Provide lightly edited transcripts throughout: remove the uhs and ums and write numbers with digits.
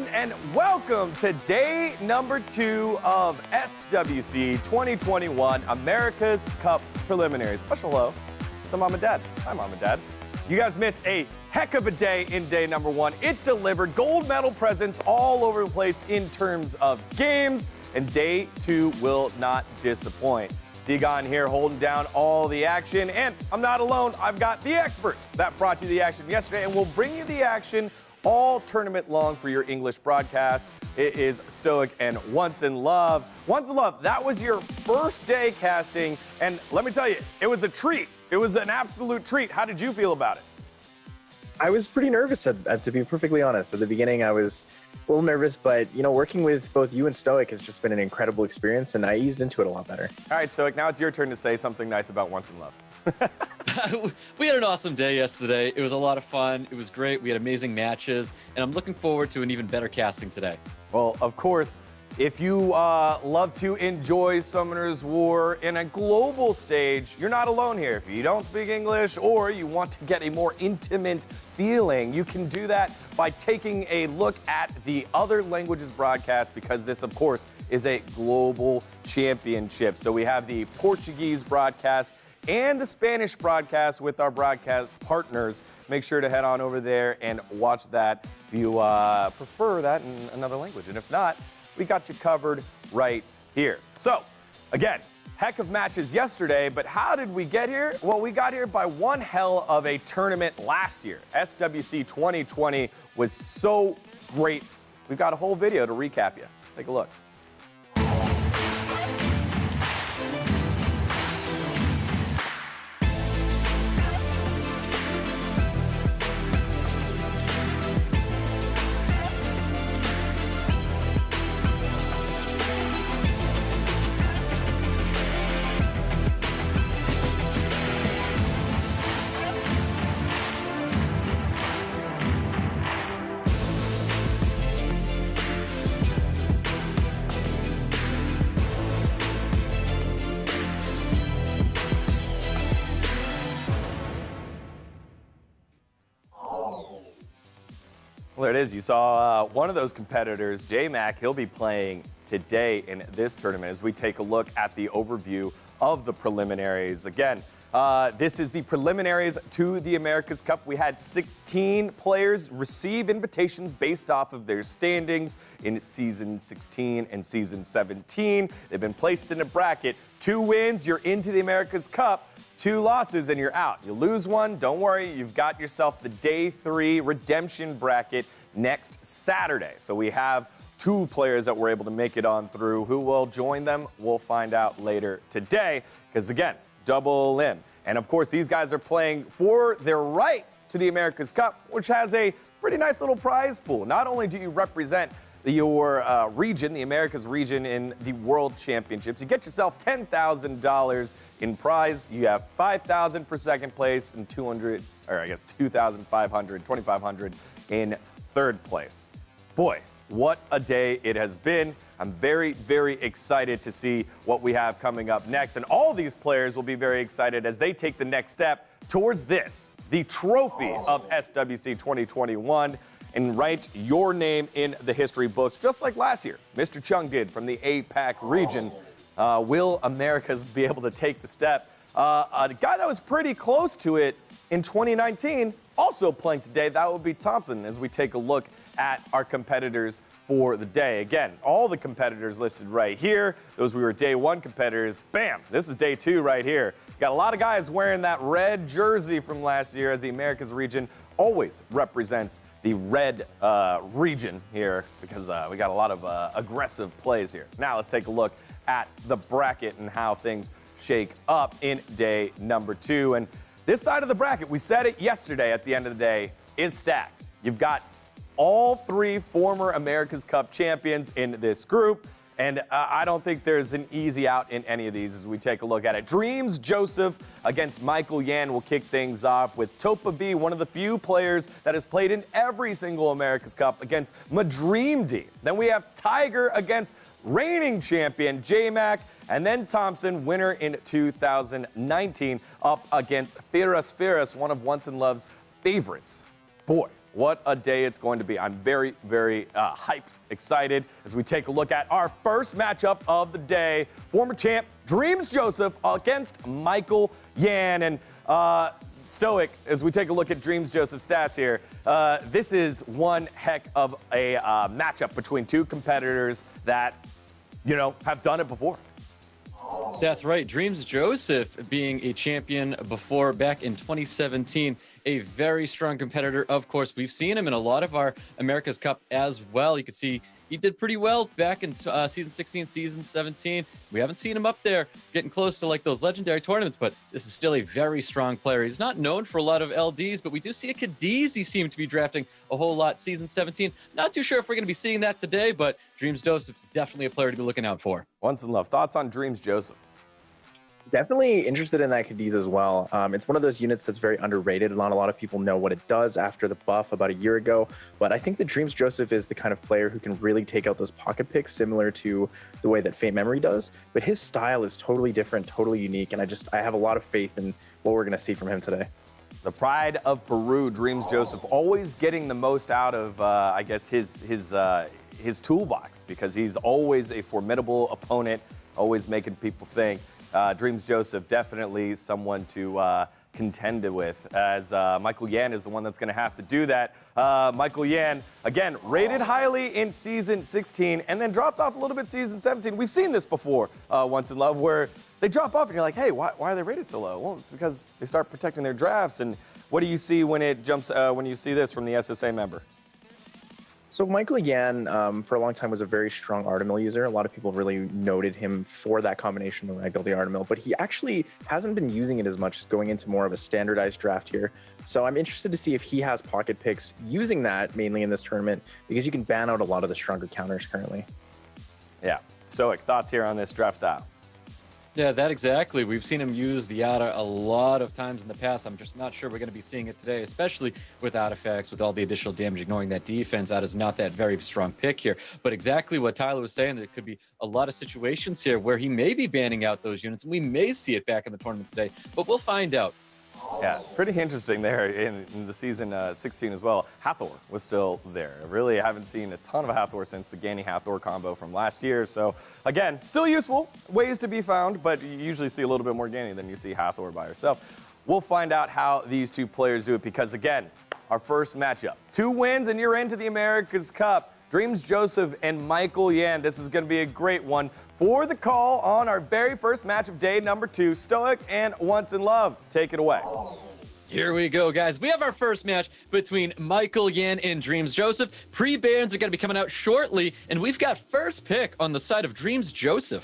everyone, and welcome to day number 2 of SWC 2021 America's Cup Preliminaries. Special hello to Mom and Dad. Hi, Mom and Dad. You guys missed a heck of a day in day number 1. It delivered gold medal presents all over the place in terms of games, and day 2 will not disappoint. Digon here holding down all the action, and I'm not alone. I've got the experts that brought you the action yesterday, and we'll bring you the action all tournament long for your English broadcast. It is Stoic and Once in Love. Once in Love, that was your first day casting, and let me tell you, it was a treat. It was an absolute treat. How did you feel about it? I was pretty nervous, to be perfectly honest. At the beginning, I was a little nervous, but, you know, working with both you and Stoic has just been an incredible experience, and I eased into it a lot better. All right, Stoic, now it's your turn to say something nice about Once in Love. We had an awesome day yesterday. It was a lot of fun. It was great. We had amazing matches, and I'm looking forward to an even better casting today. Well, of course, if you love to enjoy Summoner's War in a global stage, you're not alone here. If you don't speak English or you want to get a more intimate feeling, you can do that by taking a look at the other languages broadcast, because this, of course, is a global championship. So we have the Portuguese broadcast and the Spanish broadcast with our broadcast partners. Make sure to head on over there and watch that if you prefer that in another language. And if not, we got you covered right here. So, again, heck of matches yesterday, but how did we get here? Well, we got here by one hell of a tournament last year. SWC 2020 was so great. We've got a whole video to recap you. Take a look. Well, there it is. You saw one of those competitors, Jmak. He'll be playing today in this tournament as we take a look at the overview of the preliminaries. Again, this is the preliminaries to the America's Cup. We had 16 players receive invitations based off of their standings in Season 16 and Season 17. They've been placed in a bracket. 2 wins, you're into the America's Cup. 2 losses and you're out. You lose one, don't worry, you've got yourself the Day 3 redemption bracket next Saturday. So we have 2 players that were able to make it on through. Who will join them, we'll find out later today, because again, double in. And of course, these guys are playing for their right to the America's Cup, which has a pretty nice little prize pool. Not only do you represent your region, the Americas region, in the World Championships, you get yourself $10,000 in prize. You have $5,000 for second place and $2,500, $2,500 in third place. Boy, what a day it has been. I'm very, very excited to see what we have coming up next. And all these players will be very excited as they take the next step towards this, the trophy of SWC 2021. And write your name in the history books, just like last year. Mr. Chung did from the APAC region. Will Americas be able to take the step? A guy that was pretty close to it in 2019, also playing today, that would be THOMPSIN, as we take a look at our competitors for the day. Again, all the competitors listed right here. Those were day 1 competitors. Bam, this is day 2 right here. Got a lot of guys wearing that red jersey from last year, as the Americas region always represents the red region here, because we got a lot of aggressive plays here. Now let's take a look at the bracket and how things shake up in day number 2. And this side of the bracket, we said it yesterday at the end of the day, is stacked. You've got all 3 former America's Cup champions in this group. And I don't think there's an easy out in any of these as we take a look at it. DRMZJOSEPH against Michaelyan will kick things off with TopaV, one of the few players that has played in every single America's Cup, against MaDreamdy. Then we have Tiger against reigning champion Jmak, and then THOMPSIN, winner in 2019, up against FirasFiras, one of Once in Love's favorites. Boy, what a day it's going to be. I'm very, very hyped, excited as we take a look at our first matchup of the day. Former champ DRMZJOSEPH against Michaelyan. And Stoic, as we take a look at DRMZJOSEPH's stats here, this is one heck of a matchup between two competitors that, you know, have done it before. That's right. DRMZJOSEPH being a champion before back in 2017, a very strong competitor. Of course, we've seen him in a lot of our America's Cup as well. You can see he did pretty well back in season 16, season 17. We haven't seen him up there getting close to like those legendary tournaments, but this is still a very strong player. He's not known for a lot of LDs, but we do see a Cadiz he seemed to be drafting a whole lot season 17. Not too sure if we're going to be seeing that today, but DRMZJOSEPH definitely a player to be looking out for. Once in love. Thoughts on DRMZJOSEPH? Definitely interested in that Cadiz as well. It's one of those units that's very underrated. Not a lot of people know what it does after the buff about a year ago, but I think that DRMZJOSEPH is the kind of player who can really take out those pocket picks similar to the way that Fate Memory does, but his style is totally different, totally unique, and I have a lot of faith in what we're going to see from him today. The pride of Peru, DRMZJOSEPH, always getting the most out of, I guess, his toolbox, because he's always a formidable opponent, always making people think. DRMZJOSEPH definitely someone to contend with, as Michaelyan is the one that's going to have to do that. Michaelyan, again, rated highly in season 16 and then dropped off a little bit season 17. We've seen this before, Once in Love, where they drop off and you're like, hey, why are they rated so low? Well, it's because they start protecting their drafts. And what do you see when it jumps, when you see this from the SSA member? So Michaelyan, for a long time, was a very strong Artemill user. A lot of people really noted him for that combination of Ragdoll the Artemill, but he actually hasn't been using it as much, going into more of a standardized draft here. So I'm interested to see if he has pocket picks using that mainly in this tournament, because you can ban out a lot of the stronger counters currently. Yeah. Stoic, thoughts here on this draft style? Yeah, that exactly. We've seen him use the Yada a lot of times in the past. I'm just not sure we're going to be seeing it today, especially with artifacts, with all the additional damage, ignoring that defense. Yada's not that very strong pick here. But exactly what Tyler was saying, there could be a lot of situations here where he may be banning out those units, and we may see it back in the tournament today, but we'll find out. Yeah, pretty interesting there in the season 16 as well. Hathor was still there. Really haven't seen a ton of Hathor since the Gani Hathor combo from last year. So again, still useful, ways to be found, but you usually see a little bit more Gani than you see Hathor by herself. We'll find out how these two players do it, because again, our first matchup, 2 wins and you're into the America's Cup. DRMZJOSEPH and Michaelyan. This is going to be a great one. For the call on our very first match of day number 2, Stoic and Once in Love. Take it away. Here we go, guys. We have our first match between Michaelyan and DRMZJOSEPH. Pre-bans are going to be coming out shortly, and we've got first pick on the side of DRMZJOSEPH.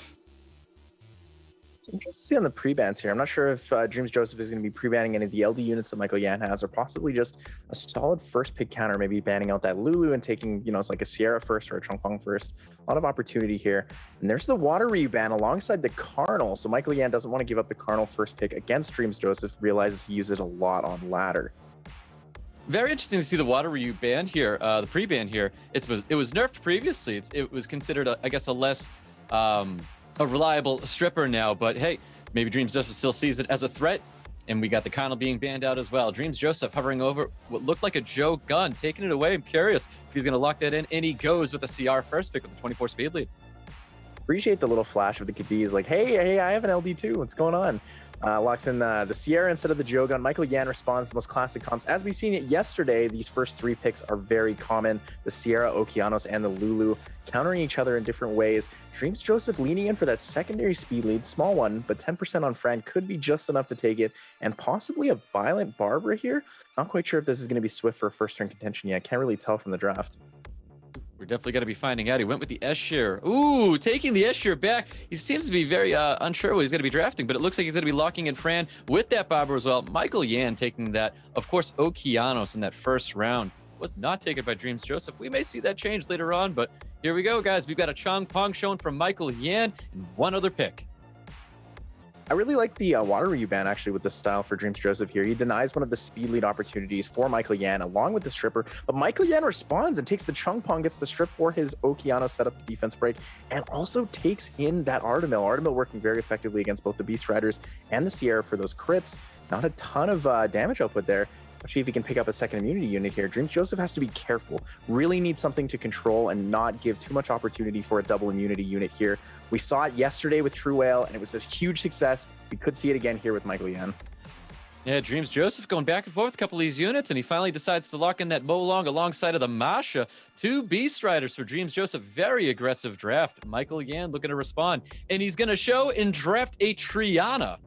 Interested to see on the pre-bans here. I'm not sure if DRMZJOSEPH is going to be pre-banning any of the LD units that Michaelyan has, or possibly just a solid first pick counter, maybe banning out that Lulu and taking, you know, it's like a Sierra first or a Chongpong first. A lot of opportunity here. And there's the Water Ryu ban alongside the Carnal. So Michaelyan doesn't want to give up the Carnal first pick against DRMZJOSEPH, realizes he uses it a lot on ladder. Very interesting to see the Water Ryu ban here, the pre-ban here. It was nerfed previously. It was considered, I guess, a less... a reliable stripper now, but hey, maybe DRMZJOSEPH still sees it as a threat, and we got the Carnal being banned out as well. DRMZJOSEPH hovering over what looked like a Joe gun, taking it away. I'm curious if he's going to lock that in, and he goes with the CR first pick with the 24 speed lead. Appreciate the little flash of the Cadiz, like, hey, I have an LD too. What's going on? Locks in the Sierra instead of the Joe gun. Michaelyan responds to the most classic comps. As we've seen it yesterday, these first 3 picks are very common. The Sierra, Okeanos, and the Lulu countering each other in different ways. DRMZJOSEPH leaning in for that secondary speed lead, small one, but 10% on Fran could be just enough to take it, and possibly a Violent Barbara here. Not quite sure if this is going to be Swift for first turn contention yet. Can't really tell from the draft. We're definitely going to be finding out. He went with the S-Shear. Ooh, taking the S-Shear back. He seems to be very unsure what he's going to be drafting, but it looks like he's going to be locking in Fran with that Barbara as well. Michaelyan taking that. Of course, Okeanos in that first round was not taken by DRMZJOSEPH. We may see that change later on, but here we go, guys. We've got a Chongpong shown from Michaelyan and one other pick. I really like the Water Ryu ban, actually, with the style for DRMZJOSEPH here. He denies one of the speed lead opportunities for Michaelyan along with the stripper, but Michaelyan responds and takes the Chongpong, gets the strip for his Okeanos, set up the defense break, and also takes in that Artemill. Artemill working very effectively against both the Beast Riders and the Sierra for those crits. Not a ton of damage output there. especially if he can pick up a second immunity unit here. DRMZJOSEPH has to be careful. Really needs something to control and not give too much opportunity for a double immunity unit here. We saw it yesterday with True Whale, and it was a huge success. We could see it again here with Michaelyan. Yeah, DRMZJOSEPH going back and forth with a couple of these units, and he finally decides to lock in that Molong alongside of the Masha. 2 Beast Riders for DRMZJOSEPH. Very aggressive draft. Michaelyan looking to respond, and he's going to show and draft a Triana.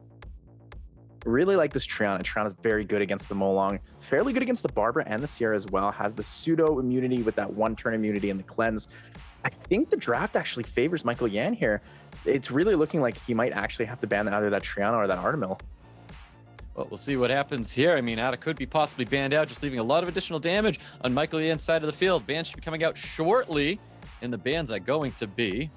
Really like this Triana. Triana's very good against the Molong. Fairly good against the Barbara and the Sierra as well. Has the pseudo immunity with that 1-turn immunity and the cleanse. I think the draft actually favors Michaelyan here. It's really looking like he might actually have to ban either that Triana or that Artemil. Well, we'll see what happens here. I mean, Ada could be possibly banned out, just leaving a lot of additional damage on Michaelyan's side of the field. Bans should be coming out shortly, and the bans are going to be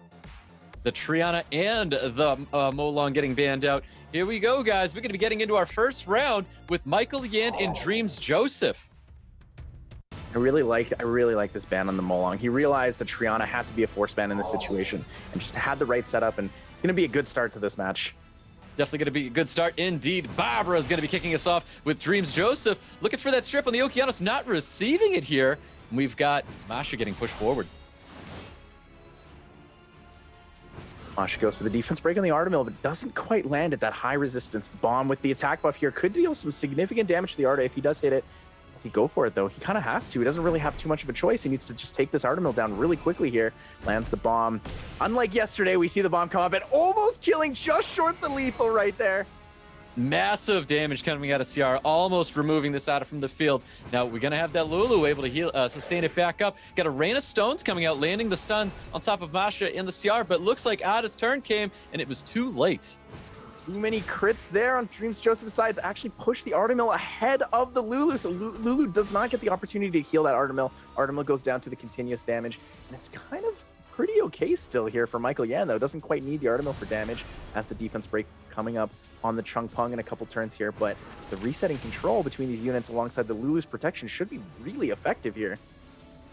the Triana and the Molong getting banned out. Here we go, guys. We're going to be getting into our first round with Michaelyan and DRMZJOSEPH. I really like this ban on the Molong. He realized that Triana had to be a force ban in this situation and just had the right setup, and it's going to be a good start to this match. Definitely going to be a good start indeed. Barbara is going to be kicking us off with DRMZJOSEPH. Looking for that strip on the Okeanos, not receiving it here. We've got Masha getting pushed forward. Masha goes for the defense break on the Artemil, but doesn't quite land at that high resistance. The bomb with the attack buff here could deal some significant damage to the Arta if he does hit it. Does he go for it, though? He kind of has to. He doesn't really have too much of a choice. He needs to just take this Artemil down really quickly here. Lands the bomb. Unlike yesterday, we see the bomb come up and almost killing, just short the lethal right there. Massive damage coming out of CR, almost removing this Ada from the field. Now, we're going to have that Lulu able to heal, sustain it back up. Got a rain of stones coming out, landing the stuns on top of Masha in the CR, but looks like Ada's turn came, and it was too late. Too many crits there on DRMZJOSEPH's sides actually push the Artemil ahead of the Lulu, so Lulu does not get the opportunity to heal that Artemil. Artemil goes down to the continuous damage, and it's kind of pretty okay still here for Michaelyan, though. Doesn't quite need the Artemil for damage as the defense break coming up on the Chungpung in a couple turns here, but the resetting control between these units alongside the Lulu's protection should be really effective here.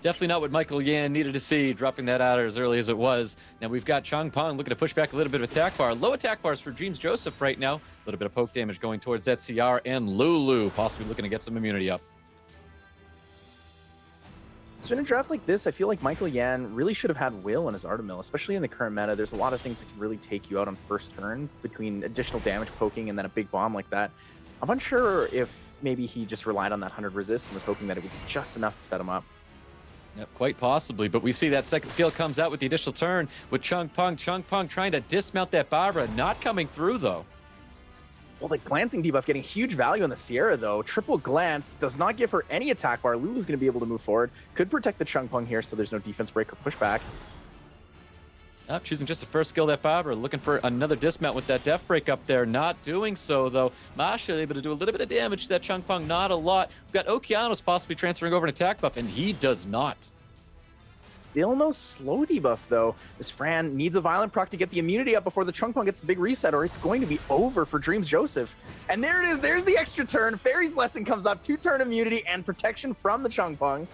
Definitely not what Michaelyan needed to see, dropping that out as early as it was. Now we've got Chungpung looking to push back a little bit of attack bar. Low attack bars for DRMZJOSEPH right now. A little bit of poke damage going towards that CR, and Lulu possibly looking to get some immunity up. So in a draft like this, I feel like Michaelyan really should have had Will in his Artemil, especially in the current meta. There's a lot of things that can really take you out on first turn between additional damage poking and then a big bomb like that. I'm unsure if maybe he just relied on that 100 resist and was hoping that it would be just enough to set him up. Yep, quite possibly, but we see that second skill comes out with the additional turn with Chungpung. Chungpung trying to dismount that Barbara, not coming through though. Well, the glancing debuff getting huge value on the Sierra, though. Triple glance does not give her any attack bar. Lulu's going to be able to move forward. Could protect the Chungpung here, so there's no defense break or pushback. Choosing just the first skill, that Barbara. Looking for another dismount with that death break up there. Not doing so, though. Masha able to do a little bit of damage to that Chungpung, not a lot. We've got Okeanos possibly transferring over an attack buff, and he does not. Still no slow debuff, though. This Fran needs a violent proc to get the immunity up before the Chungpung gets the big reset, or it's going to be over for DRMZJOSEPH. And there it is. There's the extra turn. Fairy's Blessing comes up. 2-turn immunity and protection from the Chungpung.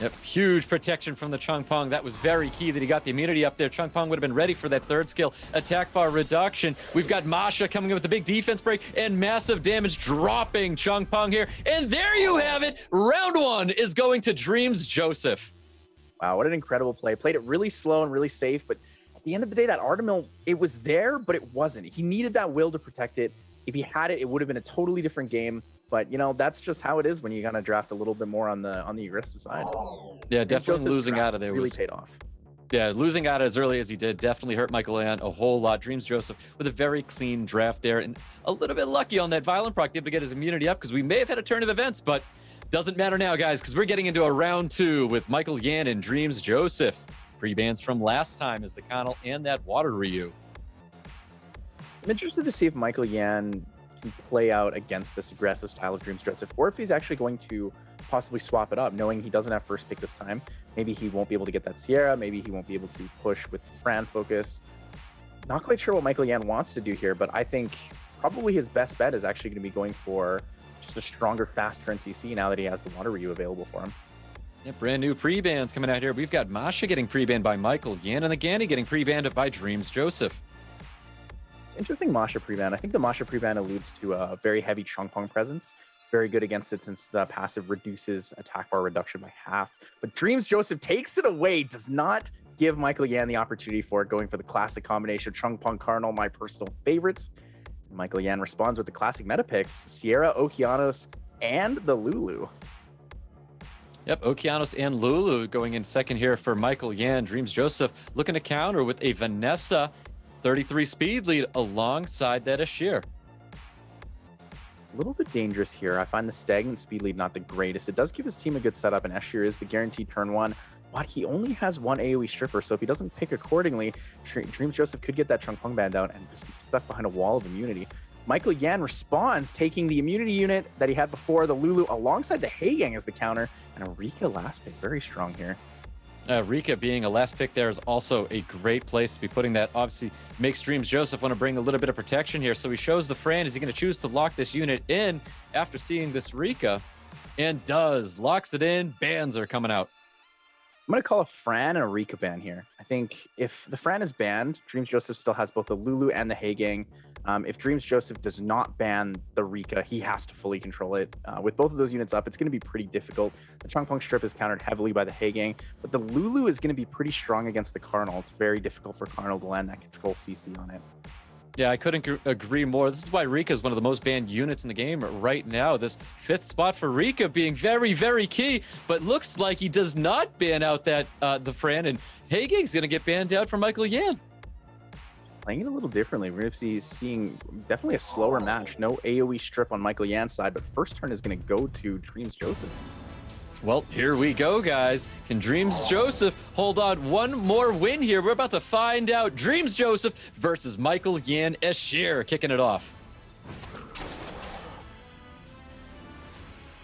Yep, huge protection from the Chungpung. That was very key that he got the immunity up there. Chungpung would have been ready for that third skill, attack bar reduction. We've got Masha coming in with the big defense break and massive damage dropping Chungpung here. And there you have it. Round 1 is going to DRMZJOSEPH. Wow, what an incredible play. Played it really slow and really safe, but at the end of the day, that Artemil, it was there, but it wasn't. He needed that will to protect it. If he had it, it would have been a totally different game. But, you know, that's just how it is when you kind of draft a little bit more on the aggressive side. Yeah, definitely losing out of there really paid off. Yeah, losing out as early as he did definitely hurt Michaelyan a whole lot. DRMZJOSEPH with a very clean draft there, and a little bit lucky on that violent proc to get his immunity up, because we may have had a turn of events, but doesn't matter now, guys, because we're getting into a round 2 with Michaelyan and DRMZJOSEPH. Pre-bans from last time is the Connell and that Water Ryu. I'm interested to see if Michaelyan can play out against this aggressive style of DRMZJOSEPH, or if he's actually going to possibly swap it up, knowing he doesn't have first pick this time. Maybe he won't be able to get that Sierra. Maybe he won't be able to push with Fran focus. Not quite sure what Michaelyan wants to do here, but I think probably his best bet is actually going to be going for just a stronger, faster NCC now that he has the Water Ryu available for him. Yeah, brand new pre-bans coming out here. We've got Masha getting pre-banned by Michaelyan, and the Ganny getting pre-banned by DRMZJOSEPH. Interesting Masha pre-ban. I think the Masha pre-ban alludes to a very heavy Chungpung presence. very good against it since the passive reduces attack bar reduction by half. But DRMZJOSEPH takes it away, does not give Michaelyan the opportunity for it, going for the classic combination of Chungpong Cardinal, my personal favorites. Michaelyan responds with the classic meta picks, Sierra, Okeanos, and the Lulu. Yep, Okeanos and Lulu going in second here for Michaelyan. DRMZJOSEPH looking to counter with a Vanessa 33 speed lead alongside that Ashir. A little bit dangerous here. I find the stagnant speed lead not the greatest. It does give his team a good setup, and Ashir is the guaranteed turn one, but he only has one AoE stripper, so if he doesn't pick accordingly, DRMZJOSEPH could get that Chungpong band down and just be stuck behind a wall of immunity. Michaelyan responds, taking the immunity unit that he had before, the Lulu, alongside the Heigang as the counter, and a Rika last pick. Very strong here. Rika being a last pick there is also a great place to be putting that. Obviously makes DRMZJOSEPH want to bring a little bit of protection here. So he shows the Fran. Is he going to choose to lock this unit in after seeing this Rika? And does. Locks it in. Bans are coming out. I'm going to call a Fran and a Rika ban here. I think if the Fran is banned, DRMZJOSEPH still has both the Lulu and the Heigang. If DRMZJOSEPH does not ban the Rika, he has to fully control it. With both of those units up, it's going to be pretty difficult. The Chungpong strip is countered heavily by the Heigang, but the Lulu is going to be pretty strong against the Cardinal. It's very difficult for Cardinal to land that control CC on it. Yeah, I couldn't agree more. This is why Rika is one of the most banned units in the game right now. This 5th spot for Rika being very, very key, but looks like he does not ban out that the Fran, and Heigang's going to get banned out for Michaelyan. Playing it a little differently. We're going to be seeing definitely a slower match. No AoE strip on Michaelyan's side, but first turn is going to go to DRMZJOSEPH. Well, here we go, guys. Can DRMZJOSEPH hold on one more win here? We're about to find out. DRMZJOSEPH versus Michaelyan Ashir kicking it off.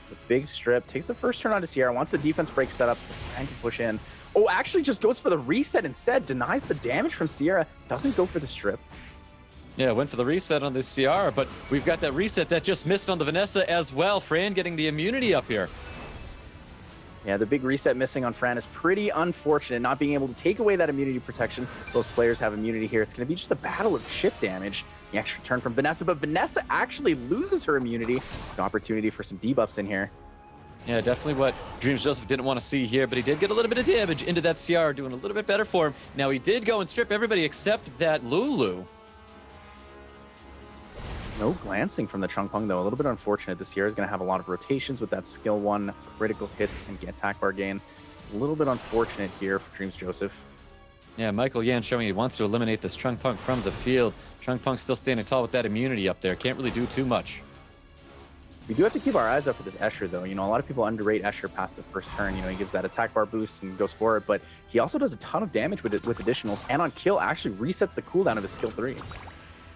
The big strip takes the first turn onto Sierra. Once the defense break setups, the Fran can push in. Oh, actually just goes for the reset instead. Denies the damage from Sierra. Doesn't go for the strip. Yeah, went for the reset on the Sierra, but we've got that reset that just missed on the Vanessa as well. Fran getting the immunity up here. Yeah, the big reset missing on Fran is pretty unfortunate, not being able to take away that immunity protection. Both players have immunity here. It's going to be just a battle of chip damage. The extra turn from Vanessa, but Vanessa actually loses her immunity. An opportunity for some debuffs in here. Yeah, definitely what DRMZJOSEPH didn't want to see here, but he did get a little bit of damage into that CR, doing a little bit better for him. Now, he did go and strip everybody except that Lulu. No glancing from the Chungpong, though. A little bit unfortunate. The Sierra is going to have a lot of rotations with that skill 1, critical hits, and get attack bar gain. A little bit unfortunate here for DRMZJOSEPH. Yeah, Michaelyan showing he wants to eliminate this Chungpong from the field. Chungpong still standing tall with that immunity up there. Can't really do too much. We do have to keep our eyes out for this Escher, though. You know, a lot of people underrate Escher past the first turn. You know, he gives that attack bar boost and goes for it, but he also does a ton of damage with additionals, and on kill actually resets the cooldown of his skill 3.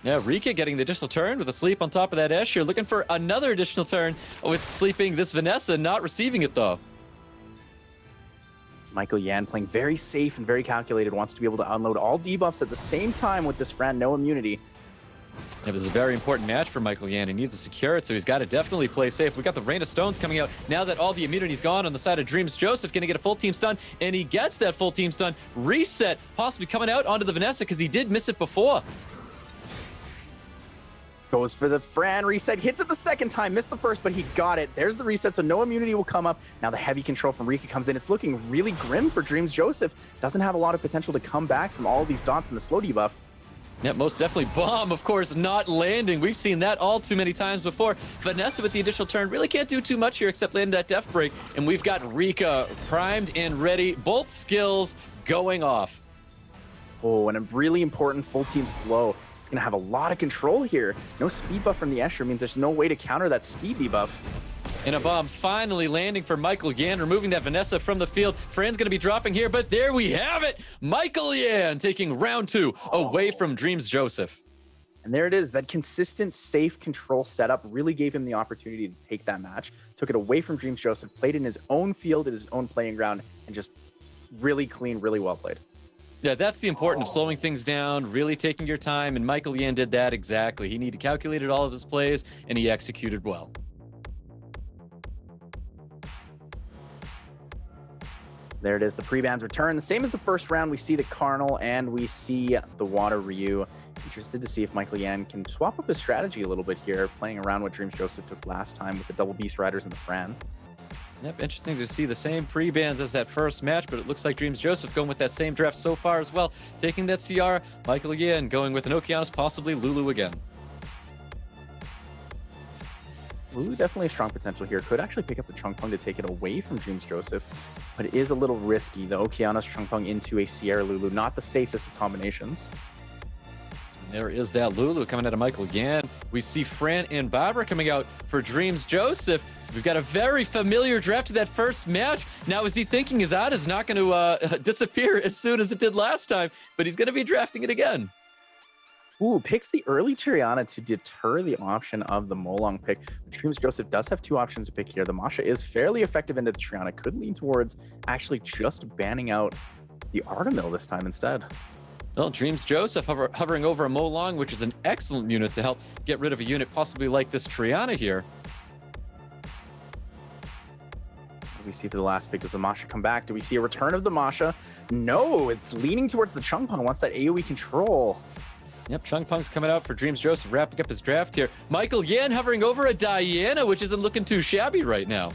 Yeah, Rika getting the additional turn with a sleep on top of that Escher, looking for another additional turn with sleeping this Vanessa, not receiving it though. Michaelyan playing very safe and very calculated, wants to be able to unload all debuffs at the same time with this Fran, no immunity. It was a very important match for Michaelyan. He needs to secure it, so he's got to definitely play safe. We got the Rain of Stones coming out now that all the immunity's gone on the side of DRMZJOSEPH, going to get a full team stun, and he gets that full team stun. Reset possibly coming out onto the Vanessa because he did miss it before. Goes for the Fran reset, hits it the second time, missed the first, but he got it. There's the reset, so no immunity will come up. Now the heavy control from Rika comes in. It's looking really grim for DRMZJOSEPH. Doesn't have a lot of potential to come back from all of these dots in the slow debuff. Yeah, most definitely. Bomb, of course, not landing. We've seen that all too many times before. Vanessa with the additional turn really can't do too much here except land that death break. And we've got Rika primed and ready. Both skills going off. Oh, and a really important full team slow. It's going to have a lot of control here. No speed buff from the Escher means there's no way to counter that speed debuff. And a bomb finally landing for Michaelyan, removing that Vanessa from the field. Fran's going to be dropping here, but there we have it. Michaelyan taking round 2 away from DRMZJOSEPH. And there it is. That consistent, safe control setup really gave him the opportunity to take that match. Took it away from DRMZJOSEPH, played in his own field, at his own playing ground, and just really clean, really well played. Yeah, that's the importance of slowing things down, really taking your time, and Michaelyan did that exactly. He calculated all of his plays, and he executed well. There it is, the pre-bans return. The same as the first round, we see the Carnal and we see the Water Ryu. Interested to see if Michaelyan can swap up his strategy a little bit here, playing around what DRMZJOSEPH took last time with the double Beast Riders and the Fran. Yep, interesting to see the same pre-bans as that first match, but it looks like DRMZJOSEPH going with that same draft so far as well. Taking that CR, Michaelyan going with an Okeanos, possibly Lulu again. Lulu definitely a strong potential here. Could actually pick up the Chungpung to take it away from DRMZJOSEPH, but it is a little risky. The Okeanos Chungpung into a Sierra Lulu, not the safest of combinations. There is that Lulu coming out of Michaelyan. We see Fran and Barbara coming out for DRMZJOSEPH. We've got a very familiar draft to that first match. Now, is he thinking his ad is not going to disappear as soon as it did last time, but he's going to be drafting it again? Ooh, picks the early Triana to deter the option of the Molong pick. DRMZJOSEPH does have two options to pick here. The Masha is fairly effective into the Triana. Could lean towards actually just banning out the Artemil this time instead. Well, DRMZJOSEPH hovering over a Molong, which is an excellent unit to help get rid of a unit possibly like this Triana here. We see for the last pick, does the Masha come back? Do we see a return of the Masha? No, it's leaning towards the Chungpung. Wants that AoE control. Yep, Chungpung's coming out for DRMZJOSEPH, wrapping up his draft here. Michaelyan hovering over a Diana, which isn't looking too shabby right now.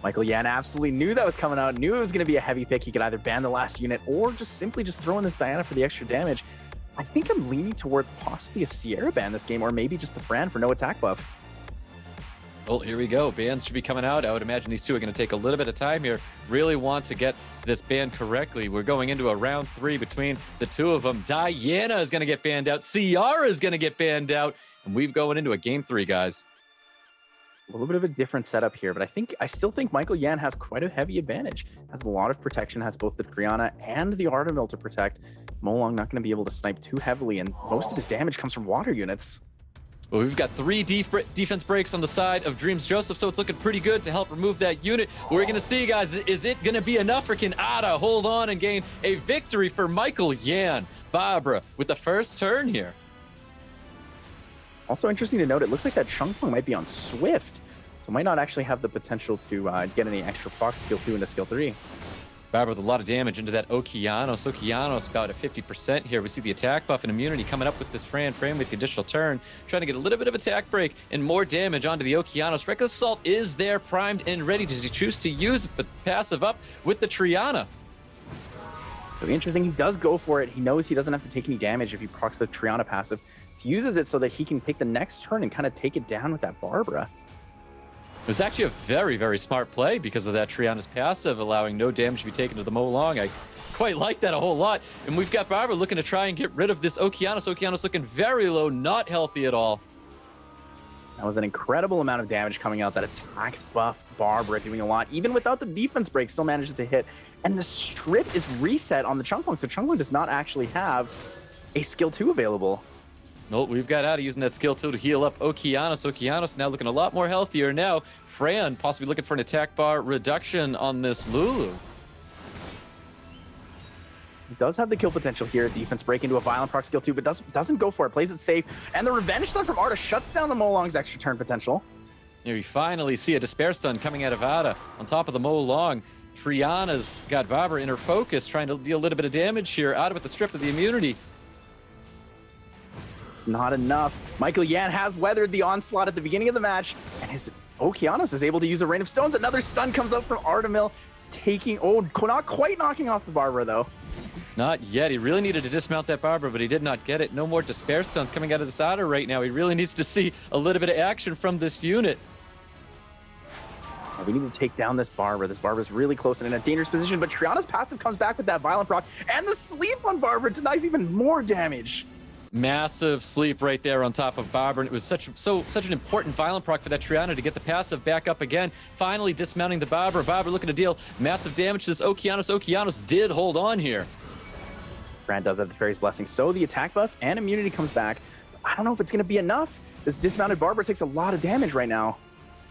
Michaelyan absolutely knew that was coming out, knew it was going to be a heavy pick. He could either ban the last unit or just simply just throw in this Diana for the extra damage. I think I'm leaning towards possibly a Sierra ban this game, or maybe just the Fran for no attack buff. Well, here we go. Bans should be coming out. I would imagine these two are going to take a little bit of time here. Really want to get this ban correctly. We're going into a round 3 between the two of them. Diana is going to get banned out. Ciara is going to get banned out. And we're going into a game 3, guys. A little bit of a different setup here, but I still think Michaelyan has quite a heavy advantage. Has a lot of protection, has both the Triana and the Artemil to protect. Molong not going to be able to snipe too heavily, and most of his damage comes from water units. Well, we've got 3 defense breaks on the side of DRMZJOSEPH, so it's looking pretty good to help remove that unit. We're going to see, guys, is it going to be enough, or can Ada hold on and gain a victory for Michaelyan? Barbara with the first turn here. Also interesting to note, it looks like that Chungpung might be on Swift, so might not actually have the potential to get any extra Fox skill 2 into skill 3. Barbara with a lot of damage into that Okeanos. Okeanos about at 50% here. We see the attack buff and immunity coming up with this Fran with the additional turn, trying to get a little bit of attack break and more damage onto the Okeanos. Reckless Assault is there, primed and ready. Does he choose to use it, but passive up with the Triana? So interesting, he does go for it. He knows he doesn't have to take any damage if he procs the Triana passive. He uses it so that he can take the next turn and kind of take it down with that Barbara. It was actually a very, very smart play because of that Triana's passive, allowing no damage to be taken to the Molong. I quite like that a whole lot. And we've got Barbara looking to try and get rid of this Okeanos. Okeanos looking very low, not healthy at all. That was an incredible amount of damage coming out. That attack buff Barbara doing a lot. Even without the defense break, still manages to hit. And the strip is reset on the Chungpung, so Chungpung does not actually have a skill 2 available. Nope, we've got Ada using that skill 2 to heal up Okeanos. Okeanos now looking a lot more healthier now. Fran possibly looking for an attack bar reduction on this Lulu. He does have the kill potential here. Defense break into a violent proc skill 2, but doesn't go for it. Plays it safe. And the revenge stun from Arda shuts down the Molong's extra turn potential. Here we finally see a despair stun coming out of Ada on top of the Molong. Triana's got Barbara in her focus, trying to deal a little bit of damage here. Ada with the strip of the immunity. Not enough. Michaelyan has weathered the onslaught at the beginning of the match, and his Okeanos is able to use a Rain of Stones. Another stun comes up from Artemil, not quite knocking off the Barbara, though. Not yet. He really needed to dismount that Barbara, but he did not get it. No more despair stuns coming out of this Ada right now. He really needs to see a little bit of action from this unit. We need to take down this Barbara. This Barbara's really close and in a dangerous position, but Triana's passive comes back with that violent proc, and the sleep on Barbara denies even more damage. Massive sleep right there on top of Barbara, and it was such an important violent proc for that Triana to get the passive back up again. Finally dismounting the Barbara. Barbara looking to deal massive damage to this Okeanos. Okeanos did hold on here. Fran does have the Fairy's Blessing, so the attack buff and immunity comes back. I don't know if it's going to be enough. This dismounted Barbara takes a lot of damage right now.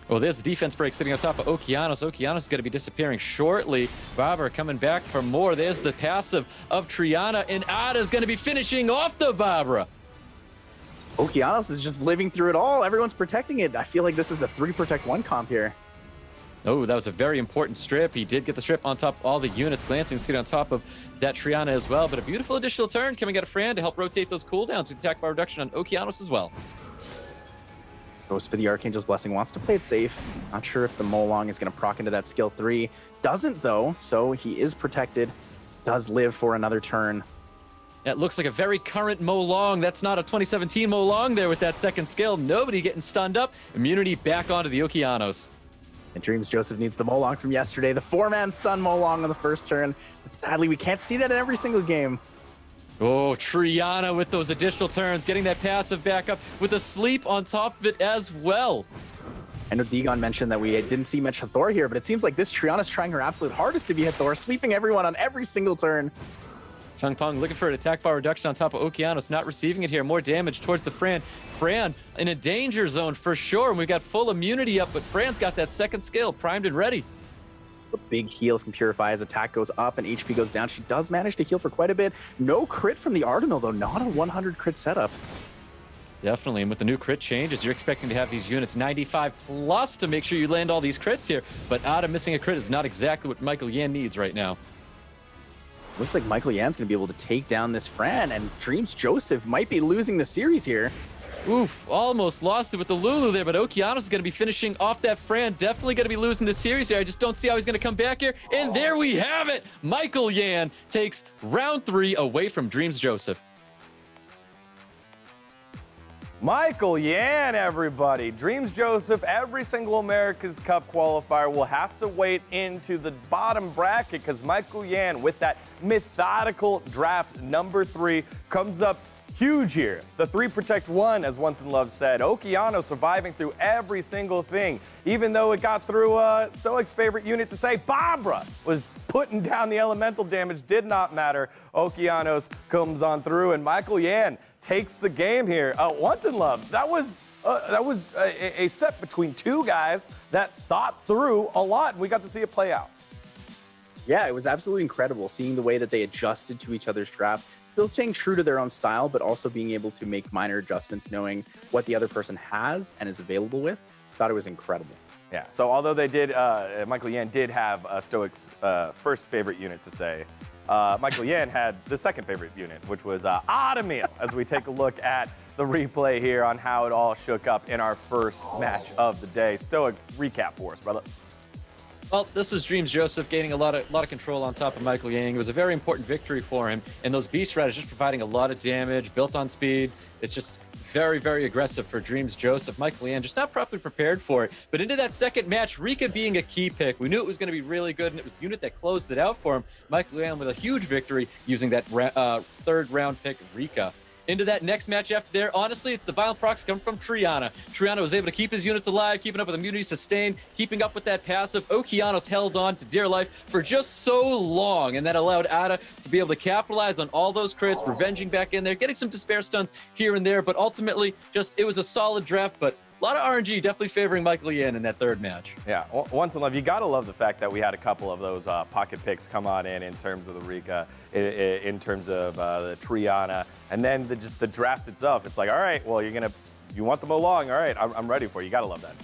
Well, there's the defense break sitting on top of Okeanos. Okeanos is going to be disappearing shortly. Barbara coming back for more. There's the passive of Triana, and Ada's going to be finishing off the Barbara. Okeanos is just living through it all. Everyone's protecting it. I feel like this is a 3-protect-1 comp here. Oh, that was a very important strip. He did get the strip on top of all the units. Glancing Seed on top of that Triana as well. But a beautiful additional turn coming out of Fran to help rotate those cooldowns with attack bar reduction on Okeanos as well. Goes for the Archangel's Blessing, wants to play it safe. Not sure if the Molong is going to proc into that skill 3. Doesn't though, so he is protected. Does live for another turn. That looks like a very current Molong. That's not a 2017 Molong there with that second skill. Nobody getting stunned up. Immunity back onto the Okeanos. And DRMZJOSEPH needs the Molong from yesterday. The 4-man stun Molong on the first turn. But sadly, we can't see that in every single game. Oh, Triana with those additional turns, getting that passive back up with a sleep on top of it as well. I know Degon mentioned that we didn't see much Hathor here, but it seems like this Triana's trying her absolute hardest to be Hathor, sleeping everyone on every single turn. Changpong looking for an attack bar reduction on top of Okeanos, not receiving it here. More damage towards the Fran. Fran in a danger zone for sure, and we've got full immunity up, but Fran's got that second skill primed and ready. A big heal from Purify as attack goes up and HP goes down. She does manage to heal for quite a bit. No crit from the Artemil, though. Not a 100 crit setup. Definitely, and with the new crit changes, you're expecting to have these units 95 plus to make sure you land all these crits here. But Ada missing a crit is not exactly what Michaelyan needs right now. Looks like Michaelyan's going to be able to take down this Fran, and DRMZJOSEPH might be losing the series here. Oof, almost lost it with the Lulu there, but Okeanos is going to be finishing off that Fran. Definitely going to be losing the series here. I just don't see how he's going to come back here. And there we have it. Michaelyan takes round 3 away from DRMZJOSEPH. Michaelyan, everybody. DRMZJOSEPH, every single America's Cup qualifier will have to wait into the bottom bracket because Michaelyan, with that methodical draft number 3, comes up huge here. The 3 protect 1, as Once in Love said. Okeanos surviving through every single thing, even though it got through Stoic's favorite unit to say, Barbara was putting down the elemental damage, did not matter. Okeanos comes on through, and Michaelyan takes the game here. Once in Love, that was a set between 2 guys that thought through a lot, and we got to see it play out. Yeah, it was absolutely incredible seeing the way that they adjusted to each other's draft. Still staying true to their own style, but also being able to make minor adjustments, knowing what the other person has and is available with. Thought it was incredible. Yeah, so although they did, Michaelyan did have Stoic's first favorite unit to say, Michaelyan had the second favorite unit, which was Adamil, as we take a look at the replay here on how it all shook up in our first match of the day. Stoic, recap for us, brother. Well, this is DRMZJOSEPH gaining a lot of control on top of Michaelyan. It was a very important victory for him, and those beast riders just providing a lot of damage, built on speed. It's just very, very aggressive for DRMZJOSEPH. Michaelyan just not properly prepared for it. But into that second match, Rika being a key pick, we knew it was going to be really good, and it was the unit that closed it out for him. Michaelyan with a huge victory using that third round pick, Rika. Into that next match after there, honestly, it's the violent procs coming from Triana. Triana was able to keep his units alive, keeping up with immunity sustained, keeping up with that passive. Okeanos held on to dear life for just so long, and that allowed Ada to be able to capitalize on all those crits, revenging back in there, getting some despair stuns here and there, but ultimately, it was a solid draft, but a lot of RNG definitely favoring Michaelyan in that third match. Yeah, Once in Love, you got to love the fact that we had a couple of those pocket picks come on in terms of the Rika, in terms of the Triana, and then just the draft itself. It's like, all right, well, you want them along. All right, I'm ready for it. You got to love that.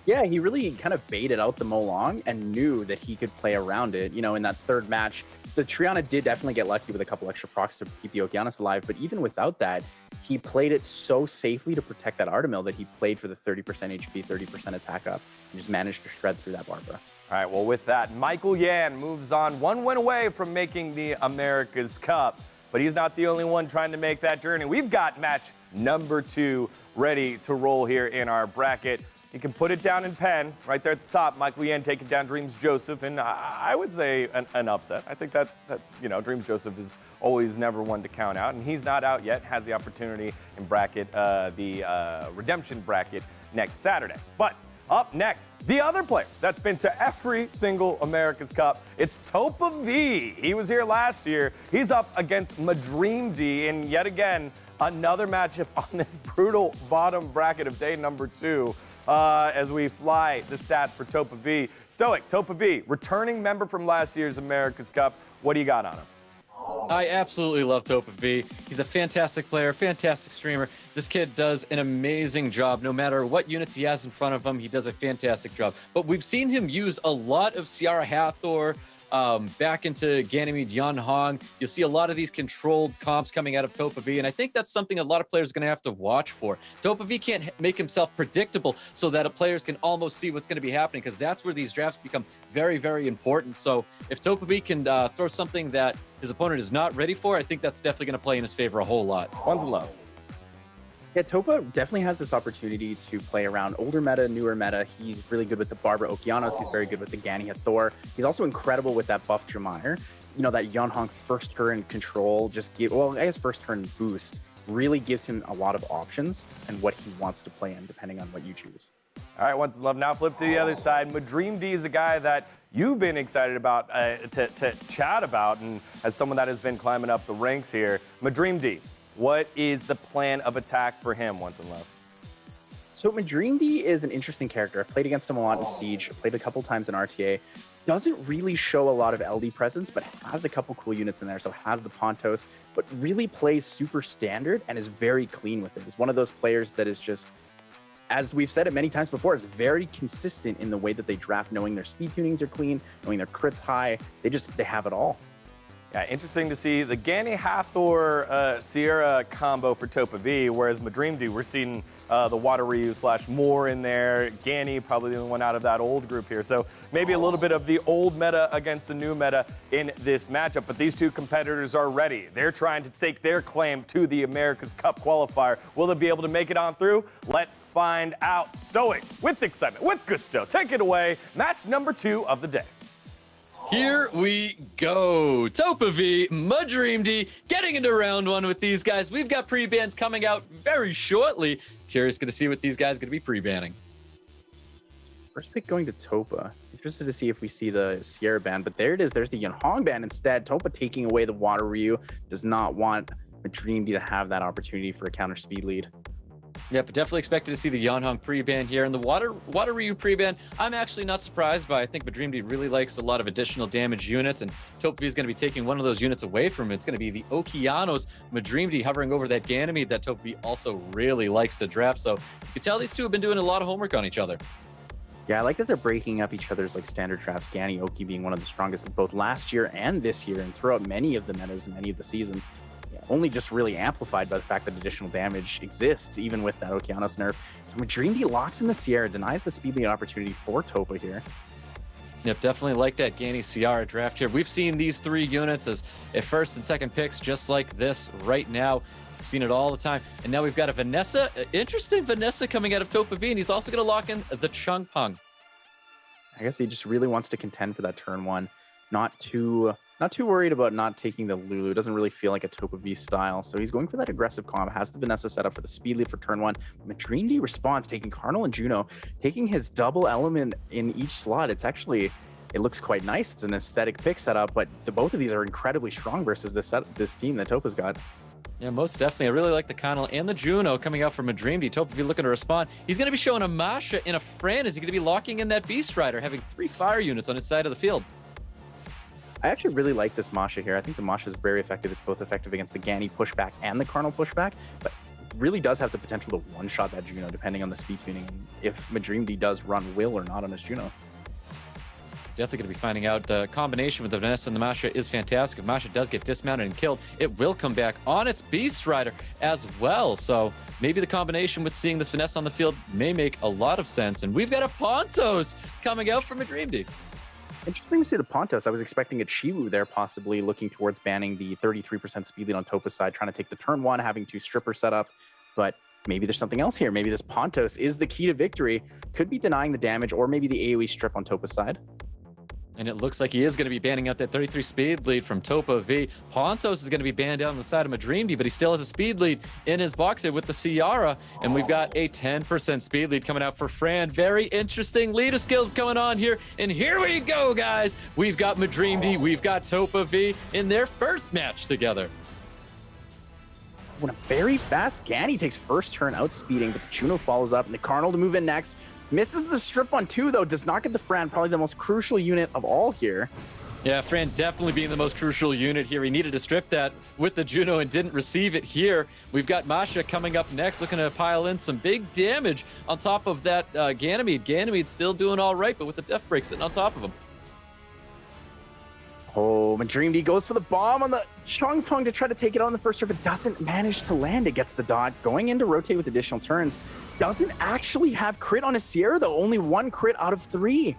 Yeah, he really kind of baited out the Molong and knew that he could play around it. You know, in that third match, the Triana did definitely get lucky with a couple extra procs to keep the Okeanos alive, but even without that, he played it so safely to protect that Artemil that he played for the 30% HP, 30% attack up, and just managed to shred through that Barbara. All right, well, with that, Michaelyan moves on 1 win away from making the America's Cup, but he's not the only one trying to make that journey. We've got match number 2 ready to roll here in our bracket. You can put it down in pen right there at the top. Michaelyan taking down DRMZJOSEPH, and I would say an upset. I think that DRMZJOSEPH is always never one to count out, and he's not out yet. Has the opportunity in bracket, the redemption bracket next Saturday. But up next, the other player that's been to every single America's Cup. It's TopaV. He was here last year. He's up against MaDreamdy in yet again another matchup on this brutal bottom bracket of day number 2. As we fly the stats for TopaV. Stoic, TopaV, returning member from last year's America's Cup. What do you got on him? I absolutely love TopaV. He's a fantastic player, fantastic streamer. This kid does an amazing job. No matter what units he has in front of him, he does a fantastic job. But we've seen him use a lot of Ciara Hathor, back into Ganymede Yunhong. You'll see a lot of these controlled comps coming out of TopaV, and I think that's something a lot of players are going to have to watch for. TopaV can't make himself predictable so that players can almost see what's going to be happening, because that's where these drafts become very, very important. So if TopaV can throw something that his opponent is not ready for, I think that's definitely going to play in his favor a whole lot. One's in love. Yeah, Topa definitely has this opportunity to play around older meta, newer meta. He's really good with the Barbara Okeanos. He's very good with the Gani Hathor. He's also incredible with that buff Jemire. You know, that Yunhong first turn control just give, well, I guess first turn boost really gives him a lot of options and what he wants to play in, depending on what you choose. All right, One's in love. Now flip to the other side. MaDreamdy is a guy that you've been excited about to chat about, and as someone that has been climbing up the ranks here. MaDreamdy, what is the plan of attack for him, Once in Love? So MaDreamdy is an interesting character. I've played against him a lot in Siege, played a couple times in RTA. Doesn't really show a lot of LD presence, but has a couple cool units in there. So has the Pontos, but really plays super standard and is very clean with it. He's one of those players that is just, as we've said it many times before, is very consistent in the way that they draft, knowing their speed tunings are clean, knowing their crits high. They have it all. Yeah, interesting to see the Gani Hathor Sierra combo for TopaV, whereas MaDreamdy, we're seeing the Water Ryu / more in there. Gani, probably the only one out of that old group here. So maybe a little bit of the old meta against the new meta in this matchup. But these two competitors are ready. They're trying to take their claim to the America's Cup qualifier. Will they be able to make it on through? Let's find out. Stoic, with excitement, with gusto. Take it away. Match number 2 of the day. Here we go. TopaV, MaDreamdy, getting into round 1 with these guys. We've got pre-bans coming out very shortly. Curious to see what these guys are going to be pre-banning. First pick going to Topa. Interested to see if we see the Sierra ban, but there it is. There's the Yunhong ban instead. Topa taking away the Water Ryu. Does not want MaDreamdy to have that opportunity for a counter speed lead. Yeah, but definitely expected to see the Yunhong pre-ban here. And the Water Ryu pre-ban, I'm actually not surprised by. I think MaDreamdy really likes a lot of additional damage units, and TopaV is going to be taking one of those units away from him. It's going to be the Okeanos. MaDreamdy hovering over that Ganymede that TopaV also really likes to draft. So you can tell these two have been doing a lot of homework on each other. Yeah, I like that they're breaking up each other's like standard traps. Gani Oki being one of the strongest both last year and this year, and throughout many of the metas and many of the seasons. Only just really amplified by the fact that additional damage exists, even with that Okeanos nerf. So MaDreamdy locks in the Sierra, denies the speed lead opportunity for Topa here. Yep, definitely like that Gani Ciara draft here. We've seen these 3 units as first and second picks just like this right now. We've seen it all the time. And now we've got a Vanessa, interesting Vanessa coming out of TopaV, and he's also going to lock in the Chungpung. I guess he just really wants to contend for that turn 1. Not too worried about not taking the Lulu. Doesn't really feel like a TopaV style. So he's going for that aggressive comp. Has the Vanessa set up for the speed lead for turn 1. MaDreamdy responds, taking Cardinal and Juno, taking his double element in each slot. It looks quite nice. It's an aesthetic pick setup, but both of these are incredibly strong versus this team that Topa's got. Yeah, most definitely. I really like the Connell and the Juno coming out from MaDreamdy. TopaV looking to respond. He's going to be showing a Masha and a Fran. Is he going to be locking in that Beast Rider, having 3 fire units on his side of the field? I actually really like this Masha here. I think the Masha is very effective. It's both effective against the Gani pushback and the Cardinal pushback, but really does have the potential to one-shot that Juno depending on the speed tuning, if MaDreamdy does run Will or not on his Juno. Definitely going to be finding out. The combination with the Vanessa and the Masha is fantastic. If Masha does get dismounted and killed, it will come back on its Beast Rider as well. So maybe the combination with seeing this Vanessa on the field may make a lot of sense. And we've got a Pontos coming out from MaDreamdy. Interesting to see the Pontos. I was expecting a Chiwu there, possibly looking towards banning the 33% speed lead on Topa's side, trying to take the turn 1, having 2 strippers set up. But maybe there's something else here. Maybe this Pontos is the key to victory. Could be denying the damage, or maybe the AoE strip on Topa's side. And it looks like he is going to be banning out that 33 speed lead from TopaV. Pontos is going to be banned down the side of MaDreamdy, but he still has a speed lead in his box here with the Ciara. And we've got a 10% speed lead coming out for Fran. Very interesting leader skills going on here. And here we go, guys. We've got MaDreamdy, we've got TopaV in their first match together. When a very fast Gani takes first turn outspeeding, but the Juno follows up, and the Cardinal to move in next. Misses the strip on 2, though. Does not get the Fran, probably the most crucial unit of all here. Yeah, Fran definitely being the most crucial unit here. He needed to strip that with the Juno and didn't receive it here. We've got Masha coming up next, looking to pile in some big damage on top of that Ganymede. Ganymede's still doing all right, but with the Death Break sitting on top of him. Oh, MaDreamdy goes for the bomb on the Chongpeng to try to take it on the first serve. It doesn't manage to land. It gets the dot. Going in to rotate with additional turns. Doesn't actually have crit on his Sierra, though. Only 1 crit out of 3.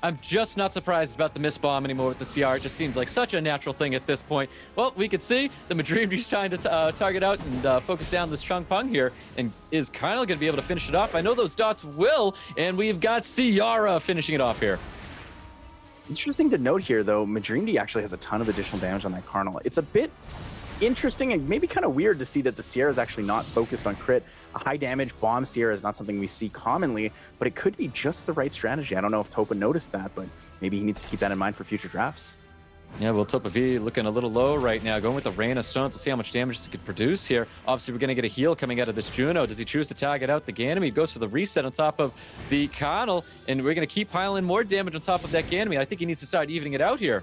I'm just not surprised about the miss bomb anymore with the CR. It just seems like such a natural thing at this point. Well, we could see the MaDreamdy's trying to target out and focus down this Chongpeng here and is kind of going to be able to finish it off. I know those dots will, and we've got Ciara finishing it off here. Interesting to note here, though, MaDreamdy actually has a ton of additional damage on that Carnal. It's a bit interesting and maybe kind of weird to see that the Sierra is actually not focused on crit. A high damage bomb Sierra is not something we see commonly, but it could be just the right strategy. I don't know if Topa noticed that, but maybe he needs to keep that in mind for future drafts. Yeah, well, TopaV looking a little low right now, going with the Rain of Stones. We'll see how much damage this could produce here. Obviously, we're going to get a heal coming out of this Juno. Does he choose to target out the Ganymede? Goes for the reset on top of the Connell, and we're going to keep piling more damage on top of that Ganymede. I think he needs to start evening it out here.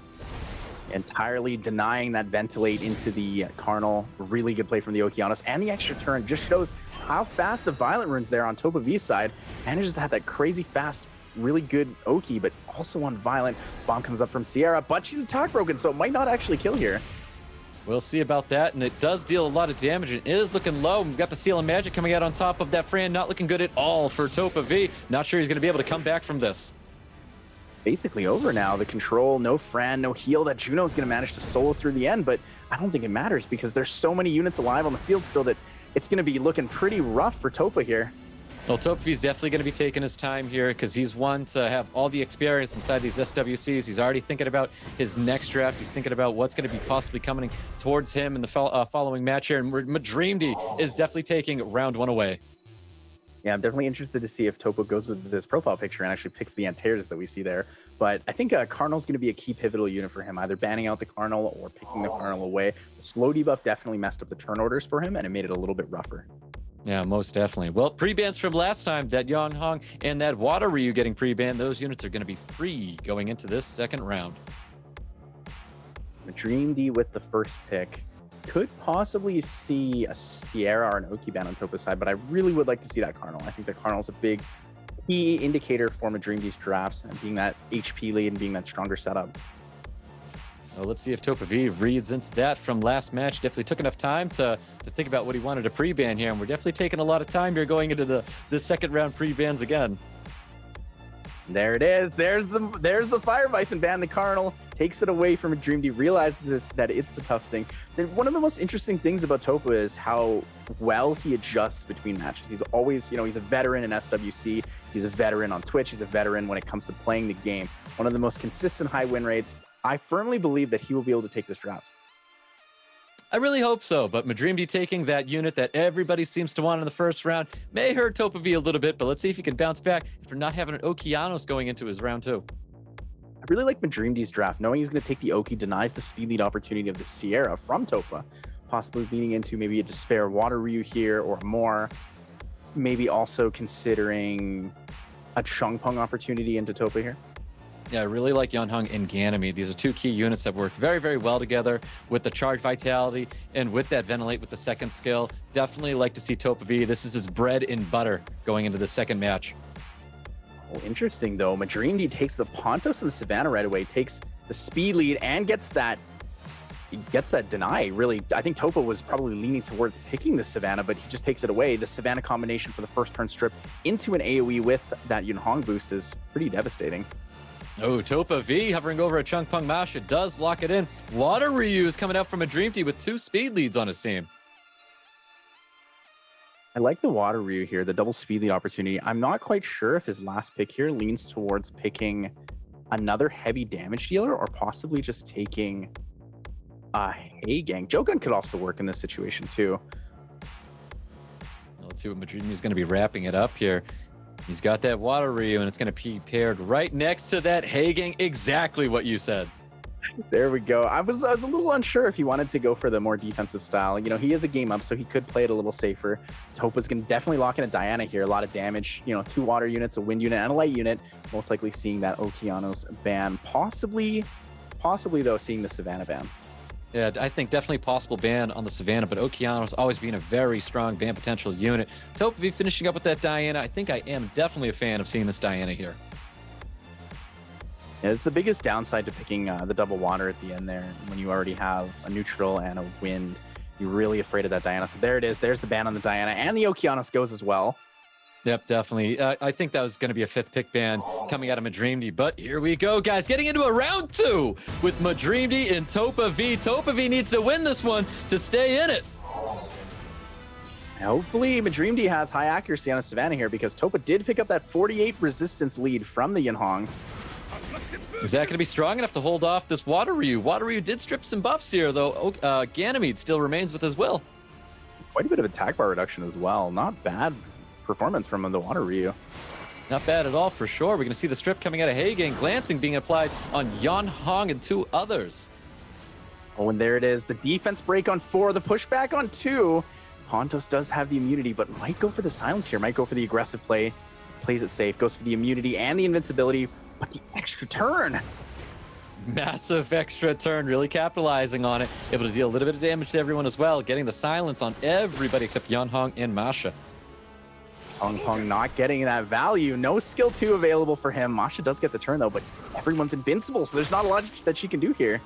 Entirely denying that ventilate into the Carnal. Really good play from the Okeanos, and the extra turn just shows how fast the Violent Rune's there on TopaV's side. Manages to have that crazy fast, really good Oki, but also on Violent. Bomb comes up from Sierra, but she's attack broken, so it might not actually kill here. We'll see about that, and it does deal a lot of damage. It is looking low. We've got the Seal of Magic coming out on top of that Fran. Not looking good at all for TopaV. Not sure he's going to be able to come back from this. Basically over now. The control, no Fran, no heal. That Juno's going to manage to solo through the end, but I don't think it matters because there's so many units alive on the field still that it's going to be looking pretty rough for Topa here. Well, TopaV's definitely going to be taking his time here because he's one to have all the experience inside these SWCs. He's already thinking about his next draft. He's thinking about what's going to be possibly coming towards him in the following match here. And MaDreamdy is definitely taking round 1 away. Yeah, I'm definitely interested to see if Topa goes with this profile picture and actually picks the Antares that we see there. But I think Carnal's going to be a key pivotal unit for him, either banning out the Carnal or picking the Carnal away. The slow debuff definitely messed up the turn orders for him, and it made it a little bit rougher. Yeah, most definitely. Well, pre-bans from last time, that Yonhong and that Water Ryu getting pre-banned, those units are going to be free going into this second round. MaDreamdy with the first pick. Could possibly see a Sierra or an Oki ban on Topa's side, but I really would like to see that Carnal. I think the Carnal's a big key indicator for MaDreamdy's drafts and being that HP lead and being that stronger setup. Well, let's see if TopaV reads into that from last match. Definitely took enough time to think about what he wanted to pre-ban here, and we're definitely taking a lot of time here going into the second round pre-bans again. There it is. There's the Fire Bison ban. The Carnal takes it away from MaDreamdy, realizes that it's the ToughtSing. Then one of the most interesting things about Topa is how well he adjusts between matches. He's always, he's a veteran in SWC. He's a veteran on Twitch. He's a veteran when it comes to playing the game. One of the most consistent high win rates. I firmly believe that he will be able to take this draft. I really hope so, but MaDreamdy taking that unit that everybody seems to want in the first round may hurt TopaV a little bit, but let's see if he can bounce back after not having an Okeanos going into his round 2. I really like MaDreamdy's draft, knowing he's going to take the Oki, denies the speed lead opportunity of the Sierra from Topa, possibly leaning into maybe a Despair Water Ryu here or more, maybe also considering a Chongpeng opportunity into Topa here. Yeah, I really like Yonhong and Ganymede. These are two key units that work very, very well together with the Charge Vitality and with that Ventilate with the second skill. Definitely like to see TopaV. This is his bread and butter going into the second match. Oh, interesting, though. MaDreamdy takes the Pontos and the Savannah right away, takes the speed lead, and gets that deny. Really, I think Topa was probably leaning towards picking the Savannah, but he just takes it away. The Savannah combination for the first turn strip into an AoE with that Yonhong boost is pretty devastating. Oh, TopaV hovering over a Chongpeng Masha does lock it in. Water Ryu is coming out from MaDreamdy with 2 speed leads on his team. I like the Water Ryu here, the double speed lead opportunity. I'm not quite sure if his last pick here leans towards picking another heavy damage dealer or possibly just taking a Heigang. Jogun could also work in this situation too. Let's see what MaDreamdy is going to be wrapping it up here. He's got that Water Ryu, and it's going to be paired right next to that Heigang. Exactly what you said. There we go. I was a little unsure if he wanted to go for the more defensive style. He is a game up, so he could play it a little safer. Topa's going to definitely lock in a Diana here. A lot of damage. 2 water units, a wind unit, and a light unit. Most likely seeing that Okeanos ban. Possibly possibly, though, seeing the Savannah ban. Yeah, I think definitely possible ban on the Savannah, but Okeanos always being a very strong ban potential unit. TopaV finishing up with that Diana. I think I am definitely a fan of seeing this Diana here. Yeah, it's the biggest downside to picking the double water at the end there. When you already have a neutral and a wind, you're really afraid of that Diana. So there it is. There's the ban on the Diana, and the Okeanos goes as well. Yep, definitely. I think that was going to be a 5th pick ban coming out of MaDreamdy, but here we go, guys. Getting into a round 2 with MaDreamdy and TopaV. TopaV needs to win this one to stay in it. Hopefully, MaDreamdy has high accuracy on a Savannah here, because Topa did pick up that 48 resistance lead from the Yunhong. Is that going to be strong enough to hold off this Water Ryu? Water Ryu did strip some buffs here, though. Ganymede still remains with his will. Quite a bit of attack bar reduction as well. Not bad performance from the Water Ryu. Not bad at all, for sure. We're going to see the strip coming out of Hagen. Glancing being applied on Yunhong and 2 others. Oh, and there it is. The defense break on 4, the pushback on 2. Pontos does have the immunity, but might go for the silence here. Might go for the aggressive play. Plays it safe. Goes for the immunity and the invincibility, but the extra turn. Massive extra turn, really capitalizing on it. Able to deal a little bit of damage to everyone as well. Getting the silence on everybody except Yunhong and Masha. Hong Kong not getting that value. No skill 2 available for him. Masha does get the turn, though, but everyone's invincible, so there's not a lot that she can do here.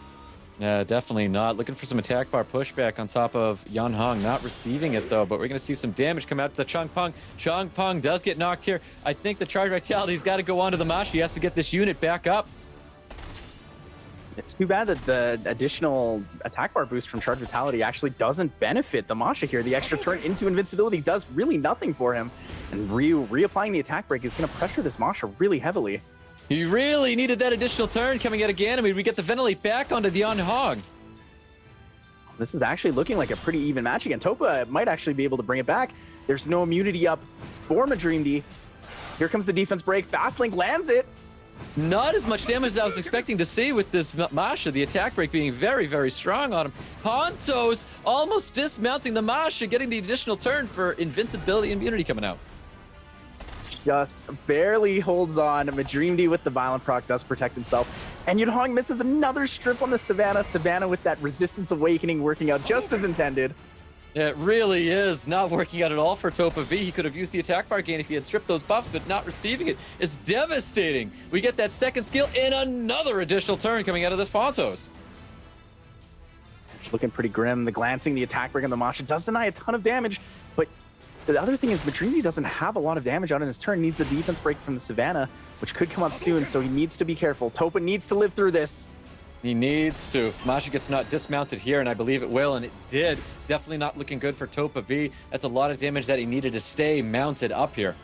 Yeah, definitely not. Looking for some attack bar pushback on top of Yunhong. Not receiving it, though, but we're going to see some damage come out to Changpeng. Changpeng does get knocked here. I think the Charge Vitality's got to go on to the Masha. He has to get this unit back up. It's too bad that the additional attack bar boost from Charge Vitality actually doesn't benefit the Masha here. The extra turn into invincibility does really nothing for him. And Ryu reapplying the attack break is going to pressure this Masha really heavily. He really needed that additional turn coming out of Ganymede. We get the Ventilate back onto the Yunhong. This is actually looking like a pretty even match again. Topa might actually be able to bring it back. There's no immunity up for MaDreamdy. Here comes the defense break. Fastlink lands it. Not as much damage as I was expecting to see with this Masha. The attack break being very, very strong on him. Pontos almost dismounting the Masha, getting the additional turn for invincibility and immunity coming out. Just barely holds on. MaDreamdy with the violent proc does protect himself. And Yunhong misses another strip on the Savannah. Savannah with that resistance awakening working out just as intended. It really is not working out at all for TopaV. He could have used the attack bar gain if he had stripped those buffs, but not receiving it is devastating. We get that second skill and another additional turn coming out of this Pontos. Looking pretty grim. The glancing, the attack break on the Masha does deny a ton of damage, but the other thing is MaDreamdy doesn't have a lot of damage out in his turn. Needs a defense break from the Savannah, which could come up soon, so he needs to be careful. Topa needs to live through this. He needs to. If Masha gets not dismounted here, and I believe it will, and it did. Definitely not looking good for TopaV. That's a lot of damage that he needed to stay mounted up here.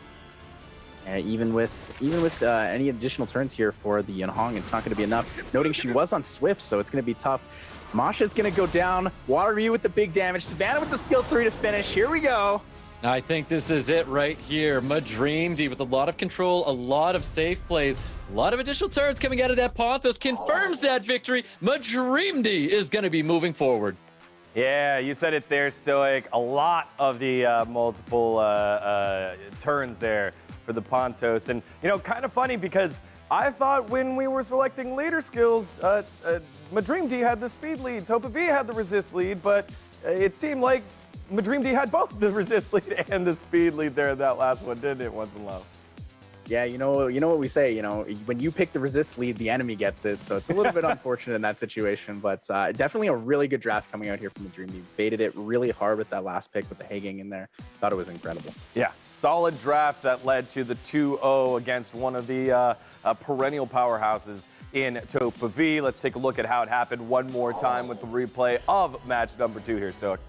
Even with any additional turns here for the Yunhong, it's not going to be enough. Noting she was on Swift, so it's going to be tough. Masha's going to go down. Water Ryu with the big damage. Savannah with the skill 3 to finish. Here we go. I think this is it right here. MaDreamdy with a lot of control, a lot of safe plays, a lot of additional turns coming out of that Pontos confirms that victory. MaDreamdy is going to be moving forward. Yeah, you said it there, Stoic. A lot of the multiple turns there for the Pontos. And, you know, kind of funny because I thought when we were selecting leader skills, MaDreamdy had the speed lead, TopaV had the resist lead, but it seemed like MaDreamdy had both the resist lead and the speed lead there in that last one, didn't it, once in love? Yeah, you know what we say, you know, when you pick the resist lead, the enemy gets it. So it's a little bit unfortunate in that situation, but definitely a really good draft coming out here from MaDreamdy. Baited it really hard with that last pick with the Hagang in there. Thought it was incredible. Yeah, solid draft that led to the 2-0 against one of the perennial powerhouses in TopaV. Let's take a look at how it happened one more time with the replay of match number 2 here, Stoic.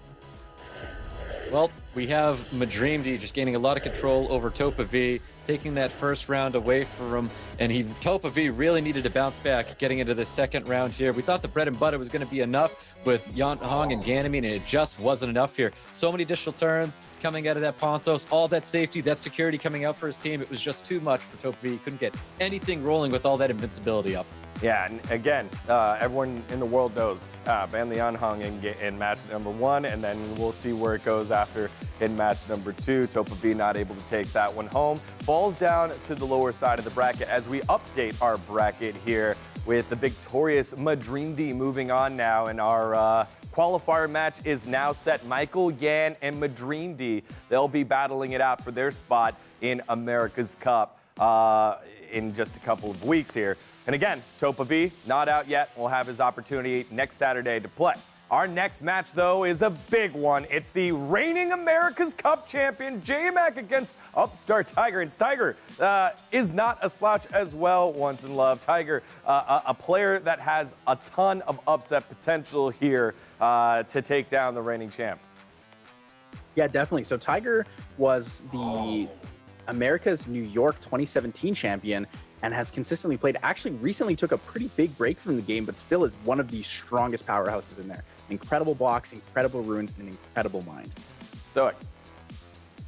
Well, we have MaDreamdy just gaining a lot of control over TopaV, taking that first round away from him, and TopaV really needed to bounce back getting into the second round here. We thought the bread and butter was going to be enough with Yunhong and Ganymede, and it just wasn't enough here. So many additional turns coming out of that Pontos, all that safety, that security coming out for his team. It was just too much for TopaV. He couldn't get anything rolling with all that invincibility up. Yeah, and again, everyone in the world knows ban the Yunhong in match number 1, and then we'll see where it goes after in match number 2. TopaV not able to take that one home. Falls down to the lower side of the bracket as we update our bracket here with the victorious MaDreamdy moving on now. And our qualifier match is now set. Michaelyan and MaDreamdy, they'll be battling it out for their spot in America's Cup in just a couple of weeks here. And again, TopaV, not out yet. We'll have his opportunity next Saturday to play. Our next match, though, is a big one. It's the reigning America's Cup champion, Jmak, against upstart Tiger. And Tiger is not a slouch as well, once in love. Tiger, a player that has a ton of upset potential here to take down the reigning champ. Yeah, definitely. So Tiger was the America's New York 2017 champion and has consistently played. Actually, recently took a pretty big break from the game, but still is one of the strongest powerhouses in there. Incredible blocks, incredible runes, and an incredible mind. Stoic.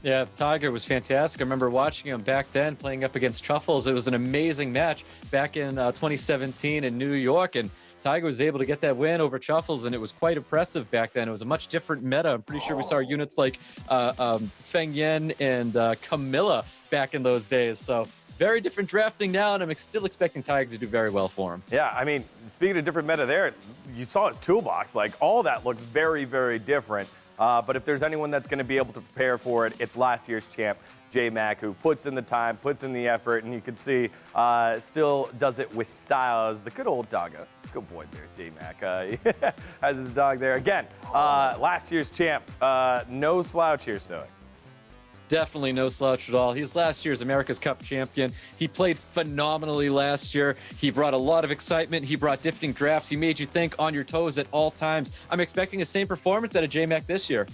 Yeah, Tiger was fantastic. I remember watching him back then playing up against Truffles. It was an amazing match back in 2017 in New York, and Tiger was able to get that win over Truffles, and it was quite impressive back then. It was a much different meta. I'm pretty sure we saw units like Feng Yen and Camilla back in those days. So very different drafting now, and I'm still expecting Tiger to do very well for him. Yeah, I mean, speaking of different meta there, you saw his toolbox. Like, all that looks very, very different. But if there's anyone that's going to be able to prepare for it, it's last year's champ, Jmak, who puts in the time, puts in the effort, and you can see still does it with style. As the good old doggo. It's a good boy there, Jmak. Has his dog there. Again, last year's champ. No slouch here, Stoic. Definitely no slouch at all. He's last year's America's Cup champion. He played phenomenally last year. He brought a lot of excitement. He brought different drafts. He made you think on your toes at all times. I'm expecting the same performance out of Jmak this year.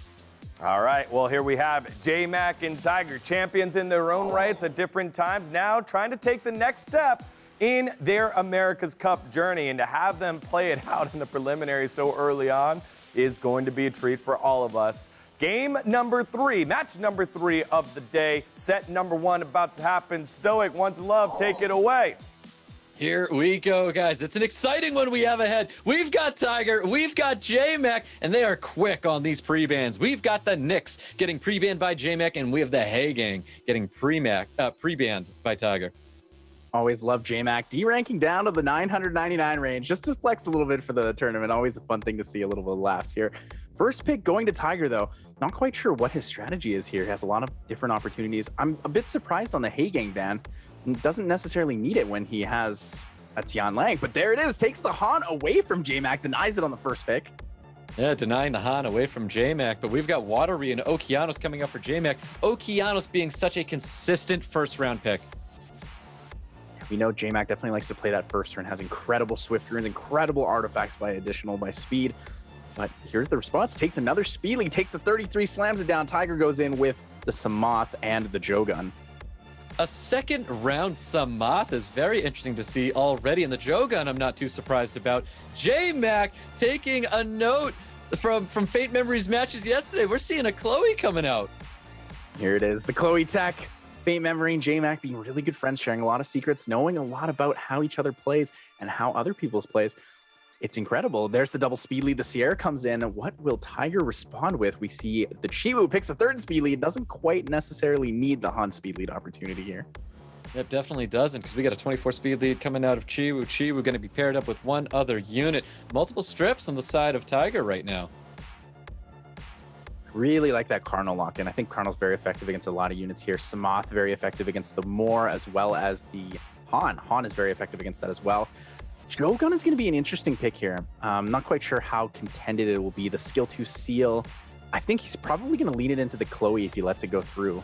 All right, well, here we have Jmak and Tiger, champions in their own rights at different times, now trying to take the next step in their America's Cup journey. And to have them play it out in the preliminaries so early on is going to be a treat for all of us. Game number 3, match number 3 of the day, set number 1 about to happen. Stoic, once in love, take it away. Here we go, guys. It's an exciting one we have ahead. We've got Tiger, we've got Jmak, and they are quick on these pre-bans. We've got the Knicks getting pre-banned by Jmak, and we have the Hay Gang getting pre-banned by Tiger. Always love Jmak. D-ranking down to the 999 range, just to flex a little bit for the tournament. Always a fun thing to see, a little bit of laughs here. First pick going to Tiger, though. Not quite sure what his strategy is here. He has a lot of different opportunities. I'm a bit surprised on the Hay Gang ban. Doesn't necessarily need it when he has a Tian Lang, but there it is. Takes the Han away from Jmak, denies it on the first pick. Yeah, denying the Han away from Jmak, but we've got Watery and Okeanos coming up for Jmak. Okeanos being such a consistent first-round pick. We know Jmak definitely likes to play that first turn, has incredible Swift runes, incredible artifacts by speed. But here's the response. Takes another speed lead, takes the 33, slams it down. Tiger goes in with the Samoth and the Jogun. A second round Samoth is very interesting to see already. And the Jogun, I'm not too surprised about. Jmak taking a note from Fate Memories matches yesterday. We're seeing a Chloe coming out. Here it is, the Chloe tech. Fate Memory and Jmak being really good friends, sharing a lot of secrets, knowing a lot about how each other plays and how other people's plays. It's incredible. There's the double speed lead. The Sierra comes in. What will Tiger respond with? We see the Chiwu picks a third speed lead. Doesn't quite necessarily need the Han speed lead opportunity here. It definitely doesn't, because we got a 24 speed lead coming out of Chiwu. Chiwu going to be paired up with one other unit. Multiple strips on the side of Tiger right now. Really like that Karnal lock-in. I think Karnal's very effective against a lot of units here. Samoth very effective against the Moor as well as the Han. Han is very effective against that as well. Jogun is going to be an interesting pick here. Not quite sure how contended it will be. The skill 2 seal. I think he's probably going to lean it into the Chloe if he lets it go through.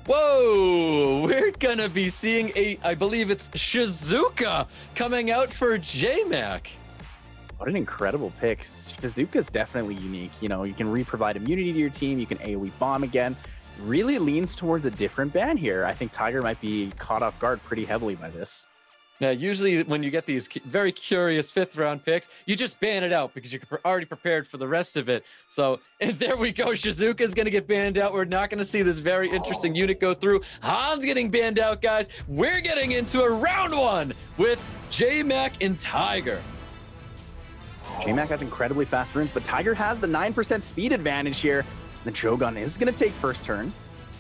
Whoa! We're going to be seeing I believe it's Shizuka coming out for Jmak. What an incredible pick. Shizuka is definitely unique. You know, you can re-provide immunity to your team. You can AoE bomb again. Really leans towards a different ban here. I think Tiger might be caught off guard pretty heavily by this. Now, usually when you get these very curious 5th round picks, you just ban it out because you're already prepared for the rest of it. So, and there we go. Shizuka is going to get banned out. We're not going to see this very interesting unit go through. Han's getting banned out, guys. We're getting into a round 1 with Jmak and Tiger. Jmak has incredibly fast runes, but Tiger has the 9% speed advantage here. The Jogun is going to take first turn.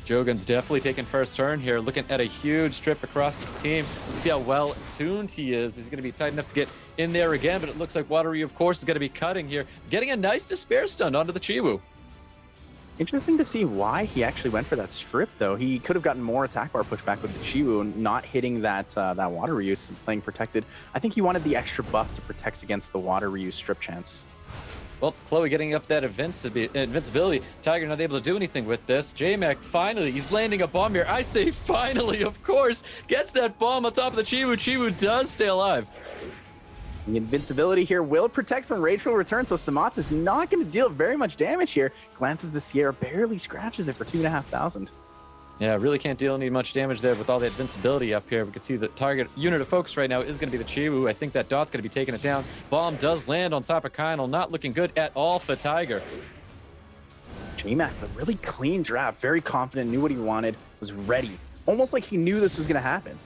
Jogun's definitely taking first turn here, looking at a huge strip across his team. Let's see how well tuned he is. He's going to be tight enough to get in there again, but it looks like Wateryu, of course, is going to be cutting here, getting a nice despair stun onto the Chiwu. Interesting to see why he actually went for that strip, though. He could have gotten more attack bar pushback with the Chiwu and not hitting that that water reuse and playing protected. I think he wanted the extra buff to protect against the water reuse strip chance. Well, Chloe getting up that invincibility. Tiger not able to do anything with this. Jmak finally, he's landing a bomb here. I say finally, of course, gets that bomb on top of the Chiwu. Chiwu does stay alive. The invincibility here will protect from Rageful Return, so Samoth is not going to deal very much damage here. Glances the Sierra, barely scratches it for 2,500. Yeah, really can't deal any much damage there with all the invincibility up here. We can see the target unit of focus right now is going to be the Chiwu. I think that Dot's going to be taking it down. Bomb does land on top of Kynal. Not looking good at all for Tiger. Jmak, a really clean draft, very confident, knew what he wanted, was ready. Almost like he knew this was going to happen.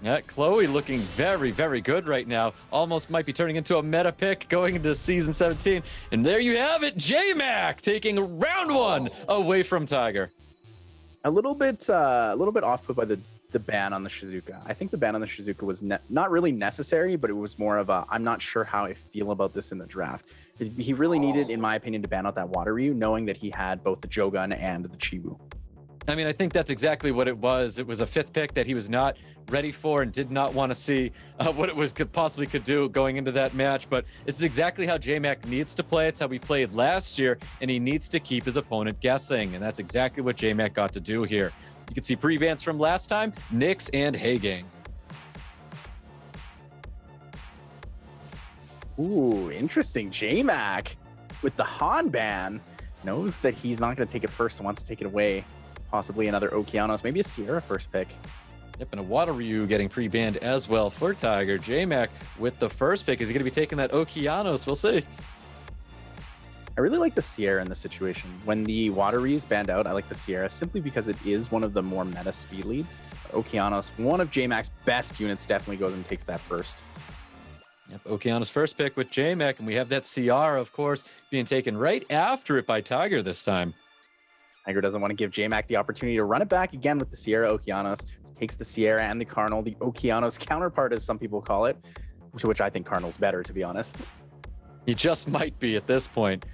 Yeah, Chloe looking very, very good right now. Almost might be turning into a meta pick going into season 17. And there you have it, Jmak taking round 1 away from Tiger. A little bit off put by the ban on the Shizuka. I think the ban on the Shizuka was not really necessary, but it was more of a, I'm not sure how I feel about this in the draft. He really needed, in my opinion, to ban out that Water Ryu, knowing that he had both the Jogun and the Chiwu. I mean, I think that's exactly what it was. It was a 5th pick that he was not ready for and did not want to see what it was possibly could do going into that match. But it's exactly how Jmak needs to play. It's how we played last year, and he needs to keep his opponent guessing. And that's exactly what Jmak got to do here. You can see pre-bans from last time, Nyx and Heygang. Ooh, interesting. Jmak with the Han ban knows that he's not going to take it first and wants to take it away. Possibly another Okeanos, maybe a Sierra first pick. Yep, and a Water Ryu getting pre-banned as well for Tiger. Jmak with the first pick. Is he going to be taking that Okeanos? We'll see. I really like the Sierra in this situation. When the Water Ryu is banned out, I like the Sierra simply because it is one of the more meta speed leads. Okeanos, one of Jmak's best units, definitely goes and takes that first. Yep, Okeanos first pick with Jmak, and we have that CR, of course, being taken right after it by Tiger this time. Tiger doesn't want to give Jmak the opportunity to run it back again with the Sierra Okeanos. Takes the Sierra and the Cardinal, the Okeanos counterpart, as some people call it, which I think Cardinal's better, to be honest. He just might be at this point.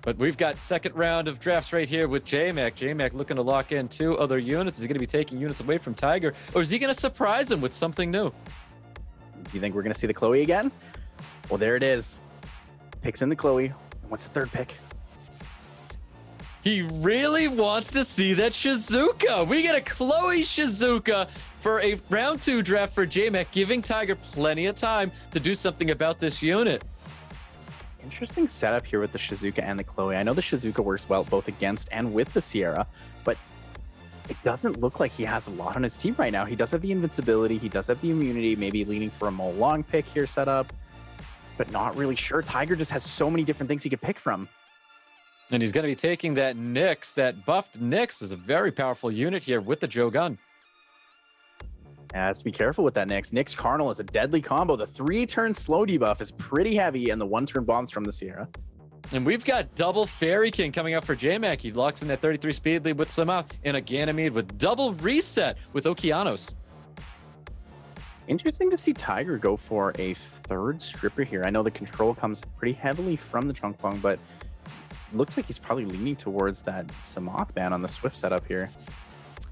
But we've got second round of drafts right here with Jmak. Jmak looking to lock in 2 other units. Is he going to be taking units away from Tiger, or is he going to surprise him with something new? Do you think we're going to see the Chloe again? Well, there it is. Picks in the Chloe. What's the third pick? He really wants to see that Shizuka. We get a Chloe Shizuka for a round 2 draft for Jmak, giving Tiger plenty of time to do something about this unit. Interesting setup here with the Shizuka and the Chloe. I know the Shizuka works well both against and with the Sierra, but it doesn't look like he has a lot on his team right now. He does have the invincibility, he does have the immunity, maybe leaning for a Mo Long pick here set up, but not really sure. Tiger just has so many different things he could pick from. And he's going to be taking that Nyx. That buffed Nyx is a very powerful unit here with the Jogun. Yeah, let's be careful with that Nyx. Nyx Cardinal is a deadly combo. The 3-turn slow debuff is pretty heavy, and the 1-turn bombs from the Sierra. And we've got double Fairy King coming up for Jmak. He locks in that 33 speed lead with Samoth, and a Ganymede with double reset with Okeanos. Interesting to see Tiger go for a 3rd stripper here. I know the control comes pretty heavily from the Chunk Bong, but looks like he's probably leaning towards that Samoth ban on the Swift setup here.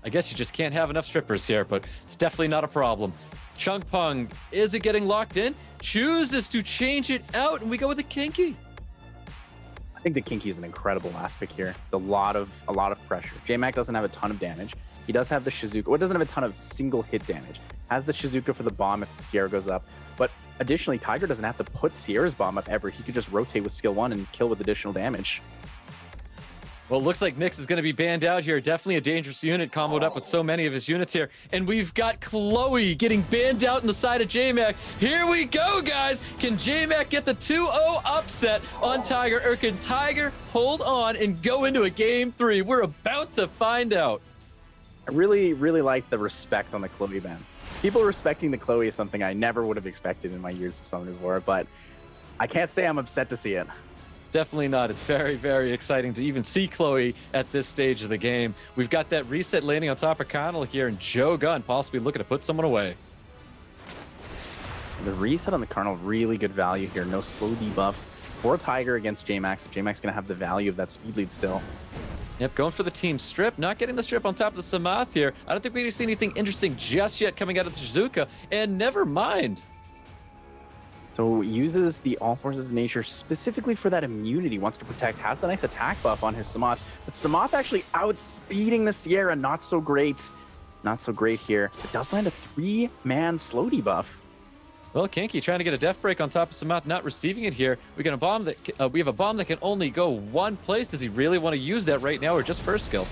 I guess you just can't have enough strippers here, but it's definitely not a problem. Chunk Pung, is it getting locked in? Chooses to change it out, and we go with a Kinky. I think the Kinky is an incredible last pick here. It's a lot of pressure. Jmak doesn't have a ton of damage. He does have the Shizuka. Well, it doesn't have a ton of single hit damage. Has the Shizuka for the bomb if the Sierra goes up. But additionally, Tiger doesn't have to put Sierra's bomb up ever. He could just rotate with skill 1 and kill with additional damage. Well, it looks like Nyx is going to be banned out here. Definitely a dangerous unit, comboed up with so many of his units here. And we've got Chloe getting banned out in the side of Jmak. Here we go, guys. Can Jmak get the 2-0 upset on Tiger, or can Tiger hold on and go into a game 3? We're about to find out. I really like the respect on the Chloe ban. People respecting the Chloe is something I never would have expected in my years of Summoner's War, but I can't say I'm upset to see it. Definitely not. It's very, very exciting to even see Chloe at this stage of the game. We've got that reset landing on top of Connell here, and Joe Gunn possibly looking to put someone away. The reset on the Cardinal, really good value here. No slow debuff for Tiger against Jmak, so Jmak's going to have the value of that speed lead still. Yep, going for the team strip, not getting the strip on top of the Samath here. I don't think we've seen anything interesting just yet coming out of the Shizuka, and never mind. So uses the All Forces of Nature specifically for that immunity, wants to protect, has the nice attack buff on his Samath, but Samath actually outspeeding the Sierra, not so great. Not so great here. It does land a 3-man slow debuff. Well, Kinky trying to get a death break on top of Samath, not receiving it here. We have a bomb that can only go one place. Does he really want to use that right now, or just first skill?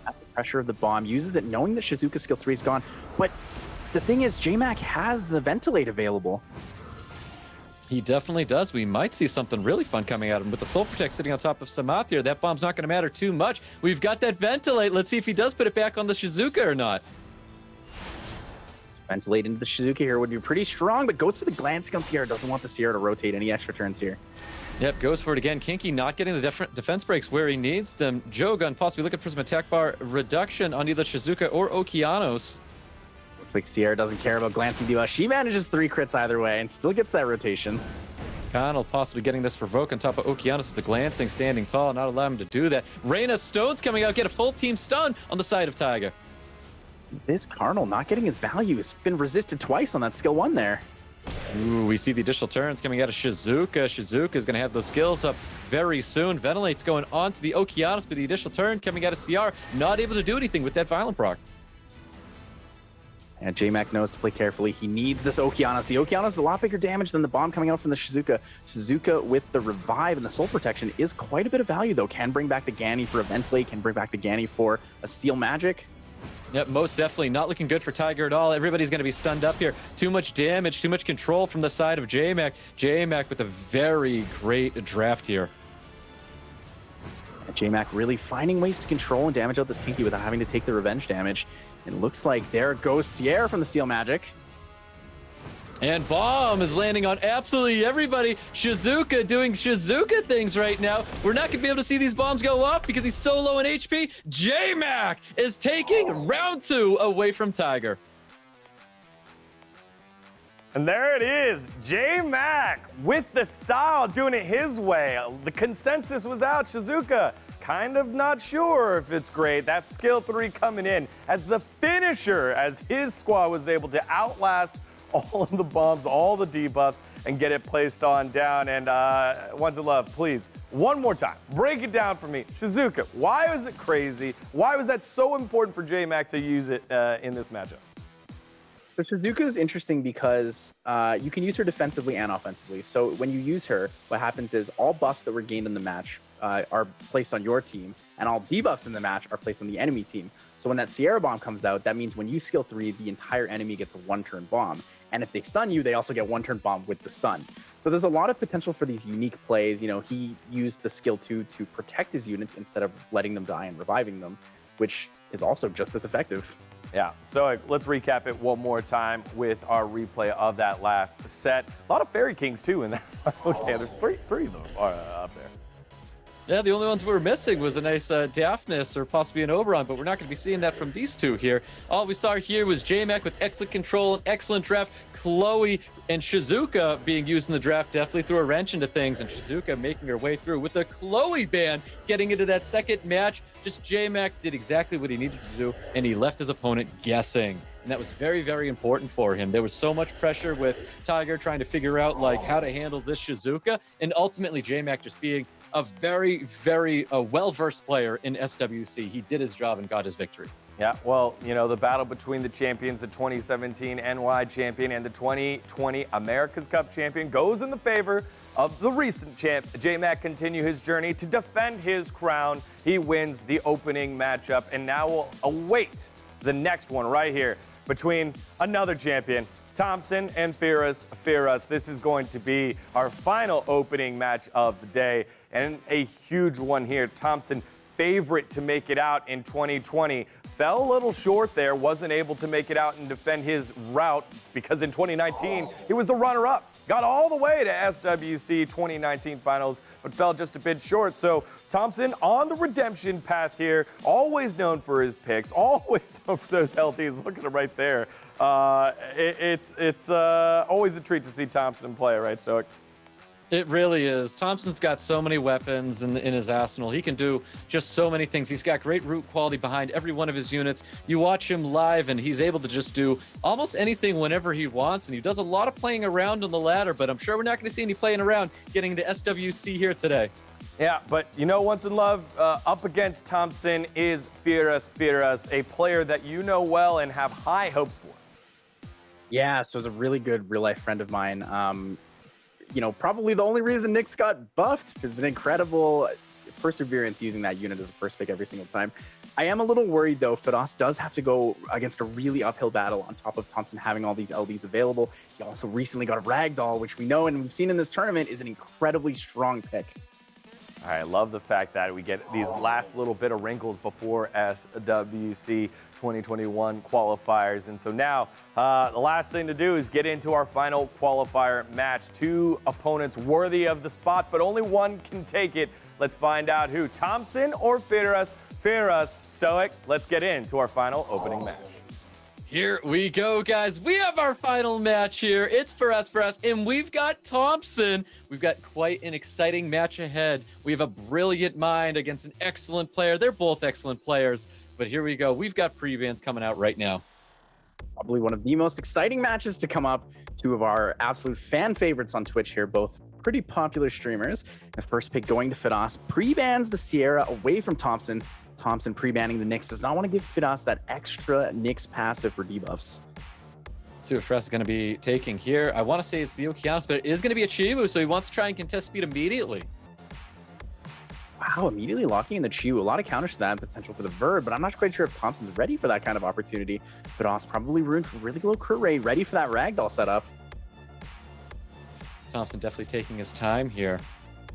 That's the pressure of the bomb. Uses it knowing that Shizuka skill 3 is gone, but the thing is, Jmak has the Ventilate available. He definitely does. We might see something really fun coming at him with the Soul Protect sitting on top of Samath here. That bomb's not going to matter too much. We've got that Ventilate. Let's see if he does put it back on the Shizuka or not. Ventilate into the Shizuka here would be pretty strong, but goes for the glancing on Sierra. Doesn't want the Sierra to rotate any extra turns here. Yep, goes for it again. Kinky not getting the defense breaks where he needs them. Joe Gunn possibly looking for some attack bar reduction on either Shizuka or Okeanos. Looks like Sierra doesn't care about glancing debuff. She manages 3 crits either way and still gets that rotation. Connell possibly getting this provoke on top of Okeanos with the glancing, standing tall, not allowing him to do that. Reyna Stone's coming out, get a full team stun on the side of Tiger. This Cardinal not getting his value. Has been resisted twice on that skill 1 there. Ooh, we see the additional turns coming out of Shizuka. Shizuka is going to have those skills up very soon. Ventilate's going on to the Okeanos, but the additional turn coming out of CR, not able to do anything with that Violent proc. And Jmak knows to play carefully. He needs this Okeanos. The Okeanos is a lot bigger damage than the bomb coming out from the Shizuka. Shizuka with the revive and the soul protection is quite a bit of value, though. Can bring back the Ganny for a Ventilate, can bring back the Ganny for a Seal Magic. Yep, most definitely not looking good for Tiger at all. Everybody's going to be stunned up here. Too much damage, too much control from the side of Jmak. Jmak with a very great draft here. And Jmak really finding ways to control and damage out this Kinky without having to take the revenge damage. It looks like there goes Sierra from the Seal Magic. And bomb is landing on absolutely everybody. Shizuka doing Shizuka things right now. We're not going to be able to see these bombs go off because he's so low in HP. Jmak is taking round 2 away from Tiger. And there it is, Jmak with the style, doing it his way. The consensus was out, Shizuka kind of not sure if it's great. That skill 3 coming in as the finisher, as his squad was able to outlast all of the bombs, all the debuffs, and get it placed on down. And Ones of Love, please, one more time, break it down for me. Shizuka, why was it crazy? Why was that so important for Jmak to use it in this matchup? So Shizuka is interesting because you can use her defensively and offensively. So when you use her, what happens is all buffs that were gained in the match are placed on your team, and all debuffs in the match are placed on the enemy team. So when that Sierra bomb comes out, that means when you skill 3, the entire enemy gets a 1-turn bomb. And if they stun you, they also get 1-turn bomb with the stun. So there's a lot of potential for these unique plays. You know, he used the skill 2 to protect his units instead of letting them die and reviving them, which is also just as effective. Yeah, so let's recap it one more time with our replay of that last set. A lot of Fairy Kings too in that. Okay, there's three of them up there. Yeah, the only ones we were missing was a nice Daphnis or possibly an Oberon, but we're not going to be seeing that from these two here. All we saw here was Jmak with excellent control and excellent draft. Chloe and Shizuka being used in the draft definitely threw a wrench into things, and Shizuka making her way through with the Chloe ban getting into that second match. Just Jmak did exactly what he needed to do, and he left his opponent guessing. And that was very, very important for him. There was so much pressure with Tiger trying to figure out like how to handle this Shizuka, and ultimately Jmak just being a very, very well-versed player in SWC. He did his job and got his victory. Yeah, well, you know, the battle between the champions, the 2017 NY champion and the 2020 America's Cup champion, goes in the favor of the recent champ. Jmak continue his journey to defend his crown. He wins the opening matchup, and now we'll await the next one right here between another champion, THOMPSIN and FirasFiras. This is going to be our final opening match of the day, and a huge one here. THOMPSIN, favorite to make it out in 2020, fell a little short there, wasn't able to make it out and defend his route because in 2019, he was the runner-up. got all the way to SWC 2019 finals, but fell just a bit short. So ThoMPSIN on the redemption path here, always known for his picks, always known for those LTs. Look at him right there. It's always a treat to see ThoMPSIN play, right, Stoic? It really is. ThoMPSIN's got so many weapons in his arsenal. He can do just so many things. He's got great root quality behind every one of his units. You watch him live, and he's able to just do almost anything whenever he wants, and he does a lot of playing around on the ladder, but I'm sure we're not going to see any playing around getting to SWC here today. Yeah, but you know what's in love? Up against ThoMPSIN is FirasFiras, a player that you know well and have high hopes for. Yeah, so it's a really good real-life friend of mine. You know, probably the only reason Nyx got buffed is an incredible perseverance using that unit as a first pick every single time. I am a little worried, though. Firas does have to go against a really uphill battle on top of ThoMPSIN having all these LDs available. He also recently got a Ragdoll, which we know and we've seen in this tournament is an incredibly strong pick. All right, I love the fact that we get these last little bit of wrinkles before SWC 2021 qualifiers. And so now the last thing to do is get into our final qualifier match. Two opponents worthy of the spot, but only one can take it. Let's find out who, ThoMPSIN or Firas. Firas, Stoic, let's get into our final opening match. Here we go, guys. We have our final match here. It's FirasFiras, and we've got ThoMPSIN. We've got quite an exciting match ahead. We have a brilliant mind against an excellent player. They're both excellent players, but here we go. We've got pre-bans coming out right now. Probably one of the most exciting matches to come up. Two of our absolute fan favorites on Twitch here, both pretty popular streamers. The first pick going to Firas, pre-bans the Sierra away from ThoMPSIN. ThoMPSIN pre-banning the Nyx, does not want to give Firas that extra Nyx passive for debuffs. Let's see what Firas is going to be taking here. I want to say it's the Okeanos, but it is going to be a Chiwu, so he wants to try and contest speed immediately. Wow, immediately locking in the Chiwu. A lot of counters to that potential for the Verb, but I'm not quite sure if ThoMPSIN's ready for that kind of opportunity. Firas probably ruined for really low crit rate, ready for that Ragdoll setup. ThoMPSIN definitely taking his time here.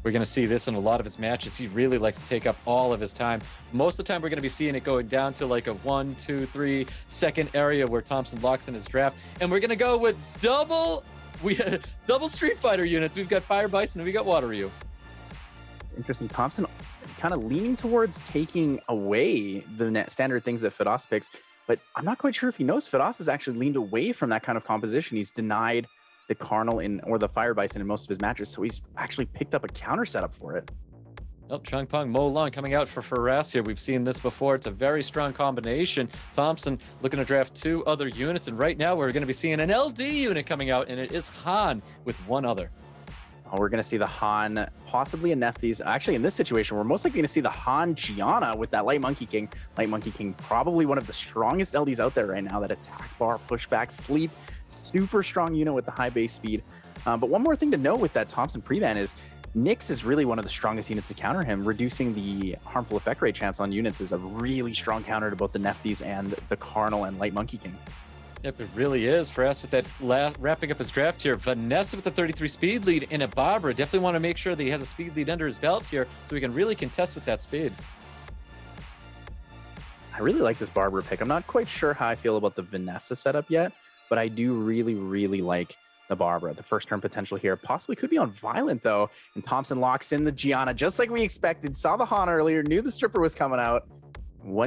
We're going to see this in a lot of his matches. He really likes to take up all of his time. Most of the time, we're going to be seeing it going down to like a 1, 2, 3 second area where ThoMPSIN locks in his draft. And we're going to go with double Street Fighter units. We've got Fire Bison and we got Water Ryu. Interesting. ThoMPSIN kind of leaning towards taking away the standard things that Firas picks, but I'm not quite sure if he knows Firas has actually leaned away from that kind of composition. He's denied the Carnal or the Fire Bison in most of his matches, so he's actually picked up a counter setup for it. Oh, Changpeng Mo Long coming out for Firas here. We've seen this before. It's a very strong combination. ThoMPSIN looking to draft two other units, and right now we're going to be seeing an LD unit coming out, and it is Han with one other. Oh, we're going to see the Han, possibly a Nephthys. Actually, in this situation, we're most likely going to see the Han Gianna with that Light Monkey King. Light Monkey King, probably one of the strongest LDs out there right now. That attack bar, pushback, sleep, super strong unit with the high base speed. But one more thing to note with that ThoMPSIN pre-ban is Nyx is really one of the strongest units to counter him. Reducing the harmful effect rate chance on units is a really strong counter to both the Nephthys and the Carnal and Light Monkey King. Yep, it really is. For us with that wrapping up his draft here, Vanessa with the 33 speed lead and a Barbara. Definitely want to make sure that he has a speed lead under his belt here so we can really contest with that speed. I really like this Barbara pick. I'm not quite sure how I feel about the Vanessa setup yet, but I do really like the Barbara. The first turn potential here possibly could be on Violent, though. And ThoMPSIN locks in the Gianna just like we expected. Saw the Han earlier, knew the Stripper was coming out.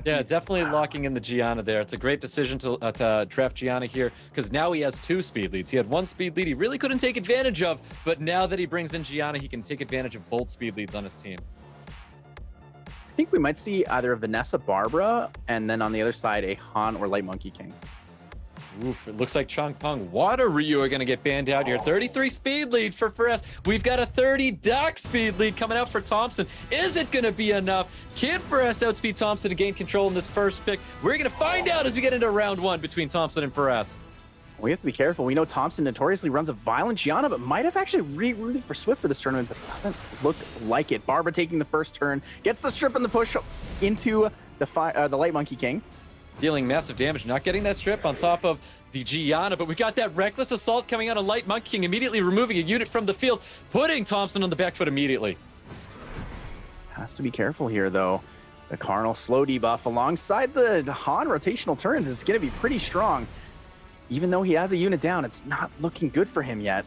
Yeah, definitely locking in the Gianna there. It's a great decision to draft Gianna here because now he has two speed leads. He had one speed lead he really couldn't take advantage of, but now that he brings in Gianna, he can take advantage of both speed leads on his team. I think we might see either a Vanessa Barbara and then on the other side a Han or Light Monkey King. Oof, it looks like Changpeng Water Ryu are going to get banned out here. 33 speed lead for Firas. We've got a 30 Dock speed lead coming out for ThoMPSIN. Is it going to be enough? Can Firas outspeed ThoMPSIN to gain control in this first pick? We're going to find out as we get into round one between ThoMPSIN and Firas. We have to be careful. We know ThoMPSIN notoriously runs a Violent Gianna, but might have actually re-rooted for Swift for this tournament, but doesn't look like it. Barbara taking the first turn, gets the strip and the push into the Light Monkey King. Dealing massive damage, not getting that strip on top of the Gianna, but we got that Reckless Assault coming out of Light Monkey King, immediately removing a unit from the field, putting ThoMPSIN on the back foot immediately. Has to be careful here, though. The Carnal slow debuff alongside the Han rotational turns is going to be pretty strong. Even though he has a unit down, it's not looking good for him yet.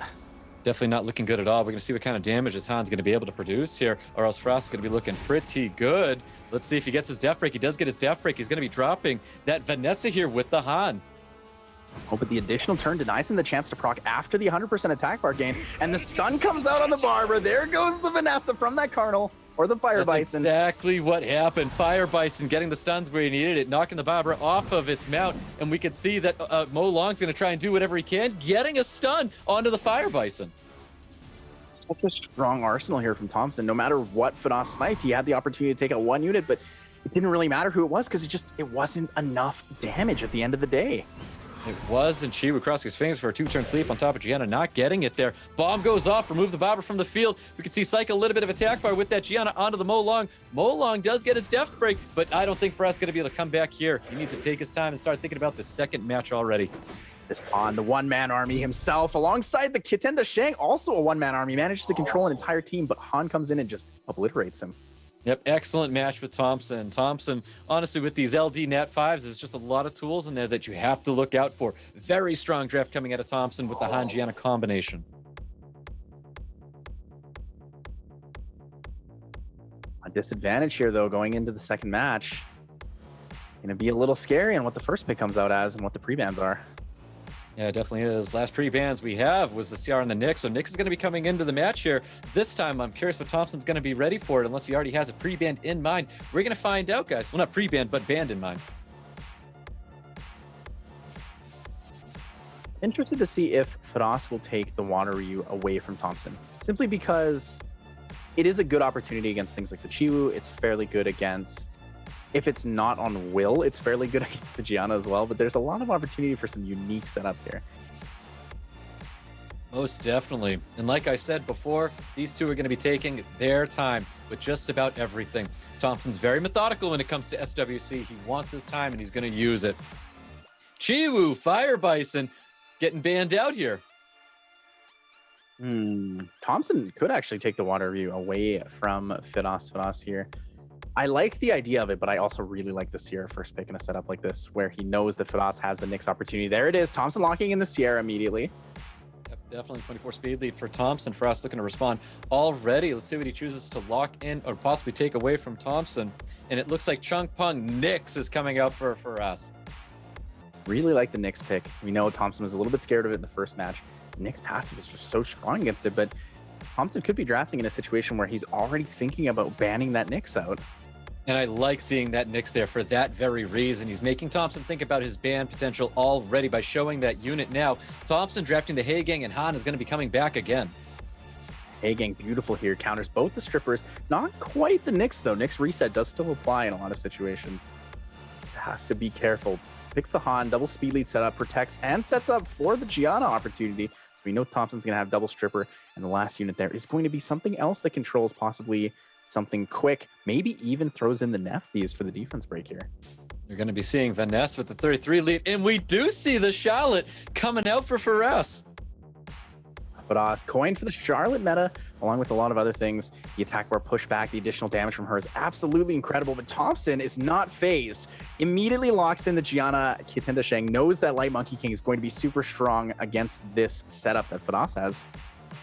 Definitely not looking good at all. We're going to see what kind of damage this Han's going to be able to produce here, or else Frost is going to be looking pretty good. Let's see if he gets his death break. He does get his death break. He's going to be dropping that Vanessa here with the Han. Oh, but the additional turn denies him the chance to proc after the 100% attack bar gain, and the stun comes out on the Barbara. There goes the Vanessa from that Carnal, or the Fire Bison. Exactly what happened. Fire Bison getting the stuns where he needed it, knocking the Barbara off of its mount, and we could see that Mo Long's going to try and do whatever he can, getting a stun onto the Fire Bison. Such a strong arsenal here from ThoMPSIN. No matter what FirasFiras sniped, he had the opportunity to take out one unit, but it didn't really matter who it was because it wasn't enough damage at the end of the day. It was, and Chiwu crossing his fingers for a 2-turn sleep on top of Gianna, not getting it there. Bomb goes off, remove the Bobber from the field. We can see cycle a little bit of attack bar with that Gianna onto the Mo Long. Mo Long does get his death break, but I don't think Firas is going to be able to come back here. He needs to take his time and start thinking about the second match already. This on the one-man army himself, alongside the Kitenda Shang, also a one-man army, manages to control an entire team, but Han comes in and just obliterates him. Yep, excellent match with ThoMPSIN. ThoMPSIN, honestly, with these LD Nat 5s, there's just a lot of tools in there that you have to look out for. Very strong draft coming out of ThoMPSIN with the Han Gianna combination. A disadvantage here, though, going into the second match. Going to be a little scary on what the first pick comes out as and what the pre-bans are. Yeah, it definitely is. Last pre-bans we have was the CR and the Nyx. So Nyx is going to be coming into the match here. This time, I'm curious what ThoMPSIN's going to be ready for it, unless he already has a pre-band in mind. We're going to find out, guys. Well, not pre-band, but band in mind. Interested to see if Firas will take the Water Ryu away from ThoMPSIN, simply because it is a good opportunity against things like the Chiwu. It's fairly good against, if it's not on Will, it's fairly good against the Gianna as well, but there's a lot of opportunity for some unique setup here. Most definitely. And like I said before, these two are going to be taking their time with just about everything. ThoMPSIN's very methodical when it comes to SWC. He wants his time and he's going to use it. Chiwu, Fire Bison, getting banned out here. ThoMPSIN could actually take the Water Ryu away from FirasFiras here. I like the idea of it, but I also really like the Sierra first pick in a setup like this, where he knows that Firas has the Nyx opportunity. There it is. ThoMPSIN locking in the Sierra immediately. Yep, definitely 24 speed lead for ThoMPSIN. Firas looking to respond already. Let's see what he chooses to lock in or possibly take away from ThoMPSIN. And it looks like Chung Pung Nyx is coming out for Firas. Really like the Nyx pick. We know ThoMPSIN was a little bit scared of it in the first match. Nyx passive is just so strong against it, but ThoMPSIN could be drafting in a situation where he's already thinking about banning that Nyx out. And I like seeing that Nyx there for that very reason. He's making ThoMPSIN think about his ban potential already by showing that unit now. ThoMPSIN drafting the Haegang, and Han is going to be coming back again. Haegang, beautiful here, counters both the strippers. Not quite the Nyx, though. Nyx reset does still apply in a lot of situations. Has to be careful. Picks the Han, double speed lead setup, protects, and sets up for the Gianna opportunity. So we know ThoMPSIN's going to have double stripper, and the last unit there is going to be something else that controls possibly something quick, maybe even throws in the Nefties for the defense break here. You're going to be seeing Vanessa with the 33 lead, and we do see the Charlotte coming out for Firas. But coin for the Charlotte meta, along with a lot of other things. The attack bar pushback, the additional damage from her is absolutely incredible, but ThoMPSIN is not phased. Immediately locks in the Gianna. Kitenda Shang knows that Light Monkey King is going to be super strong against this setup that Firas has.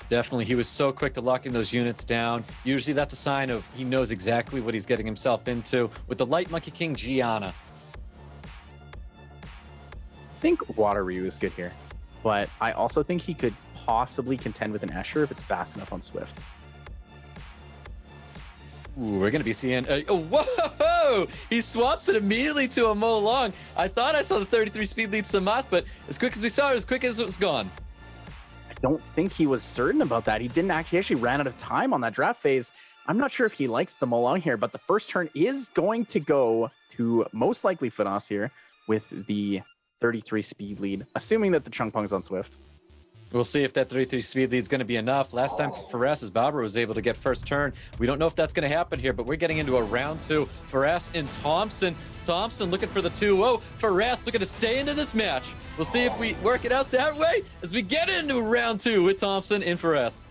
Definitely. He was so quick to locking those units down. Usually that's a sign of he knows exactly what he's getting himself into with the Light Monkey King Gianna. I think Water Ryu is good here, but I also think he could possibly contend with an Escher if it's fast enough on Swift. Ooh, we're going to be seeing... whoa! He swaps it immediately to a Mo Long. I thought I saw the 33 speed lead Samat, but as quick as we saw it, as quick as it was gone. I don't think he was certain about that. He didn't actually ran out of time on that draft phase. I'm not sure if he likes the Mo Long here, but the first turn is going to go to most likely Firas here with the 33 speed lead, assuming that the Chung Pung's on Swift. We'll see if that 33 speed lead is going to be enough. Last time Firas' Barbara was able to get first turn. We don't know if that's going to happen here, but we're getting into a round two. Firas and ThoMPSIN. ThoMPSIN looking for the 2-0. Firas looking to stay into this match. We'll see if we work it out that way as we get into round two with ThoMPSIN and Firas.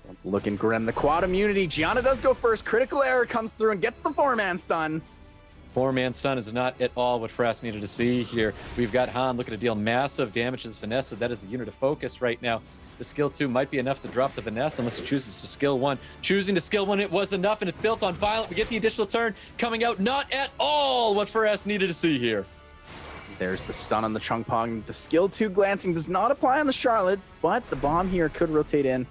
It's looking grim. The quad immunity. Gianna does go first. Critical error comes through and gets the 4-man stun. 4-man stun is not at all what Firas needed to see here. We've got Han looking to deal massive damage to Vanessa. That is the unit of focus right now. The skill 2 might be enough to drop the Vanessa unless he chooses to skill 1. Choosing to skill 1, it was enough, and it's built on Violent. We get the additional turn coming out. Not at all what Firas needed to see here. There's the stun on the Chungpong. The skill 2 glancing does not apply on the Charlotte, but the bomb here could rotate in.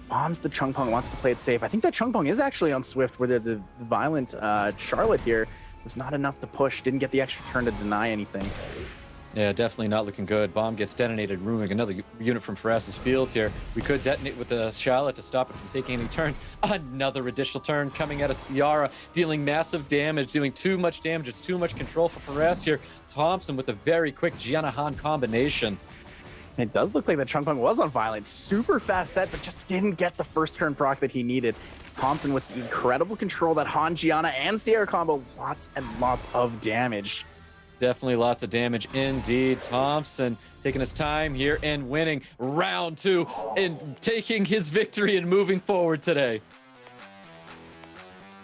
Bombs the Chungpong, wants to play it safe. I think that Chungpong is actually on Swift, where the Violent Charlotte here was not enough to push, didn't get the extra turn to deny anything. Yeah, definitely not looking good. Bomb gets detonated, ruining another unit from Firas's fields here. We could detonate with the Charlotte to stop it from taking any turns. Another additional turn coming out of Ciara, dealing massive damage, doing too much damage. It's too much control for Firas here. Thompson with a very quick Gianna Han combination. It does look like the Chungpong was on Violent. Super fast set, but just didn't get the first turn proc that he needed. Thompson with the incredible control, that Han, Gianna, and Sierra combo. Lots and lots of damage. Definitely lots of damage indeed. Thompson taking his time here and winning round 2 and taking his victory and moving forward today.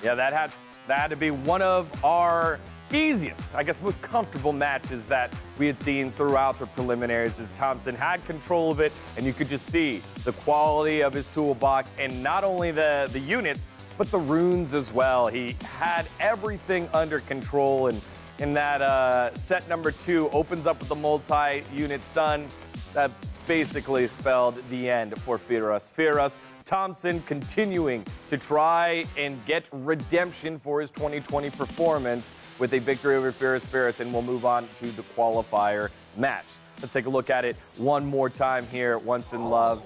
Yeah, that had to be one of our easiest, I guess, most comfortable matches that we had seen throughout the preliminaries, as Thompson had control of it, and you could just see the quality of his toolbox, and not only the units, but the runes as well. He had everything under control, and in that set number 2 opens up with the multi-unit stun. That basically spelled the end for FirasFiras. Thompson continuing to try and get redemption for his 2020 performance with a victory over FirasFiras, and we'll move on to the qualifier match. Let's take a look at it one more time here, Once in Love.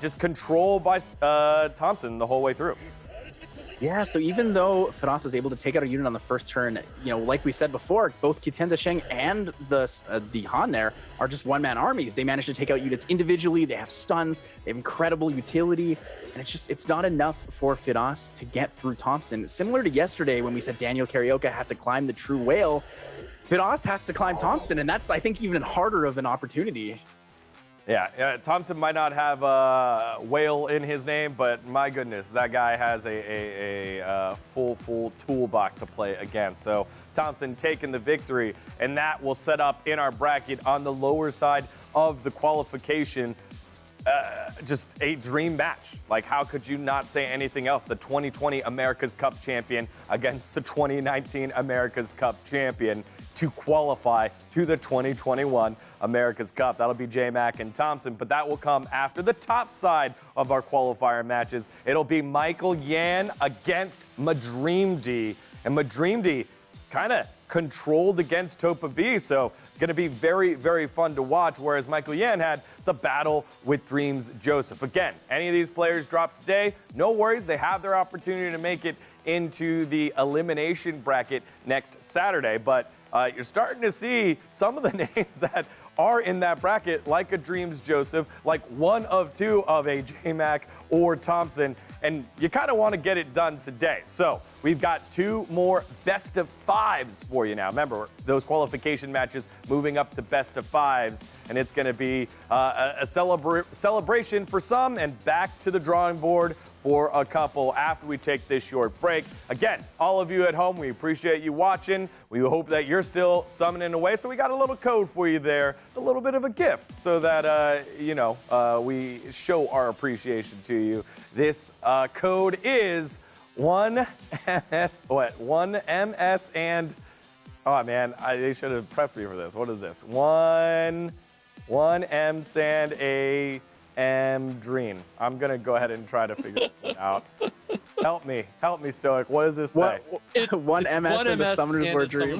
Just controlled by Thompson the whole way through. Yeah, so even though Firas was able to take out a unit on the first turn, you know, like we said before, both Kiten Sheng and the Han there are just one-man armies. They managed to take out units individually. They have stuns. They have incredible utility. And it's not enough for Firas to get through Thompson. Similar to yesterday when we said Daniel Carioca had to climb the True Whale, Firas has to climb Thompson, and that's, I think, even harder of an opportunity. Yeah, Thompson might not have a whale in his name, but my goodness, that guy has a full toolbox to play against. So Thompson taking the victory, and that will set up in our bracket on the lower side of the qualification. Just a dream match. Like, how could you not say anything else? The 2020 America's Cup champion against the 2019 America's Cup champion to qualify to the 2021 America's Cup. That'll be Jmak and Thompson, but that will come after the top side of our qualifier matches. It'll be Michaelyan against MaDreamdy, and MaDreamdy kind of controlled against TopaV, so going to be very, very fun to watch, whereas Michaelyan had the battle with DRMZJOSEPH. Again, any of these players drop today, no worries, they have their opportunity to make it into the elimination bracket next Saturday, but you're starting to see some of the names that are in that bracket, like a DRMZJOSEPH, like one of two of a Jmak or Thompson, and you kind of want to get it done today. So we've got 2 more best of 5s for you now. Remember, those qualification matches moving up to best of 5s, and it's going to be a celebration for some and back to the drawing board for a couple after we take this short break. Again, all of you at home, we appreciate you watching. We hope that you're still summoning away. So we got a little code for you there, a little bit of a gift, so that, we show our appreciation to you. This code is 1MS, 1MS and, oh man, they should have prepped me for this. What is this? 1M Sand A M Dream. I'm gonna go ahead and try to figure this one out. Help me, Stoic. What does this say? One MS and a Summoner's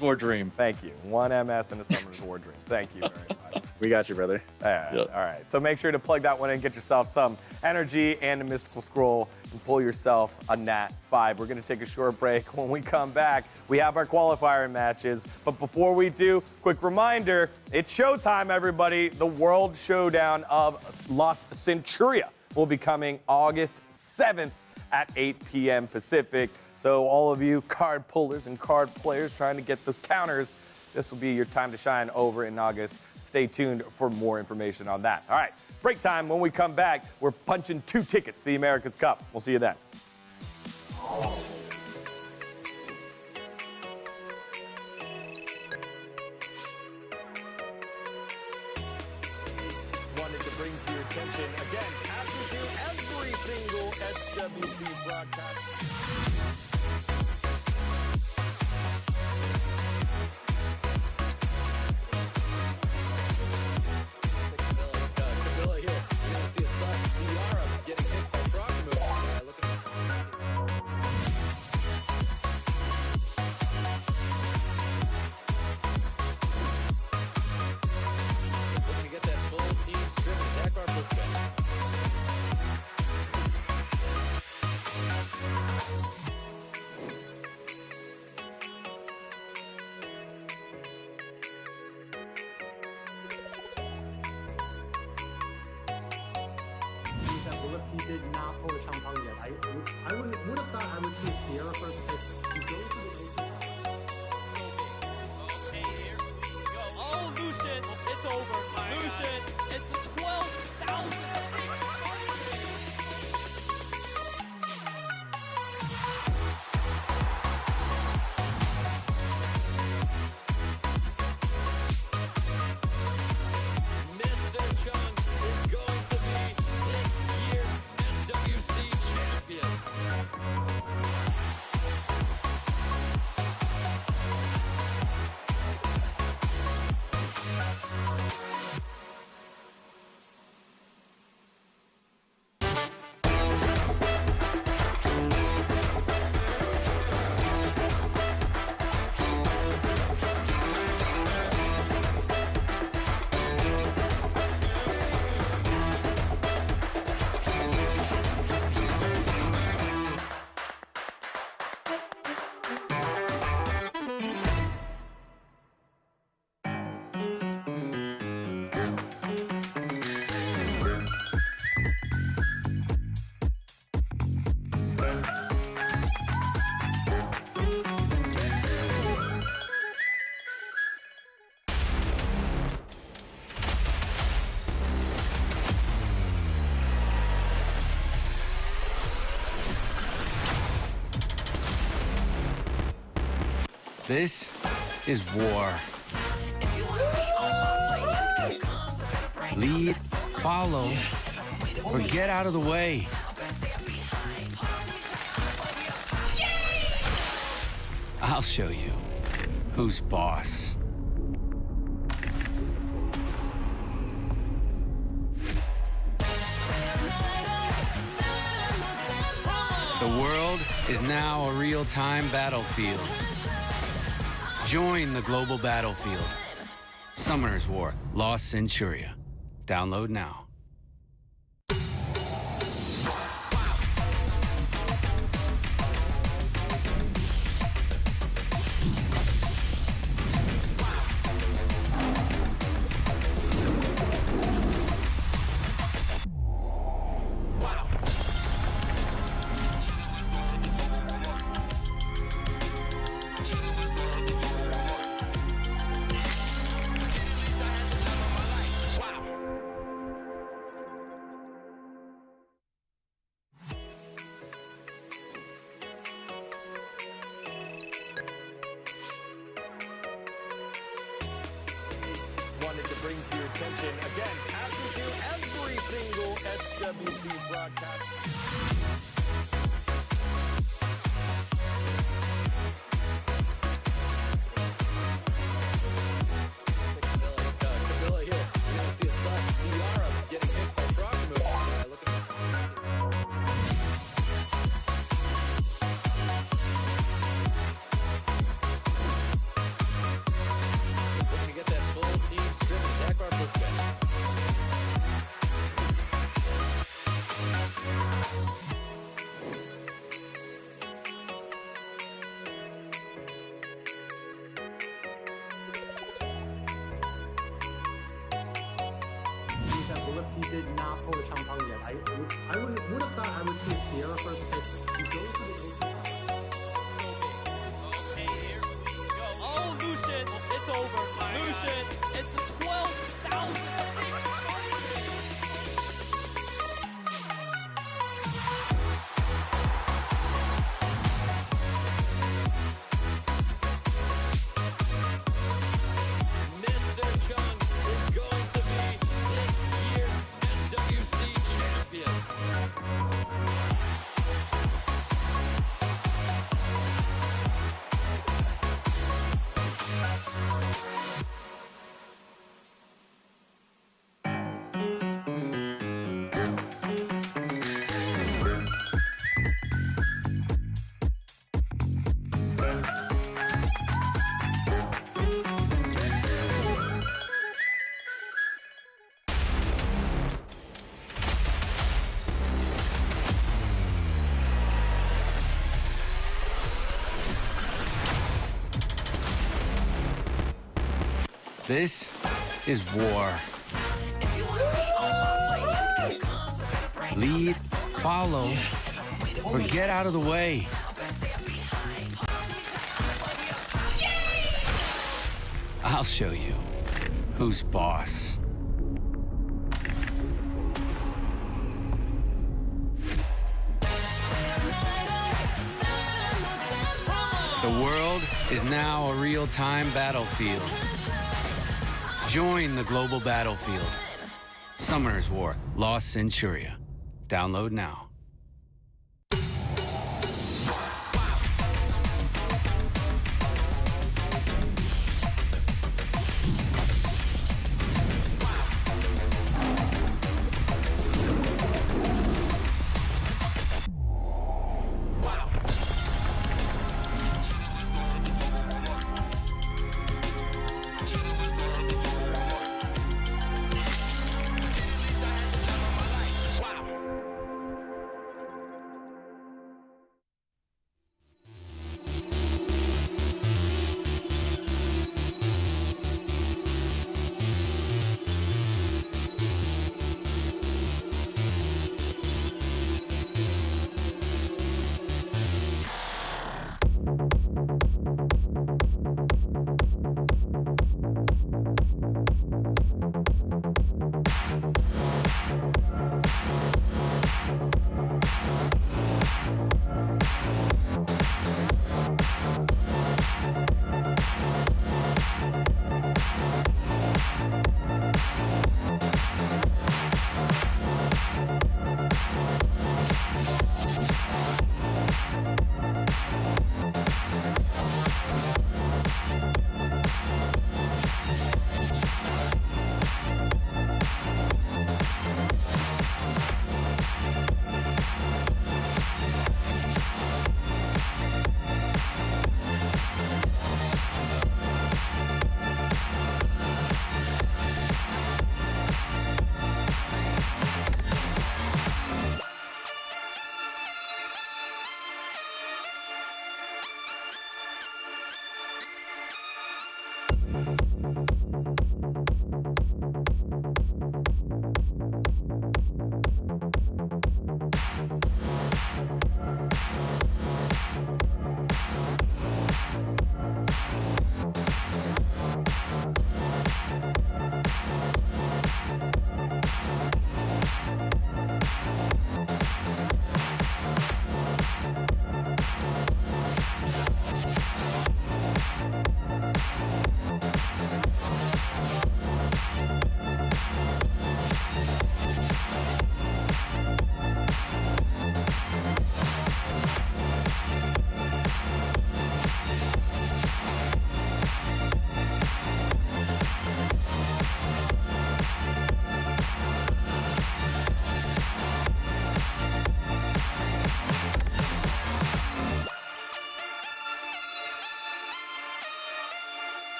War Dream. Thank you. 1 MS and a Summoner's War Dream. Thank you very much. We got you, brother. All right. So make sure to plug that one in, get yourself some energy and a mystical scroll, and pull yourself a Nat 5. We're gonna take a short break. When we come back, we have our qualifier matches. But before we do, quick reminder, it's showtime, everybody. The World Showdown of Los Centuria will be coming August 7th at 8 p.m. Pacific. So all of you card pullers and card players trying to get those counters, this will be your time to shine over in August. Stay tuned for more information on that. All right, break time. When we come back, we're punching 2 tickets to the America's Cup. We'll see you then. Wanted to bring to your attention again. He did not pull the Changpang yet. I would have thought I would see Sierra first pick. He goes to the Okay, here we go. Oh, Lucian, it's over. Lucian, it's the 12,000. Mr. Chung is going to be this year's SWC champion. This is war. Lead, follow, or get out of the way. I'll show you who's boss. The world is now a real-time battlefield. Join the global battlefield. Summoner's War, Lost Centuria. Download now. Wanted to bring to your attention again, as we do every single SWC broadcast. Camilla here. You're gonna see a side. Ciara getting hit by frog move. Look at that. Looking to get that full team scrimmage. Dakar pushback. He did not pull the Changpang yet. I would have thought I would see Sierra first pick. He goes to the Okay, here we go. Oh, Lucian, it's over. Lucian, it's the 12,000. Mr. Chung is going to be this year's SWC champion. This is war. Lead, follow, or get out of the way. I'll show you who's boss. The world is now a real-time battlefield. Join the global battlefield. Summoner's War, Lost Centuria. Download now.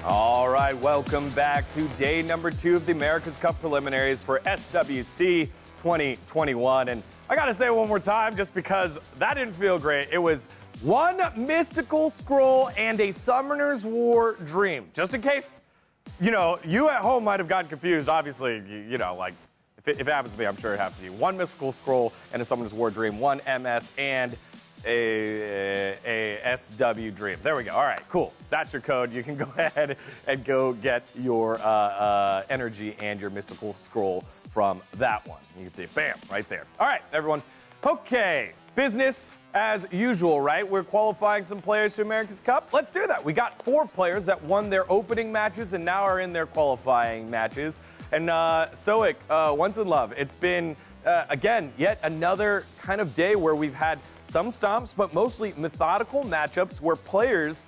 All right, welcome back to day number 2 of the America's Cup preliminaries for SWC 2021. And I gotta say it one more time, just because that didn't feel great. It was one mystical scroll and a Summoner's War dream. Just in case, you at home might have gotten confused. Obviously, like, if it happens to me, I'm sure it happens to you. One mystical scroll and a Summoner's War dream, one MS and a SW dream. There we go. All right, cool. That's your code. You can go ahead and go get your energy and your mystical scroll from that one. You can see it, bam, right there. All right, everyone. Okay, business as usual, right? We're qualifying some players to America's Cup. Let's do that. We got 4 players that won their opening matches and now are in their qualifying matches. And Stoic, once in love, it's been, again, yet another kind of day where we've had some stomps, but mostly methodical matchups where players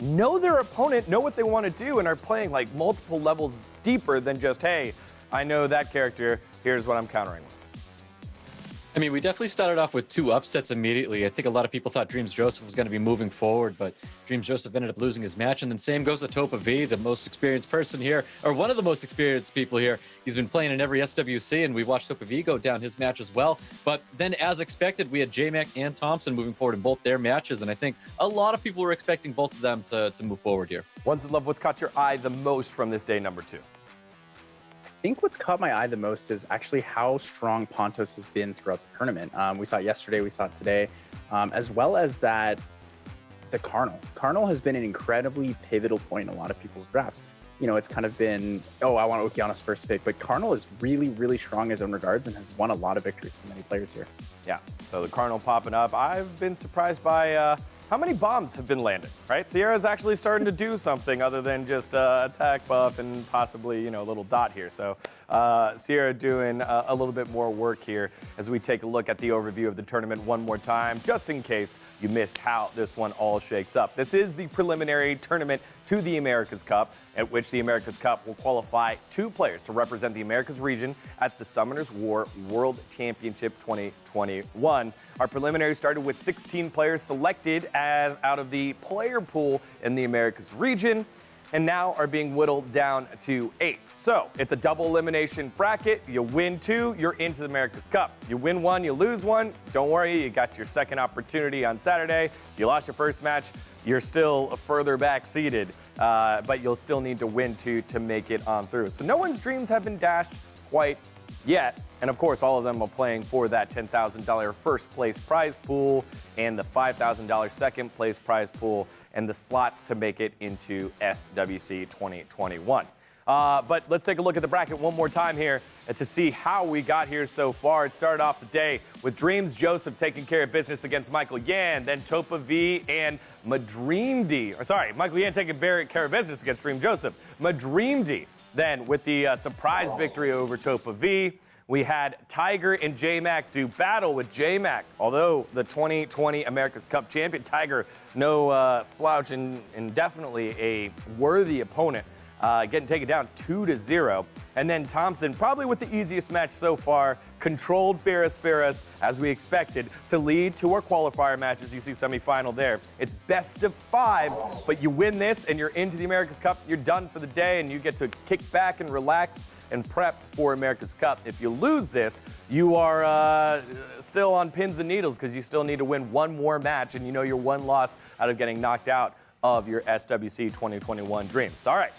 know their opponent, know what they want to do, and are playing like multiple levels deeper than just, hey, I know that character, here's what I'm countering with. I mean, we definitely started off with 2 upsets immediately. I think a lot of people thought DRMZJOSEPH was going to be moving forward, but DRMZJOSEPH ended up losing his match. And then same goes to TopaV, the most experienced person here, or one of the most experienced people here. He's been playing in every SWC, and we watched TopaV go down his match as well. But then, as expected, we had Jmak and THOMPSIN moving forward in both their matches, and I think a lot of people were expecting both of them to move forward here. Once in love, what's caught your eye the most from this day number 2? I think what's caught my eye the most is actually how strong Pontos has been throughout the tournament. We saw it yesterday, we saw it today, as well as that the Carnal. Carnal has been an incredibly pivotal point in a lot of people's drafts. You know, it's kind of been, oh, I want Okeana's first pick, but Carnal is really, really strong in his own regards and has won a lot of victories for many players here. Yeah, so the Carnal popping up. I've been surprised by how many bombs have been landed, right? Sierra's actually starting to do something other than just attack buff and possibly, you know, a little dot here. So Sierra doing a little bit more work here as we take a look at the overview of the tournament one more time, just in case you missed how this one all shakes up. This is the preliminary tournament to the Americas Cup, at which the Americas Cup will qualify 2 players to represent the Americas region at the Summoner's War World Championship 2021. Our preliminary started with 16 players selected out of the player pool in the Americas region, and now are being whittled down to 8. So it's a double elimination bracket. You win 2, you're into the Americas Cup. You win 1, you lose 1. Don't worry, you got your second opportunity on Saturday. You lost your first match, you're still further back seated, but you'll still need to win 2 to make it on through. So no one's dreams have been dashed quite yet. And of course, all of them are playing for that $10,000 first place prize pool and the $5,000 second place prize pool and the slots to make it into SWC 2021. But let's take a look at the bracket one more time here to see how we got here so far. It started off the day with DRMZJOSEPH taking care of business against Michaelyan, then TopaV and MaDreamdy. Or sorry, Michaelyan taking care of business against DRMZJOSEPH. MaDreamdy then with the surprise victory over TopaV. We had Tiger and Jmak do battle with Jmak. Although the 2020 America's Cup champion, Tiger, no slouch and definitely a worthy opponent, getting taken down 2-0. And then THOMPSIN, probably with the easiest match so far, controlled FirasFiras as we expected to lead to our qualifier matches. You see semifinal there. It's best of 5s, but you win this and you're into the America's Cup. You're done for the day and you get to kick back and relax and prep for America's Cup. If you lose this, you are still on pins and needles because you still need to win 1 more match, and you know you're 1 loss out of getting knocked out of your SWC 2021 dreams. All right.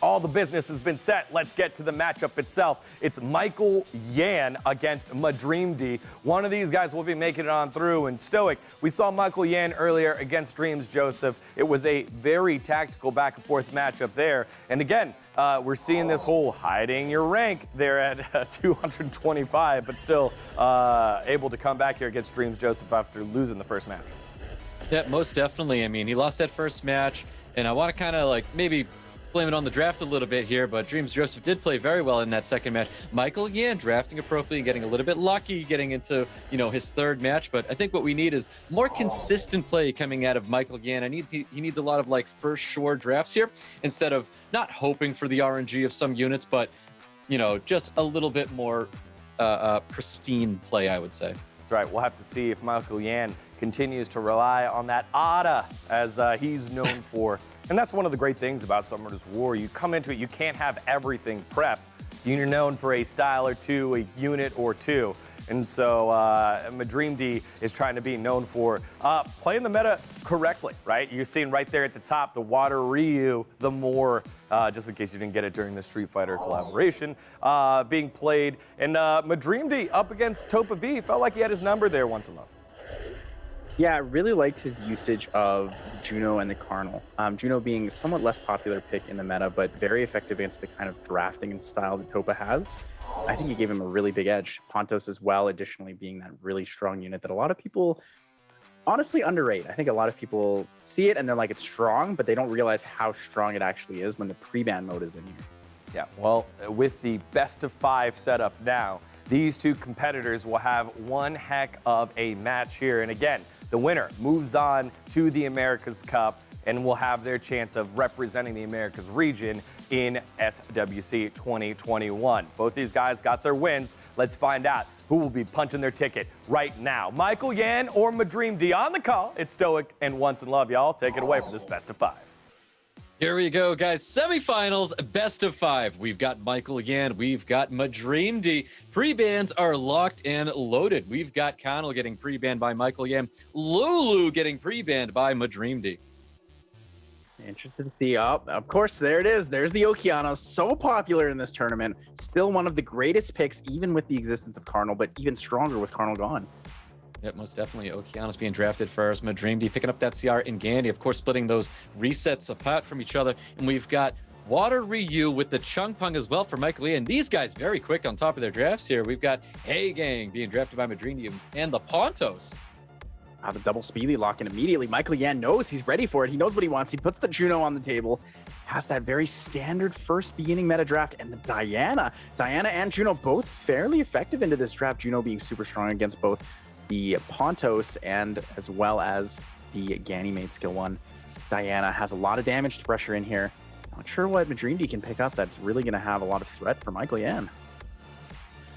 All the business has been set. Let's get to the matchup itself. It's Michaelyan against MaDreamdy. One of these guys will be making it on through. And Stoic, we saw Michaelyan earlier against DRMZJOSEPH. It was a very tactical back and forth matchup there. And again, we're seeing this whole hiding your rank there at 225, but still able to come back here against DRMZJOSEPH after losing the first match. Yeah, most definitely. I mean, he lost that first match, and I want to kind of like maybe blame it on the draft a little bit here, but DRMZJOSEPH did play very well in that second match. Michaelyan drafting appropriately and getting a little bit lucky getting into, you know, his third match. But I think what we need is more consistent play coming out of Michaelyan. He needs a lot of like first sure drafts here instead of not hoping for the RNG of some units, but, you know, just a little bit more pristine play, I would say. That's right. We'll have to see if Michaelyan continues to rely on that ADA as he's known for. And that's one of the great things about Summoner's War. You come into it, you can't have everything prepped. You're known for a style or two, a unit or two. And so MaDreamdy is trying to be known for playing the meta correctly, right? You're seeing right there at the top, the Water Ryu, the more, just in case you didn't get it during the Street Fighter collaboration, being played. And MaDreamdy up against TopaV, felt like he had his number there once in a while. Yeah, I really liked his usage of Juno and the Carnal. Juno being a somewhat less popular pick in the meta, but very effective against the kind of drafting and style that Topa has. I think he gave him a really big edge. Pontos as well, additionally being that really strong unit that a lot of people honestly underrate. I think a lot of people see it and they're like, it's strong, but they don't realize how strong it actually is when the pre-ban mode is in here. Yeah, well, with the best of 5 setup now, these two competitors will have one heck of a match here. And again, the winner moves on to the America's Cup and will have their chance of representing the Americas region in SWC 2021. Both these guys got their wins. Let's find out who will be punching their ticket right now. Michaelyan or MaDreamdy on the call. It's Stoic and Once in Love, y'all. Take it away for this best of 5. Here we go, guys. Semifinals, best of 5. We've got Michaelyan. We've got MaDreamdy. Pre-bans are locked and loaded. We've got Connell getting pre-banned by Michaelyan. Lulu getting pre-banned by MaDreamdy. Interested to see. Oh, of course, there it is. There's the Okeanos, so popular in this tournament. Still one of the greatest picks, even with the existence of Carnal, but even stronger with Carnal gone. Yep, most definitely. Okeanos being drafted first. MaDreamdy picking up that CR in Gandhi. Of course, splitting those resets apart from each other. And we've got Water Ryu with the Chungpung as well for Michaelyan. These guys very quick on top of their drafts here. We've got Hey Gang being drafted by MaDreamdy and the Pontos. The double speedy lock in immediately. Michaelyan knows he's ready for it. He knows what he wants. He puts the Juno on the table. Has that very standard first beginning meta draft. And the Diana. Diana and Juno both fairly effective into this draft. Juno being super strong against both the Pontos and as well as the Ganymede skill 1. Diana has a lot of damage to pressure in here. Not sure what MaDreamdy can pick up that's really going to have a lot of threat for Michaelyan.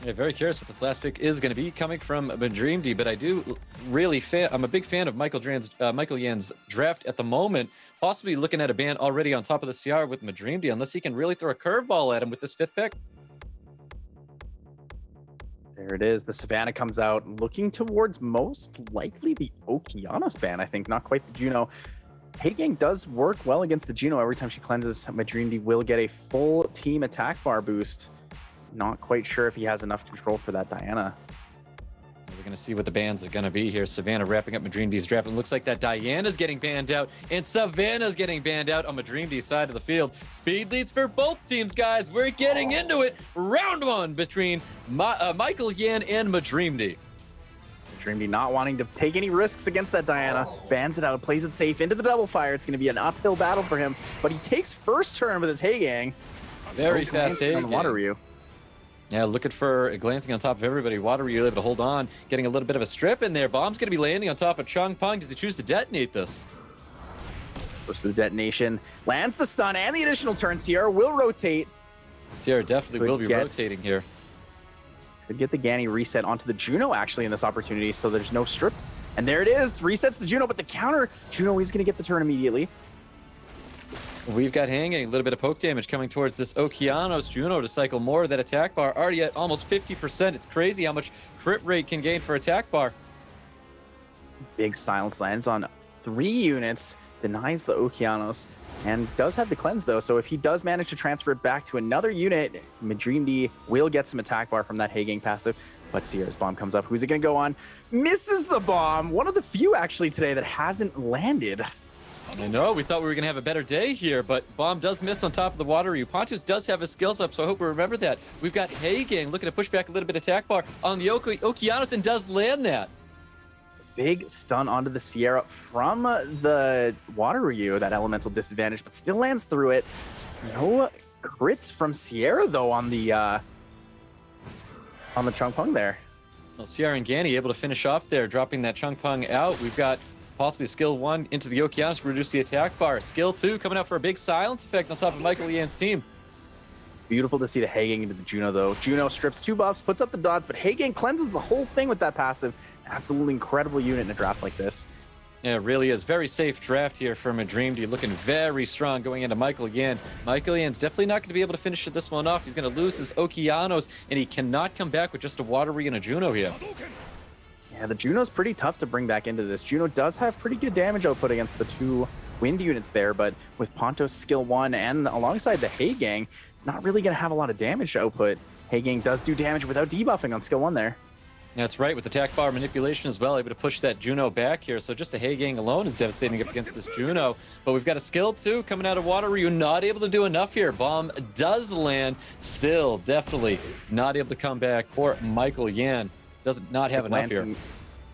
Yeah, very curious what this last pick is going to be coming from MaDreamdy, but I do really I'm a big fan of Michaelyan's draft at the moment. Possibly looking at a ban already on top of the CR with MaDreamdy, unless he can really throw a curveball at him with this 5th pick. There it is. The Savannah comes out looking towards most likely the Okeanos ban, I think. Not quite the Juno. Hey Gang does work well against the Juno. Every time she cleanses, MaDreamdy will get a full team attack bar boost. Not quite sure if he has enough control for that Diana. We're going to see what the bans are going to be here. Savannah wrapping up MaDreamdy's draft. It looks like that Diana's getting banned out and Savannah's getting banned out on MaDreamdy's side of the field. Speed leads for both teams, guys. We're getting into it. Round 1 between Michaelyan and MaDreamdy. MaDreamdy not wanting to take any risks against that Diana. Bans it out, plays it safe into the double fire. It's going to be an uphill battle for him, but he takes first turn with his Hey Gang. Very fast Hey Gang. Water Ryu. Yeah, looking for glancing on top of everybody. Water Ryu able to hold on, getting a little bit of a strip in there. Bomb's going to be landing on top of Chungpung. Does he choose to detonate this? Goes to the detonation, lands the stun and the additional turn. Sierra will rotate. Sierra definitely will be rotating here. Could get the Ganny reset onto the Juno actually in this opportunity, so there's no strip. And there it is, resets the Juno, but the counter, Juno is going to get the turn immediately. We've got hanging a little bit of poke damage coming towards this Okeanos Juno to cycle more of that attack bar. Already at almost 50%. It's crazy how much crit rate can gain for attack bar. Big silence lands on 3 units, denies the Okeanos, and does have the cleanse though. So if he does manage to transfer it back to another unit, MaDreamdy will get some attack bar from that Hey Gang passive. But Sierra's bomb comes up. Who's it going to go on? Misses the bomb. One of the few actually today that hasn't landed. I know, we thought we were going to have a better day here, but bomb does miss on top of the Water Ryu. Pontus does have his skills up, so I hope we remember that. We've got Hey Gang looking to push back a little bit of attack bar on the Okeanos and does land that. Big stun onto the Sierra from the Water Ryu, that elemental disadvantage, but still lands through it. No crits from Sierra though on the Chungpung there. Well, Sierra and Ganny able to finish off there, dropping that Chungpung out. We've got possibly skill 1 into the Okeanos to reduce the attack bar. Skill 2 coming out for a big silence effect on top of Michaelyan's team. Beautiful to see the Hey Gang into the Juno though. Juno strips 2 buffs, puts up the dots, but Hey Gang cleanses the whole thing with that passive. Absolutely incredible unit in a draft like this. Yeah, it really is. Very safe draft here for MaDreamdy. Looking very strong going into Michaelyan. Michaelyan's definitely not going to be able to finish this one off. He's going to lose his Okeanos, and he cannot come back with just a Water Ryu and a Juno here. Yeah, the Juno's pretty tough to bring back into this. Juno does have pretty good damage output against the 2 wind units there, but with Pontos skill 1 and alongside the Hey Gang, it's not really going to have a lot of damage output. Hey Gang does do damage without debuffing on skill 1 there. That's right, with attack bar manipulation as well, able to push that Juno back here. So just the Hay Gang alone is devastating up against this Juno. But we've got a skill too coming out of Water Ryu, not able to do enough here. Bomb does land, still definitely not able to come back for Michaelyan. Does not have enough here.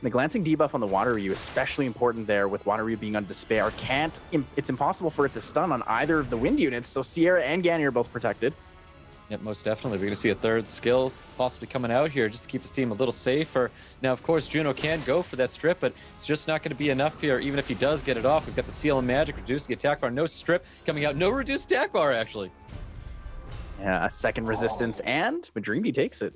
The glancing debuff on the Water Ryu, especially important there with Water Ryu being on Despair. It's impossible for it to stun on either of the wind units, so Sierra and Ganny are both protected. Yep, most definitely. We're going to see a third skill possibly coming out here just to keep his team a little safer. Now, of course, Juno can go for that strip, but it's just not going to be enough here, even if he does get it off. We've got the Seal and Magic, reduce the attack bar, no strip coming out, no reduced attack bar, actually. Yeah, a second resistance, and MaDreamdy takes it.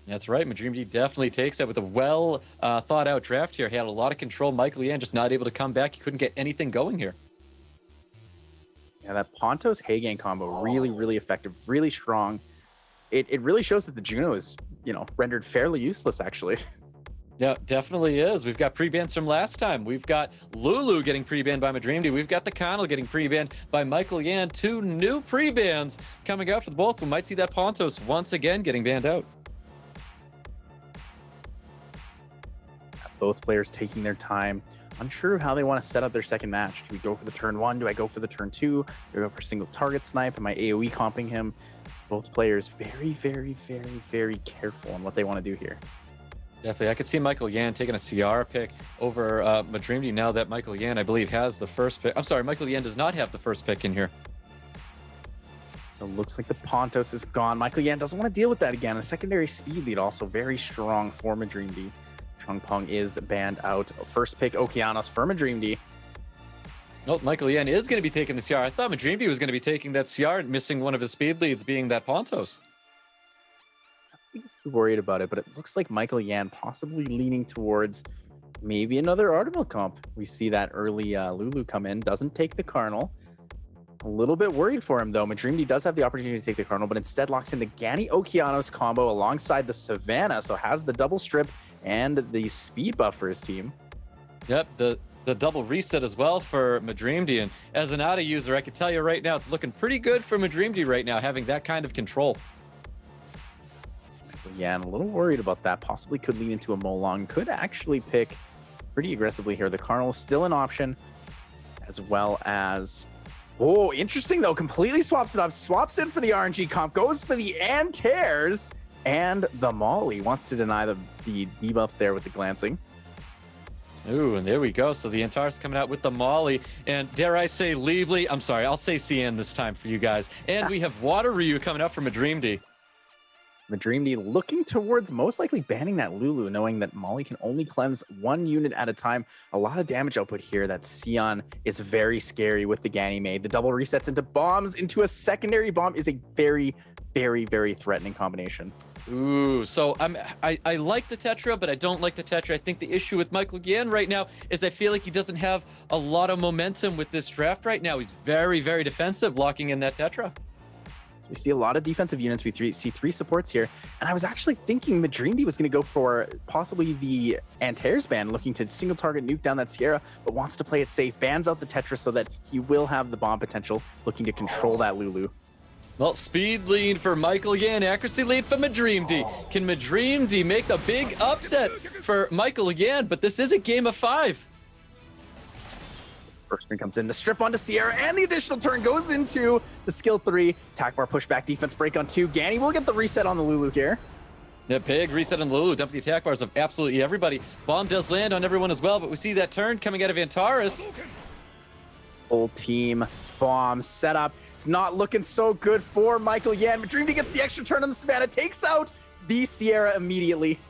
That's right. MaDreamdy definitely takes that with a well thought out draft here. He had a lot of control. Michaelyan just not able to come back. He couldn't get anything going here. Yeah, that Pontos Hagang combo really, really effective, really strong. It really shows that the Juno is, rendered fairly useless, actually. Yeah, definitely is. We've got pre-bans from last time. We've got Lulu getting pre-banned by MaDreamdy. We've got the Connell getting pre-banned by Michaelyan. 2 new pre-bans coming out for the both. We might see that Pontos once again getting banned out. Both players taking their time, unsure of how they want to set up their second match. Do we go for the turn 1? Do I go for the turn 2? Do I go for single target snipe? Am I AoE comping him? Both players very, very, very, very careful on what they want to do here. Definitely. I could see Michaelyan taking a Ciara pick over MaDreamdy now that Michaelyan, I believe, has the first pick. I'm sorry, Michaelyan does not have the first pick in here. So it looks like the Pontos is gone. Michaelyan doesn't want to deal with that again. A secondary speed lead also very strong for MaDreamdy. Chongpeng is banned out. First pick Okeanos for MaDreamdy. Nope, Michaelyan is going to be taking the Ciara. I thought MaDreamdy was going to be taking that Ciara and missing one of his speed leads, being that Pontos. I think he's too worried about it, but it looks like Michaelyan possibly leaning towards maybe another Artemis comp. We see that early Lulu come in, doesn't take the Cardinal. A little bit worried for him, though. MaDreamdy does have the opportunity to take the Cardinal, but instead locks in the Ganny Okeanos combo alongside the Savannah, so has the double strip and the speed buff for his team. Yep, the double reset as well for MaDreamdy. And as an ADA user, I can tell you right now, it's looking pretty good for MaDreamdy right now, having that kind of control. Yeah, and a little worried about that. Possibly could lead into a Molong. Could actually pick pretty aggressively here. The Cardinal is still an option, as well as... Oh, interesting, though. Completely swaps it up. Swaps in for the RNG comp. Goes for the Antares. And the Molly wants to deny the debuffs there with the glancing. Ooh, and there we go. So the Antares coming out with the Molly. And dare I say Leebly? I'm sorry, I'll say CN this time for you guys. And we have Water Ryu coming up for MaDreamdy. MaDreamdy looking towards most likely banning that Lulu, knowing that Molly can only cleanse 1 unit at a time. A lot of damage output here. That Sion is very scary with the Ganymede. The double resets into bombs into a secondary bomb is a very, very, very threatening combination. Ooh, so I like the Tetra, but I don't like the Tetra. I think the issue with Michaelyan right now is I feel like he doesn't have a lot of momentum with this draft right now. He's very, very defensive, locking in that Tetra. We see a lot of defensive units. We see 3 supports here. And I was actually thinking MaDreamdy was going to go for possibly the Antares ban, looking to single target nuke down that Sierra, but wants to play it safe. Bans out the Tetra so that he will have the bomb potential, looking to control that Lulu. Well, speed lead for Michaelyan, accuracy lead for MaDreamdy. Can MaDreamdy make the big upset for Michaelyan? But this is a game of 5. First turn comes in, the strip onto Sierra, and the additional turn goes into the skill 3. Attack bar pushback, defense break on 2. Ganny will get the reset on the Lulu here. Yeah, big reset on Lulu, dump the attack bars of absolutely everybody. Bomb does land on everyone as well, but we see that turn coming out of Antares. Full team bomb set up. It's not looking so good for Michaelyan. MaDreamdy gets the extra turn on the Savannah, takes out the Sierra immediately.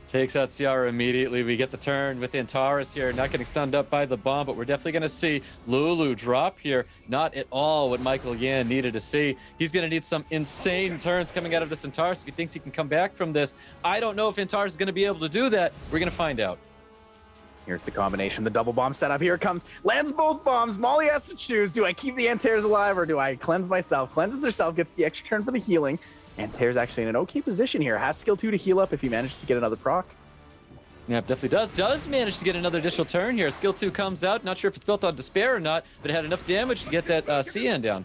Takes out Ciara immediately. We get the turn with Antares here, not getting stunned up by the bomb, but we're definitely going to see Lulu drop here. Not at all what Michaelyan needed to see. He's going to need some insane turns coming out of this Antares if he thinks he can come back from this. I don't know if Antares is going to be able to do that. We're going to find out. Here's the combination, the double bomb setup. Here it comes. Lands both bombs. Molly has to choose. Do I keep the Antares alive or do I cleanse myself? Cleanses herself, gets the extra turn for the healing. Antares actually in an okay position here. Has skill 2 to heal up if he manages to get another proc. Yeah, definitely does manage to get another additional turn here. Skill 2 comes out. Not sure if it's built on Despair or not, but it had enough damage to get that CN down.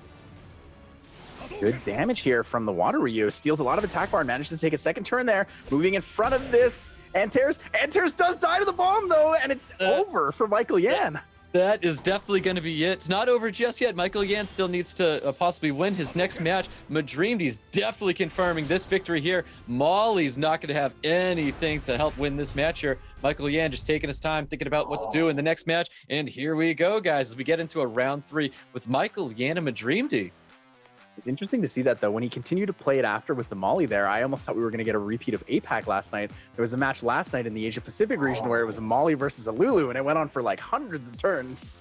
Good damage here from the Water Ryu. Steals a lot of attack bar and manages to take a second turn there. Moving in front of this. Antares does die to the bomb, though, and it's over for Michaelyan. That is definitely going to be it. It's not over just yet. Michaelyan still needs to possibly win his next match. MaDreamdy's definitely confirming this victory here. Molly's not going to have anything to help win this match here. Michaelyan just taking his time, thinking about what to do in the next match. And here we go, guys, as we get into a round 3 with Michaelyan and MaDreamdy. It's interesting to see that, though. When he continued to play it after with the Molly there, I almost thought we were going to get a repeat of APAC last night. There was a match last night in the Asia Pacific region where it was a Molly versus a Lulu, and it went on for like hundreds of turns.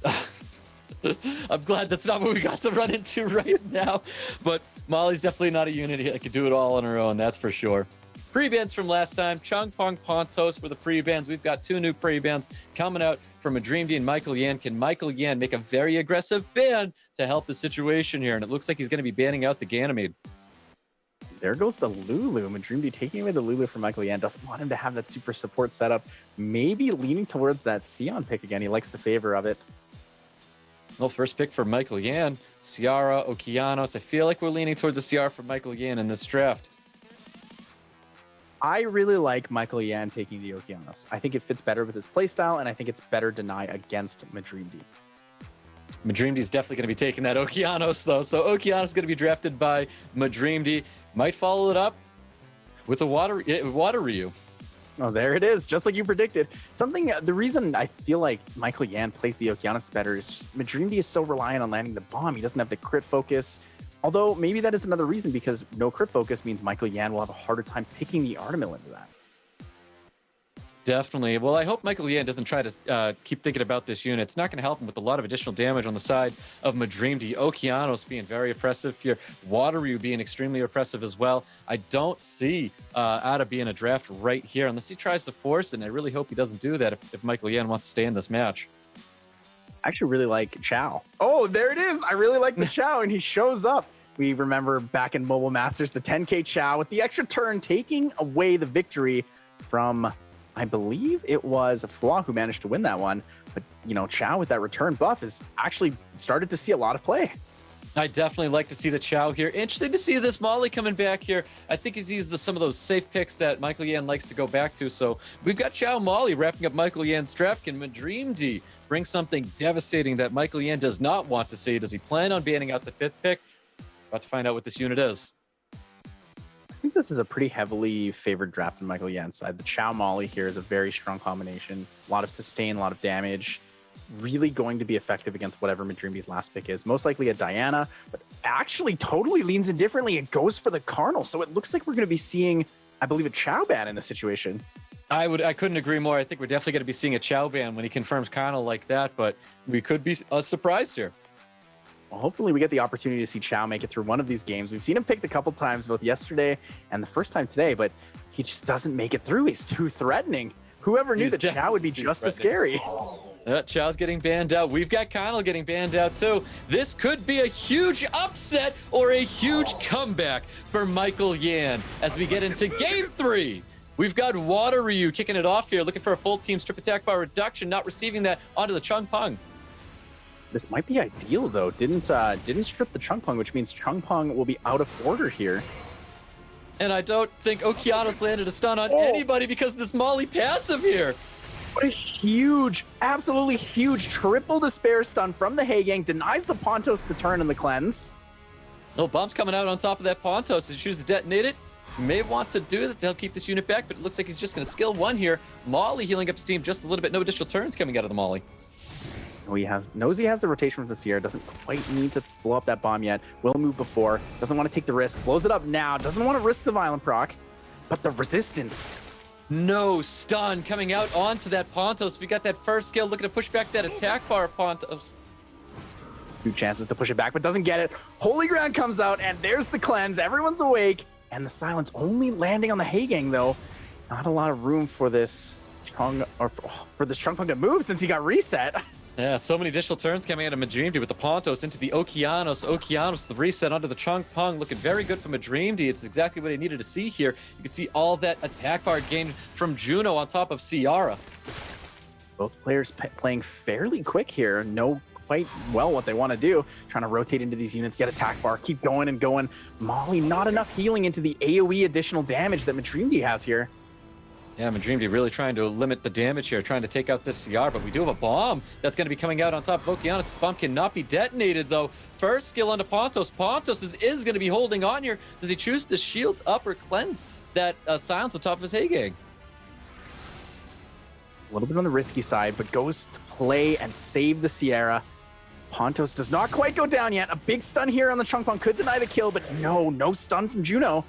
I'm glad that's not what we got to run into right now. But Molly's definitely not a unit that could do it all on her own, that's for sure. Pre-bans from last time, Chongpong Pontos for the pre-bans. We've got 2 new pre-bans coming out from MaDreamdy and Michaelyan. Can Michaelyan make a very aggressive ban to help the situation here? And it looks like he's going to be banning out the Ganymede. There goes the Lulu. MaDreamdy taking away the Lulu from Michaelyan. Doesn't want him to have that super support setup. Maybe leaning towards that Sion pick again. He likes the favor of it. Well, first pick for Michaelyan, Ciara, Okeanos. I feel like we're leaning towards the Ciara for Michaelyan in this draft. I really like Michaelyan taking the Okeanos. I think it fits better with his playstyle, and I think it's better deny against MaDreamdy. MaDreamdy's definitely going to be taking that Okeanos, though. So Okeanos is going to be drafted by MaDreamdy. Might follow it up with a Water Ryu. Oh, there it is, just like you predicted. The reason I feel like Michaelyan plays the Okeanos better is just MaDreamdy is so reliant on landing the bomb. He doesn't have the crit focus. Although maybe that is another reason, because no crit focus means Michaelyan will have a harder time picking the Artamill into that. Definitely. Well, I hope Michaelyan doesn't try to keep thinking about this unit. It's not going to help him with a lot of additional damage on the side of MaDreamdy. Okeanos being very oppressive here. Water Ryu being extremely oppressive as well. I don't see Ada being a draft right here unless he tries to force it, and I really hope he doesn't do that if Michaelyan wants to stay in this match. I actually really like Chow. Oh, there it is. I really like the Chow, and he shows up. We remember back in Mobile Masters, the 10K Chow with the extra turn, taking away the victory from, I believe it was Fua who managed to win that one. But, you know, Chow with that return buff has actually started to see a lot of play. I definitely like to see the Chow here. Interesting to see this Molly coming back here. I think he's some of those safe picks that Michaelyan likes to go back to. So we've got Chow Molly wrapping up Michaelyan's draft. Can MaDreamdy bring something devastating that Michaelyan does not want to see? Does he plan on banning out the 5th pick? About to find out what this unit is. I think this is a pretty heavily favored draft on Michaelyan's side. The Chow Molly here is a very strong combination. A lot of sustain, a lot of damage. Really going to be effective against whatever MaDreamdy's last pick is. Most likely a Diana, but actually totally leans in differently. It goes for the Carnal. So it looks like we're going to be seeing, I believe, a Chow ban in this situation. I couldn't agree more. I think we're definitely going to be seeing a Chow ban when he confirms Carnal like that, but we could be surprised here. Well, hopefully we get the opportunity to see Chow make it through one of these games. We've seen him picked a couple times, both yesterday and the first time today, but he just doesn't make it through. He's too threatening. Whoever knew that Chow would be just as scary. Chow's getting banned out. We've got Connell getting banned out too. This could be a huge upset or a huge comeback for Michaelyan as we get into game 3. We've got Water Ryu kicking it off here, looking for a full team strip attack bar reduction, not receiving that onto the Chongpong. This might be ideal though. Didn't strip the Chongpong, which means Chongpong will be out of order here. And I don't think Okeanos landed a stun on anybody because of this Molly passive here. What a huge, absolutely huge triple despair stun from the Hagang. Denies the Pontos the turn and the cleanse. Little bomb's coming out on top of that Pontos. He chooses to detonate it. He may want to do that to help keep this unit back, but it looks like he's just going to skill 1 here. Molly healing up steam just a little bit. No additional turns coming out of the Molly. Knows he has the rotation from the Sierra. Doesn't quite need to blow up that bomb yet. Will move before. Doesn't want to take the risk. Blows it up now. Doesn't want to risk the violent proc. But the resistance. No stun coming out onto that Pontos. We got that first skill looking to push back that attack bar of Pontos. 2 chances to push it back, but doesn't get it. Holy Ground comes out, and there's the cleanse. Everyone's awake. And the silence only landing on the Hagang, though. Not a lot of room for this Chongpong to move since he got reset. Yeah, so many additional turns coming out of MaDreamdy with the Pontos into the Okeanos. Okeanos, the reset onto the Chongpong, looking very good for MaDreamdy. It's exactly what he needed to see here. You can see all that attack bar gained from Juno on top of Ciara. Both players playing fairly quick here. No quite well what they want to do. Trying to rotate into these units, get attack bar, keep going and going. Molly, not enough healing into the AoE additional damage that MaDreamdy has here. Yeah, MaDreamdy really trying to limit the damage here, trying to take out this CR, but we do have a bomb that's going to be coming out on top of Okeanis. This bomb cannot be detonated, though. First skill onto Pontos. Pontos is going to be holding on here. Does he choose to shield up or cleanse that silence on top of his hay gang? A little bit on the risky side, but goes to play and save the Sierra. Pontos does not quite go down yet. A big stun here on the Chunk Bomb could deny the kill, but no stun from Juno.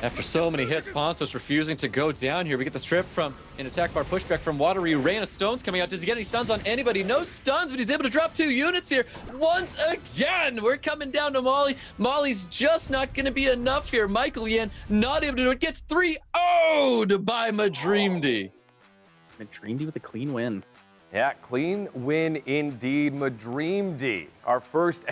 After so many hits, Pontos refusing to go down here. We get the strip from an attack bar pushback from Watery. Rain of stones coming out. Does he get any stuns on anybody? No stuns, but he's able to drop 2 units here. Once again, we're coming down to Molly. Molly's just not going to be enough here. Michaelyan not able to do it. Gets 3-0'd by MaDreamdy. MaDreamdy with a clean win. Yeah, clean win indeed, MaDreamdy. Our first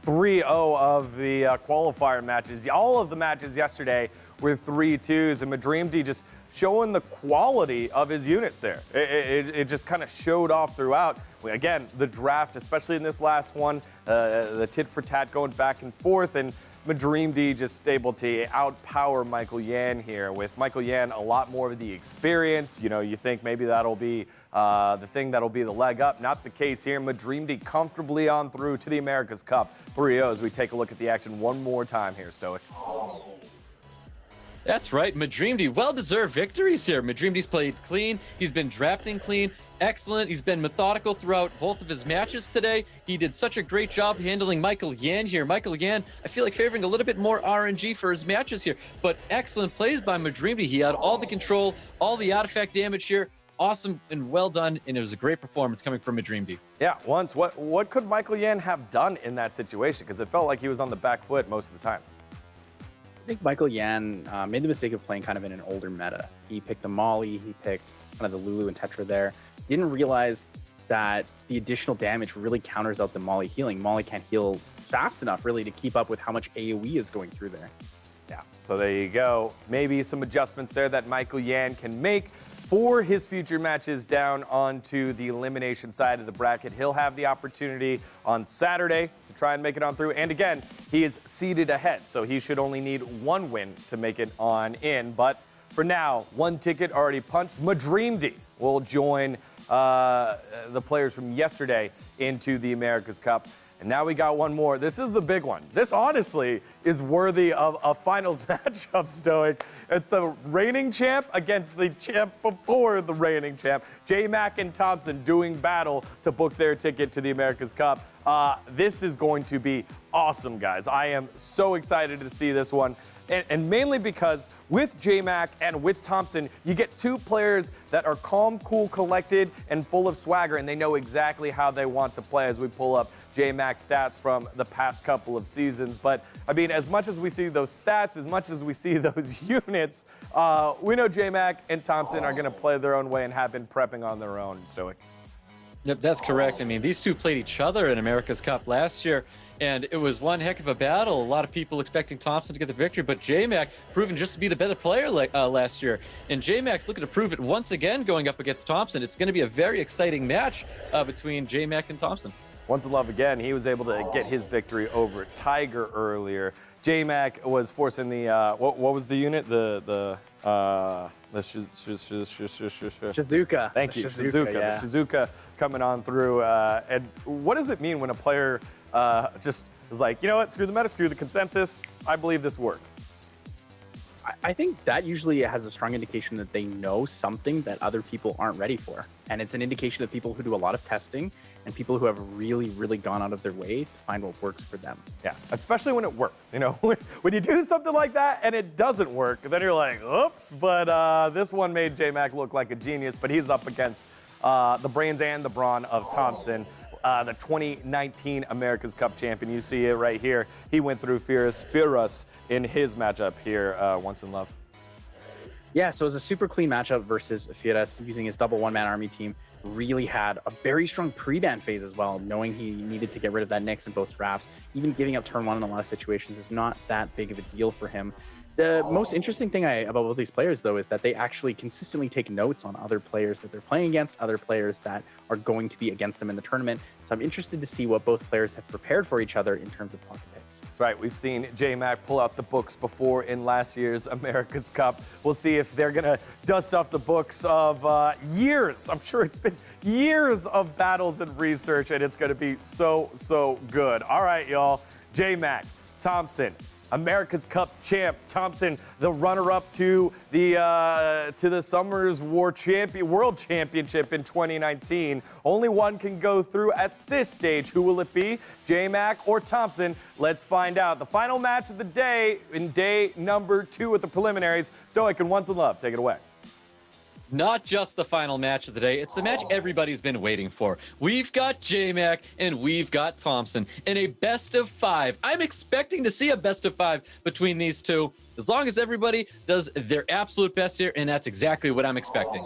3-0 of the qualifier matches. All of the matches yesterday were 3-2s, and MaDreamdy just showing the quality of his units there. It just kind of showed off throughout. Again, the draft, especially in this last one, the tit for tat going back and forth, and MaDreamdy just able to outpower Michaelyan here. With Michaelyan a lot more of the experience, you know, you think maybe that'll be the thing that'll be the leg up. Not the case here. MaDreamdy comfortably on through to the America's Cup 3-0 as we take a look at the action one more time here, Stoic. That's right, MaDreamdy, well-deserved victories here. MaDreamdy's played clean. He's been drafting clean. Excellent. He's been methodical throughout both of his matches today. He did such a great job handling Michaelyan here. Michaelyan, I feel like favoring a little bit more RNG for his matches here, but excellent plays by MaDreamdy. He had all the control, all the artifact damage here. Awesome and well done, and it was a great performance coming from MaDreamdy. Yeah, what could Michaelyan have done in that situation? Because it felt like he was on the back foot most of the time. I think Michaelyan made the mistake of playing kind of in an older meta. He picked the Molly, he picked kind of the Lulu and Tetra there. He didn't realize that the additional damage really counters out the Molly healing. Molly can't heal fast enough really to keep up with how much AoE is going through there. Yeah, so there you go. Maybe some adjustments there that Michaelyan can make for his future matches down onto the elimination side of the bracket. He'll have the opportunity on Saturday to try and make it on through. And again, he is seeded ahead, so he should only need 1 win to make it on in. But for now, 1 ticket already punched. MaDreamdy will join the players from yesterday into the America's Cup. And now we got 1 more. This is the big one. This honestly is worthy of a finals matchup, Stoic. It's the reigning champ against the champ before the reigning champ. Jmak and THOMPSIN doing battle to book their ticket to the America's Cup. This is going to be awesome, guys. I am so excited to see this one. And mainly because with Jmak and with THOMPSIN, you get 2 players that are calm, cool, collected, and full of swagger, and they know exactly how they want to play as we pull up Jmak's stats from the past couple of seasons. But, I mean, as much as we see those stats, as much as we see those units, we know Jmak and THOMPSIN are going to play their own way and have been prepping on their own, Stoic. Yep, that's correct. I mean, these 2 played each other in America's Cup last year, and it was one heck of a battle. A lot of people expecting THOMPSIN to get the victory, but Jmak proven just to be the better player last year. And Jmak's looking to prove it once again going up against THOMPSIN. It's going to be a very exciting match between Jmak and THOMPSIN. Once in love again, he was able to get his victory over Tiger earlier. Jmak was forcing the, what was the unit? The Shizuka. Thank you, Shizuka. Yeah. The Shizuka coming on through. And what does it mean when a player just is like, you know what, screw the meta, screw the consensus. I believe this works. I think that usually has a strong indication that they know something that other people aren't ready for. And it's an indication of people who do a lot of testing and people who have really, really gone out of their way to find what works for them. Yeah, especially when it works. You know, when you do something like that and it doesn't work, then you're like, oops. But this one made Jmak look like a genius, but he's up against the brains and the brawn of THOMPSIN. The 2019 America's Cup champion. You see it right here. He went through FirasFiras in his matchup here, once in love. Yeah, so it was a super clean matchup versus Firas using his double 1-man army team. Really had a very strong pre-ban phase as well, knowing he needed to get rid of that Nyx in both drafts. Even giving up turn 1 in a lot of situations is not that big of a deal for him. The most interesting thing about both these players, though, is that they actually consistently take notes on other players that they're playing against, other players that are going to be against them in the tournament. So I'm interested to see what both players have prepared for each other in terms of pocket picks. That's right. We've seen Jmak pull out the books before in last year's America's Cup. We'll see if they're going to dust off the books of years. I'm sure it's been years of battles and research, and it's going to be so good. All right, y'all. Jmak, THOMPSIN, America's Cup champs. THOMPSIN, the runner-up to the Summer's War World Championship in 2019. Only one can go through at this stage. Who will it be? Jmak or THOMPSIN? Let's find out. The final match of the day in day number 2 at the preliminaries. Stoic and Once in Love, take it away. Not just the final match of the day, it's the match everybody's been waiting for. We've got Jmak and we've got THOMPSIN in a best of 5. I'm expecting to see a best of 5 between these two, as long as everybody does their absolute best here, and that's exactly what I'm expecting.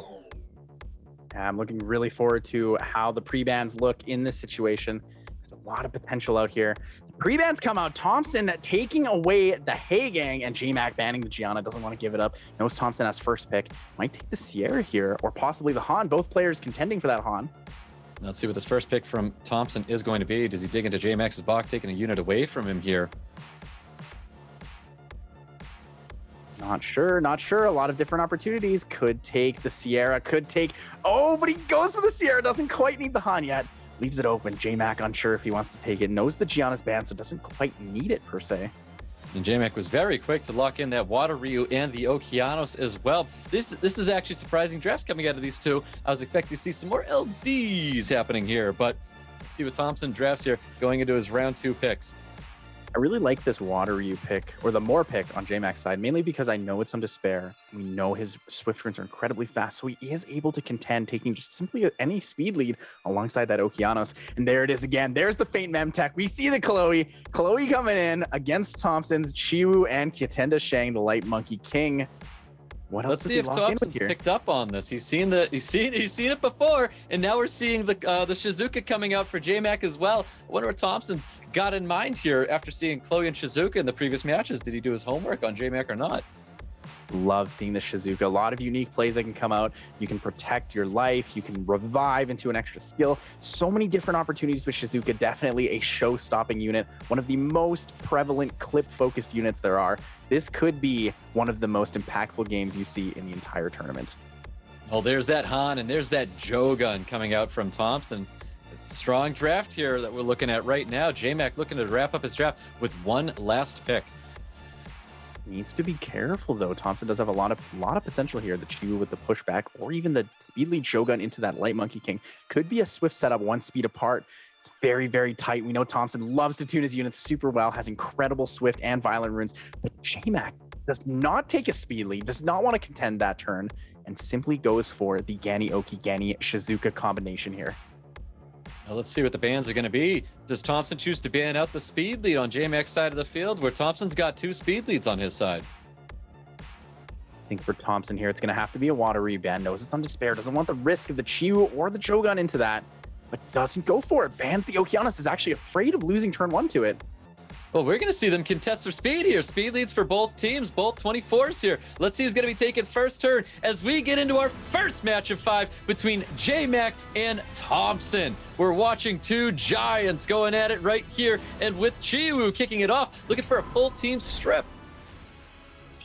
I'm looking really forward to how the pre-bans look in this situation. There's a lot of potential out here. Pre-bans come out. THOMPSIN taking away the Hey Gang, and Jmak banning the Gianna. Doesn't want to give it up. Knows THOMPSIN has first pick. Might take the Sierra here, or possibly the Han. Both players contending for that Han. Let's see what this first pick from THOMPSIN is going to be. Does he dig into Jmak's box, taking a unit away from him here? Not sure. A lot of different opportunities. Could take the Sierra, could take... Oh, but he goes for the Sierra. Doesn't quite need the Han yet. Leaves it open. Jmak unsure if he wants to take it. Knows the Gianna's banned, so doesn't quite need it per se. And Jmak was very quick to lock in that Water Ryu and the Okeanos as well. This is actually surprising drafts coming out of these two. I was expecting to see some more LDs happening here, but let's see what THOMPSIN drafts here going into his round 2 picks. I really like this Water Ryu pick, or the More pick on Jmak's side, mainly because I know it's on Despair. We know his Swift runes are incredibly fast, so he is able to contend, taking just simply any speed lead alongside that Okeanos. And there it is again. There's the Faint Mem tech. We see the Chloe. Chloe coming in against THOMPSIN's Chiwu and Kyatenda Shang, the Light Monkey King. What else Let's does see he if lock in with THOMPSIN's here? picked up on this. He's seen it before, and now we're seeing the Shizuka coming out for Jmak as well. I wonder what THOMPSIN's got in mind here after seeing Chloe and Shizuka in the previous matches. Did he do his homework on Jmak or not? Love seeing the Shizuka. A lot of unique plays that can come out. You can protect your life. You can revive into an extra skill. So many different opportunities with Shizuka. Definitely a show-stopping unit. One of the most prevalent clip-focused units there are. This could be one of the most impactful games you see in the entire tournament. Well, there's that Han, and there's that Jogun coming out from THOMPSIN. It's a strong draft here that we're looking at right now. Jmak looking to wrap up his draft with one last pick. Needs to be careful though. THOMPSIN does have a lot of potential here. The Chiwu with the pushback, or even the speed lead Shogun into that Light Monkey King. Could be a swift setup, 1 speed apart. It's very tight. We know THOMPSIN loves to tune his units super well, has incredible swift and violent runes. But Jmak does not take a speed lead, does not want to contend that turn, and simply goes for the Gani Oki Gani Shizuka combination here. Well, let's see what the bans are going to be. Does THOMPSIN choose to ban out the speed lead on Jmak's side of the field, where THOMPSIN's got 2 speed leads on his side? I think for THOMPSIN here, it's going to have to be a Water Ryu ban. Knows it's on Despair, doesn't want the risk of the Chiwu or the Jogun into that, but doesn't go for it. Bans the Okeanos, is actually afraid of losing turn 1 to it. Well, we're going to see them contest for speed here. Speed leads for both teams, both 24s here. Let's see who's going to be taking first turn as we get into our first match of 5 between Jmak and THOMPSIN. We're watching 2 giants going at it right here, and with Chiwu kicking it off, looking for a full team strip.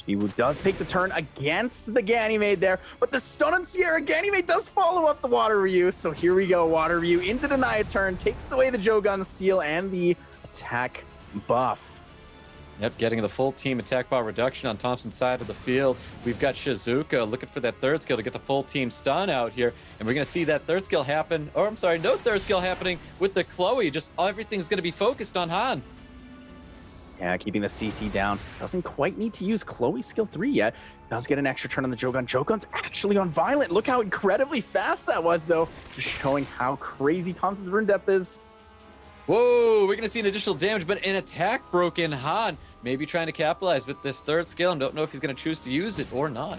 Chiwu does take the turn against the Ganymede there, but the stun on Sierra Ganymede does follow up the Water Ryu. So here we go, Water Ryu into deny a turn, takes away the Jogun seal and the attack buff. Yep, getting the full team attack bar reduction on THOMPSIN's side of the field. We've got Shizuka looking for that third skill to get the full team stun out here. And we're going to see that third skill happen, or I'm sorry, no third skill happening with the Chloe. Just everything's going to be focused on Han. Yeah, keeping the CC down. Doesn't quite need to use Chloe's skill 3 yet. Does get an extra turn on the Jogun. Jogun's actually on Violent. Look how incredibly fast that was, though. Just showing how crazy THOMPSIN's rune depth is. Whoa, we're going to see an additional damage, but an attack broken Han. Maybe trying to capitalize with this third skill, and don't know if he's going to choose to use it or not.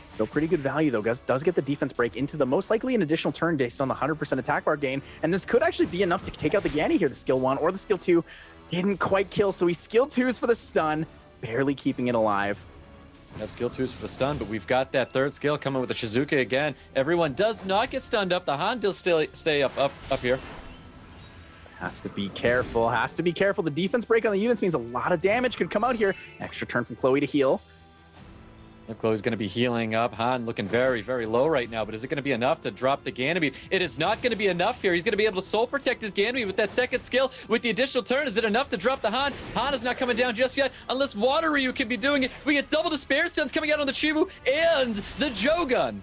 Still pretty good value, though. Does get the defense break into the most likely an additional turn based on the 100% attack bar gain. And this could actually be enough to take out the Gani here, the skill 1 or the skill 2. Didn't quite kill, so he skill 2s for the stun. barely keeping it alive. We have skill 2s for the stun, but we've got that third skill coming with the Shizuka again. Everyone does not get stunned up. The Han does still stay up here. Has to be careful, has to be careful. The defense break on the units means a lot of damage could come out here. Extra turn from Chloe to heal. Yep, Chloe's going to be healing up. Han looking very, very low right now, but is it going to be enough to drop the Ganymede? It is not going to be enough here. He's going to be able to soul protect his Ganymede with that second skill. With the additional turn, is it enough to drop the Han? Han is not coming down just yet, unless Water Ryu can be doing it. We get double despair stuns coming out on the Chibu and the Jogun.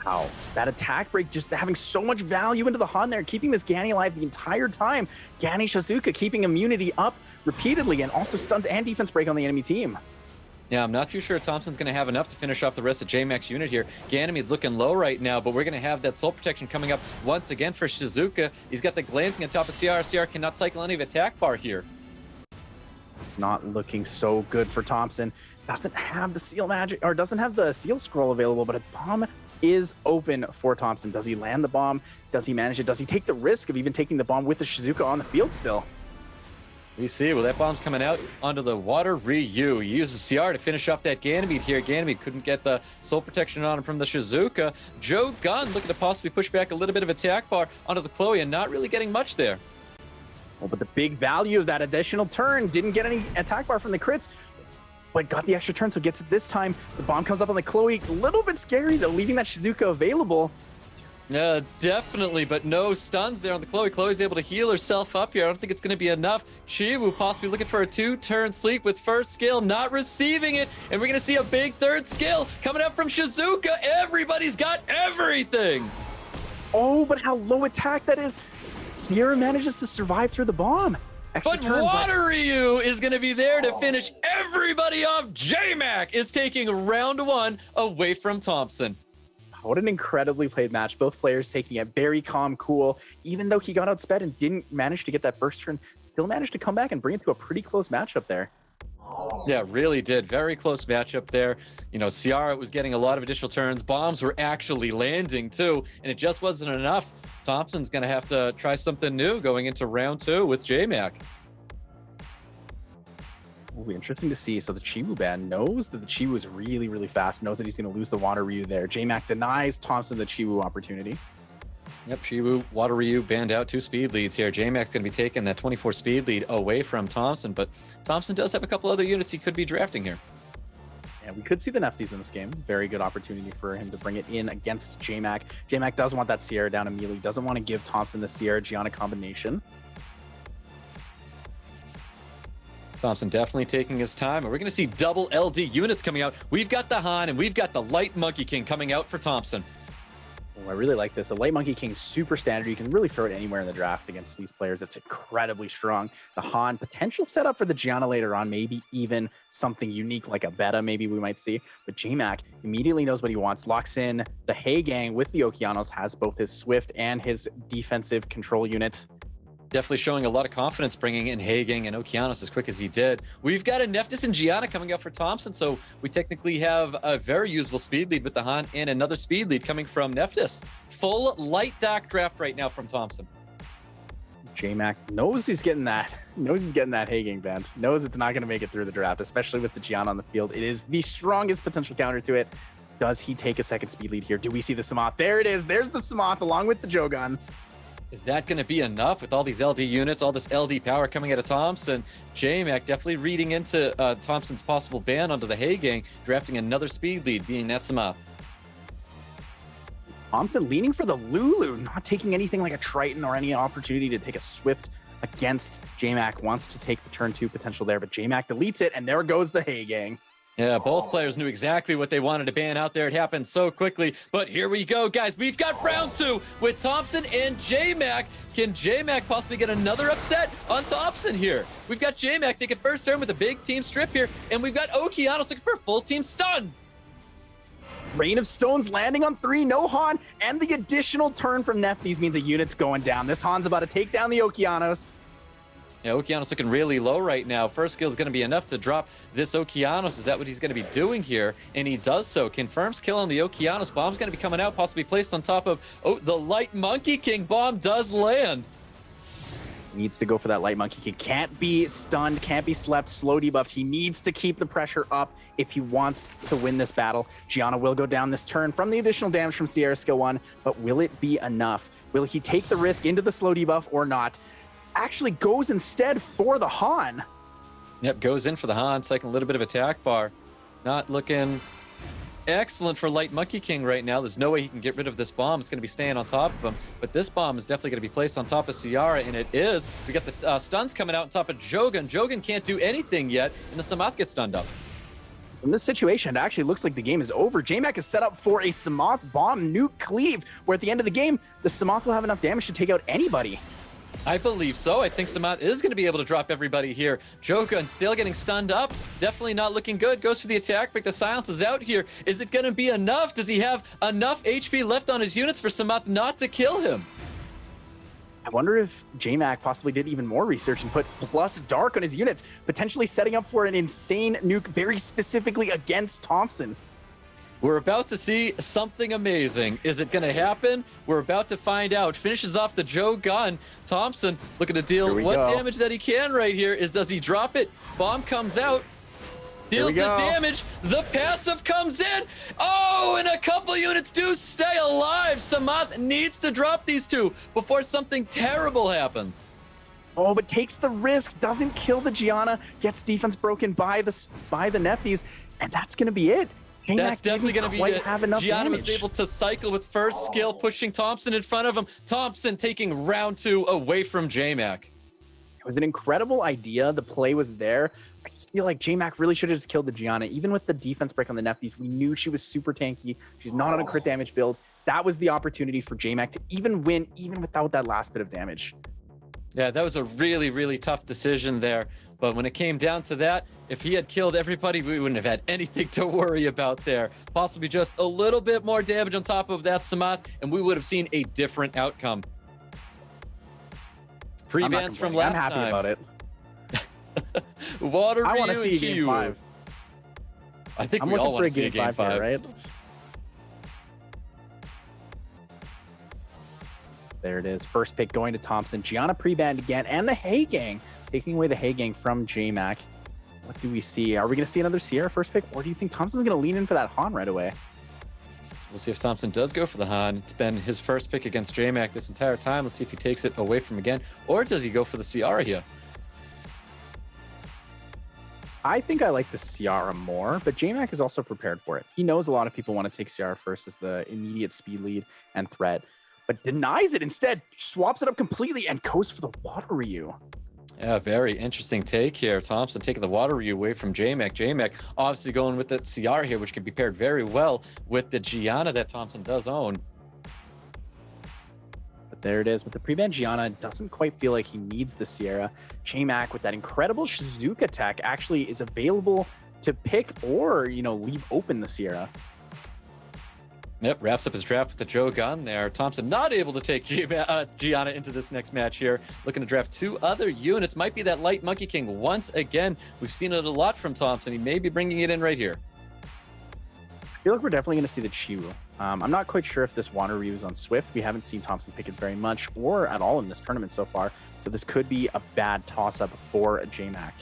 Wow, that attack break just having so much value into the Han there, keeping this Ganny alive the entire time. Ganny Shizuka keeping immunity up repeatedly and also stuns and defense break on the enemy team. Yeah, I'm not too sure Thompson's going to have enough to finish off the rest of Jmak's unit here. Ganymede's looking low right now, but we're going to have that soul protection coming up once again for Shizuka. He's got the glancing on top of CR. CR cannot cycle any of attack bar here. It's not looking so good for Thompson. Doesn't have the seal magic, or doesn't have the seal scroll available, but a bomb is open for Thompson. Does he land the bomb? Does he manage it? Does he take the risk of even taking the bomb with the Shizuka on the field still? We see, well, that bomb's coming out onto the Water Ryu. He uses CR to finish off that Ganymede here. Ganymede couldn't get the soul protection on him from the Shizuka. Jogun looking to possibly push back a little bit of attack bar onto the Chloe and not really getting much there. Well, but the big value of that additional turn, didn't get any attack bar from the crits, but got the extra turn, so gets it this time. The bomb comes up on the Chloe. A little bit scary, though, leaving that Shizuka available. Definitely, but no stuns there on the Chloe. Chloe's able to heal herself up here. I don't think it's going to be enough. Chiwu possibly looking for a 2-turn sleep with first skill, not receiving it. And we're going to see a big third skill coming up from Shizuka. Everybody's got everything. Oh, but how low attack that is. Sierra manages to survive through the bomb. But Water Ryu is going to be there to finish everybody off. Jmak is taking round 1 away from Thompson. What an incredibly played match. Both players taking it very calm, cool. Even though he got outsped and didn't manage to get that first turn, still managed to come back and bring it to a pretty close matchup there. Yeah, really did. Very close matchup there. You know, Ciara was getting a lot of additional turns. Bombs were actually landing too, and it just wasn't enough. Thompson's going to have to try something new going into round 2 with Jmak. Will be interesting to see. So the Chiwu band knows that the Chiwu is really, really fast, knows that he's going to lose the Water Ryu there. Jmak denies Thompson the Chiwu opportunity. Yep, Chiwu, Water Ryu banned out 2 speed leads here. Jmak's going to be taking that 24 speed lead away from Thompson, but Thompson does have a couple other units he could be drafting here. And we could see the Nefties in this game. Very good opportunity for him to bring it in against Jmak. Jmak does want that Sierra down immediately, doesn't want to give Thompson the Sierra Gianna combination. Thompson definitely taking his time, and we're going to see double LD units coming out. We've got the Han, and we've got the Light Monkey King coming out for Thompson. Oh, I really like this. The Light Monkey King, super standard. You can really throw it anywhere in the draft against these players. It's incredibly strong. The Han, potential setup for the Gianna later on, maybe even something unique like a beta maybe we might see. But Jmak immediately knows what he wants, locks in the Hey Gang with the Okeanos, has both his Swift and his defensive control unit. Definitely showing a lot of confidence bringing in Hagang and Okeanos as quick as he did. We've got a Neftis and Gianna coming out for Thompson, so we technically have a very usable speed lead with the Han and another speed lead coming from Neftis. Full light dock draft right now from Thompson. Jmak knows he's getting that. Hagang band. Knows it's not going to make it through the draft, especially with the Gianna on the field. It is the strongest potential counter to it. Does he take a second speed lead here? Do we see the Samoth? There it is. There's the Samoth along with the Jogun. Is that going to be enough with all these LD units, all this LD power coming out of Thompson? Jmak definitely reading into Thompson's possible ban onto the Hagang, drafting another speed lead, being that Samoth. Thompson leaning for the Lulu, not taking anything like a Triton or any opportunity to take a Swift against Jmak. Wants to take the turn 2 potential there, but Jmak deletes it, and there goes the Hagang. Yeah, both players knew exactly what they wanted to ban out there. It happened so quickly, but here we go, guys. We've got round 2 with Thompson and Jmak. Can Jmak possibly get another upset on Thompson here? We've got Jmak taking first turn with a big team strip here, and we've got Okeanos looking for a full team stun. Rain of Stones landing on 3, no Han, and the additional turn from Nefties means a unit's going down. This Han's about to take down the Okeanos. Yeah, Okeanos looking really low right now. First skill is going to be enough to drop this Okeanos. Is that what he's going to be doing here? And he does so. Confirms kill on the Okeanos. Bomb's going to be coming out, possibly placed on top of the Light Monkey King. Bomb does land. Needs to go for that light monkey kick. Can't be stunned, can't be slept, slow debuffed. He needs to keep the pressure up if he wants to win this battle. Gianna will go down this turn from the additional damage from Sierra skill 1, but will it be enough? Will he take the risk into the slow debuff or not? Actually goes instead for the Han. Yep, goes in for the Han, cycling a little bit of attack bar. Not looking excellent for Light Monkey King right now. There's no way he can get rid of this bomb. It's going to be staying on top of him. But this bomb is definitely going to be placed on top of Ciara, and it is. We got the stuns coming out on top of Jogan. Jogan can't do anything yet, and the Samath gets stunned up. In this situation, it actually looks like the game is over. Jmak is set up for a Samath bomb nuke cleave, where at the end of the game, the Samath will have enough damage to take out anybody. I believe so. I think Samath is going to be able to drop everybody here. Jogan still getting stunned up. Definitely not looking good. Goes for the attack, but the silence is out here. Is it going to be enough? Does he have enough HP left on his units for Samath not to kill him? I wonder if Jmak possibly did even more research and put plus dark on his units, potentially setting up for an insane nuke very specifically against THOMPSIN. We're about to see something amazing. Is it going to happen? We're about to find out. Finishes off the Joe gun. THOMPSIN looking to deal what damage that he can right here. Does he drop it? Bomb comes out. Deals the damage. The passive comes in. Oh, and a couple units do stay alive. Samath needs to drop these two before something terrible happens. Oh, but takes the risk, doesn't kill the Gianna, gets defense broken by the Nephies, and that's going to be it. That's definitely going to be it. Gianna was damage. able to cycle with first skill, pushing THOMPSIN in front of him. THOMPSIN taking round 2 away from Jmak. It was an incredible idea. The play was there. I just feel like Jmak really should have just killed the Gianna. Even with the defense break on the Nephies, we knew she was super tanky. She's not on a crit damage build. That was the opportunity for Jmak to even win, even without that last bit of damage. Yeah, that was a really, really tough decision there. But when it came down to that, if he had killed everybody, we wouldn't have had anything to worry about there. Possibly just a little bit more damage on top of that Samath, and we would have seen a different outcome. Pre-bans from last time. I'm happy about it. Water I want to Ryu see and game Hugh. 5. I think I'm we all looking for want a to see a game 5. Here, right? There it is. First pick going to THOMPSIN. Gianna pre-banned again, and the Hay Gang taking away the Hay Gang from Jmak. What do we see? Are we going to see another Sierra first pick, or do you think THOMPSIN's going to lean in for that Han right away? We'll see if THOMPSIN does go for the Han. It's been his first pick against Jmak this entire time. Let's see if he takes it away from again, or does he go for the Ciara here? I think I like the Ciara more, but Jmak is also prepared for it. He knows a lot of people want to take Ciara first as the immediate speed lead and threat, but denies it instead, swaps it up completely, and goes for the Water Ryu. Yeah, very interesting take here. THOMPSIN taking the Water Ryu away from Jmak. Jmak obviously going with the Ciara here, which can be paired very well with the Gianna that THOMPSIN does own. But there it is. With the pre-ban Gianna, doesn't quite feel like he needs the Sierra. Jmak with that incredible Shizuka attack actually is available to pick or, leave open the Sierra. Yep, wraps up his draft with the Joe gun there. THOMPSIN not able to take Gianna into this next match here. Looking to draft 2 other units. Might be that Light Monkey King once again. We've seen it a lot from THOMPSIN. He may be bringing it in right here. I feel like we're definitely going to see the Chiwu. I'm not quite sure if this Water Ryu is on Swift. We haven't seen THOMPSIN pick it very much or at all in this tournament so far. So this could be a bad toss-up for Jmak.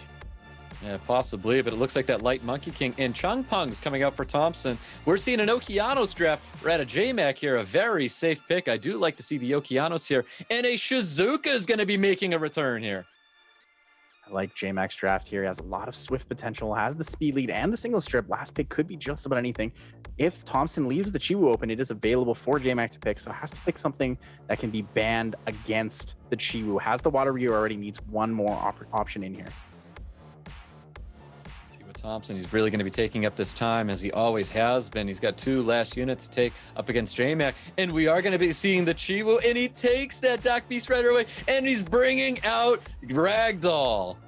Yeah, possibly, but it looks like that Light Monkey King and Chung Pung's coming out for THOMPSIN. We're seeing an Okeanos draft. We're at a Jmak here, a very safe pick. I do like to see the Okeanos here. And a Shizuka is going to be making a return here. I like Jmak's draft here. He has a lot of Swift potential, has the speed lead and the single strip. Last pick could be just about anything. If THOMPSIN leaves the Chiwu open, it is available for Jmak to pick, so has to pick something that can be banned against the Chiwu. Has the Water Ryu, already needs one more option in here. THOMPSIN, he's really going to be taking up this time as he always has been. He's got 2 last units to take up against Jmak, and we are going to be seeing the Chiwu, and he takes that Doc Beast right away, and he's bringing out Ragdoll.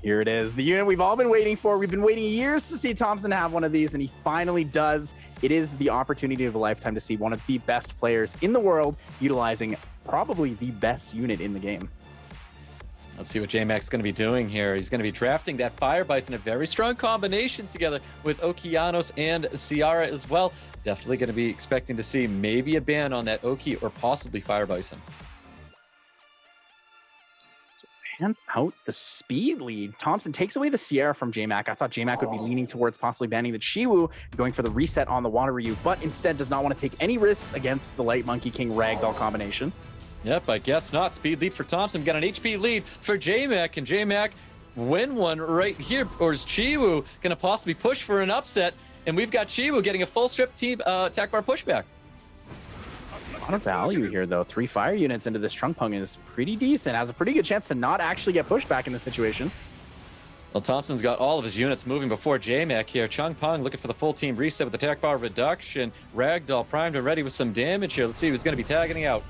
Here it is, the unit we've all been waiting for. We've been waiting years to see THOMPSIN have one of these, and he finally does. It is the opportunity of a lifetime to see one of the best players in the world utilizing probably the best unit in the game. Let's see what Jmak's going to be doing here. He's going to be drafting that Fire Bison, a very strong combination together with Okeanos and Ciara as well. Definitely going to be expecting to see maybe a ban on that Oki or possibly Fire Bison. hand out the speed lead. Thompson takes away the Sierra from Jmak. I thought Jmak would be leaning towards possibly banning the Chiwu, going for the reset on the Water Ryu, but instead does not want to take any risks against the Light Monkey King Ragdoll combination. Yep, I guess not. Speed lead for Thompson. We got an HP lead for Jmak. Can Jmak win one right here? Or is Chiwu going to possibly push for an upset? And we've got Chiwu getting a full strip team attack bar pushback. A lot of value here, though. 3 fire units into this Trunkpung is pretty decent. Has a pretty good chance to not actually get pushed back in this situation. Well, Thompson's got all of his units moving before Jmak here. Chungpung looking for the full team reset with attack bar reduction. Ragdoll primed and ready with some damage here. Let's see who's going to be tagging out.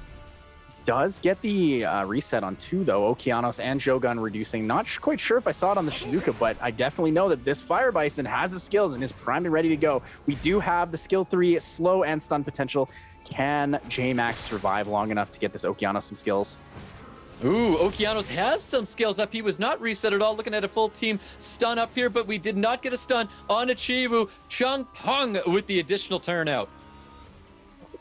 Does get the reset on 2, though. Okeanos and Jogun reducing. Not quite sure if I saw it on the Shizuka, but I definitely know that this Fire Bison has the skills and is primed and ready to go. We do have the skill 3 slow and stun potential. Can Jmak survive long enough to get this Okeanos some skills? Ooh, Okeanos has some skills up. He was not reset at all. Looking at a full team stun up here, but we did not get a stun on a Chiwu. Chungpung with the additional turnout.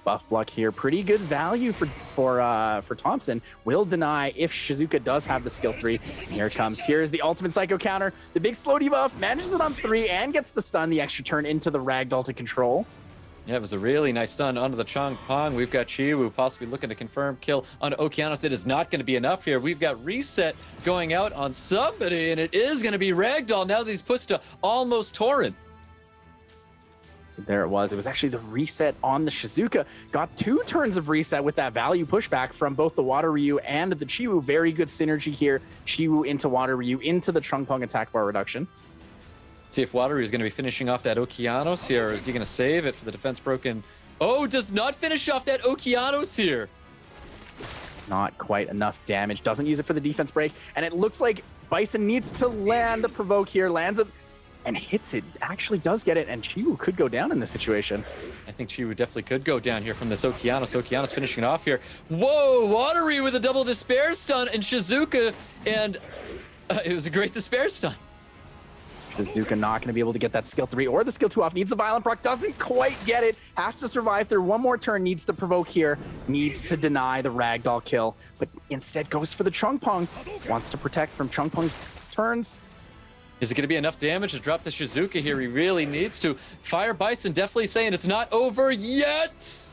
Buff block here, pretty good value for Thompson. Will deny if Shizuka does have the skill 3. And here it comes. Here's the ultimate psycho counter. The big slow debuff manages it on 3 and gets the stun, the extra turn into the Ragdoll to control. Yeah, it was a really nice stun onto the Chungpung. We've got Chiwu possibly looking to confirm kill on Okeanos. It is not going to be enough here. We've got reset going out on somebody, and it is going to be Ragdoll now that he's pushed to almost Torrent. So there it was. It was actually the reset on the Shizuka. Got 2 turns of reset with that value pushback from both the Water Ryu and the Chiwu. Very good synergy here. Chiwu into Water Ryu into the Chungpung attack bar reduction. See if Water Ryu is going to be finishing off that Okeanos here, or is he going to save it for the defense broken? Oh, does not finish off that Okeanos here. Not quite enough damage. Doesn't use it for the defense break. And it looks like Bison needs to land the provoke here. Lands it and hits it. Actually does get it, and Chiwu could go down in this situation. I think Chiwu definitely could go down here from this Okeanos. Okeanos finishing it off here. Whoa, Water Ryu with a double despair stun and Shizuka, and it was a great despair stun. Shizuka not going to be able to get that skill 3 or the skill 2 off. Needs a violent proc. Doesn't quite get it. Has to survive through one more turn. Needs to provoke here. Needs to deny the Ragdoll kill. But instead goes for the Chungpung. Wants to protect from Chungpung's turns. Is it going to be enough damage to drop the Shizuka here? He really needs to. Fire Bison definitely saying it's not over yet.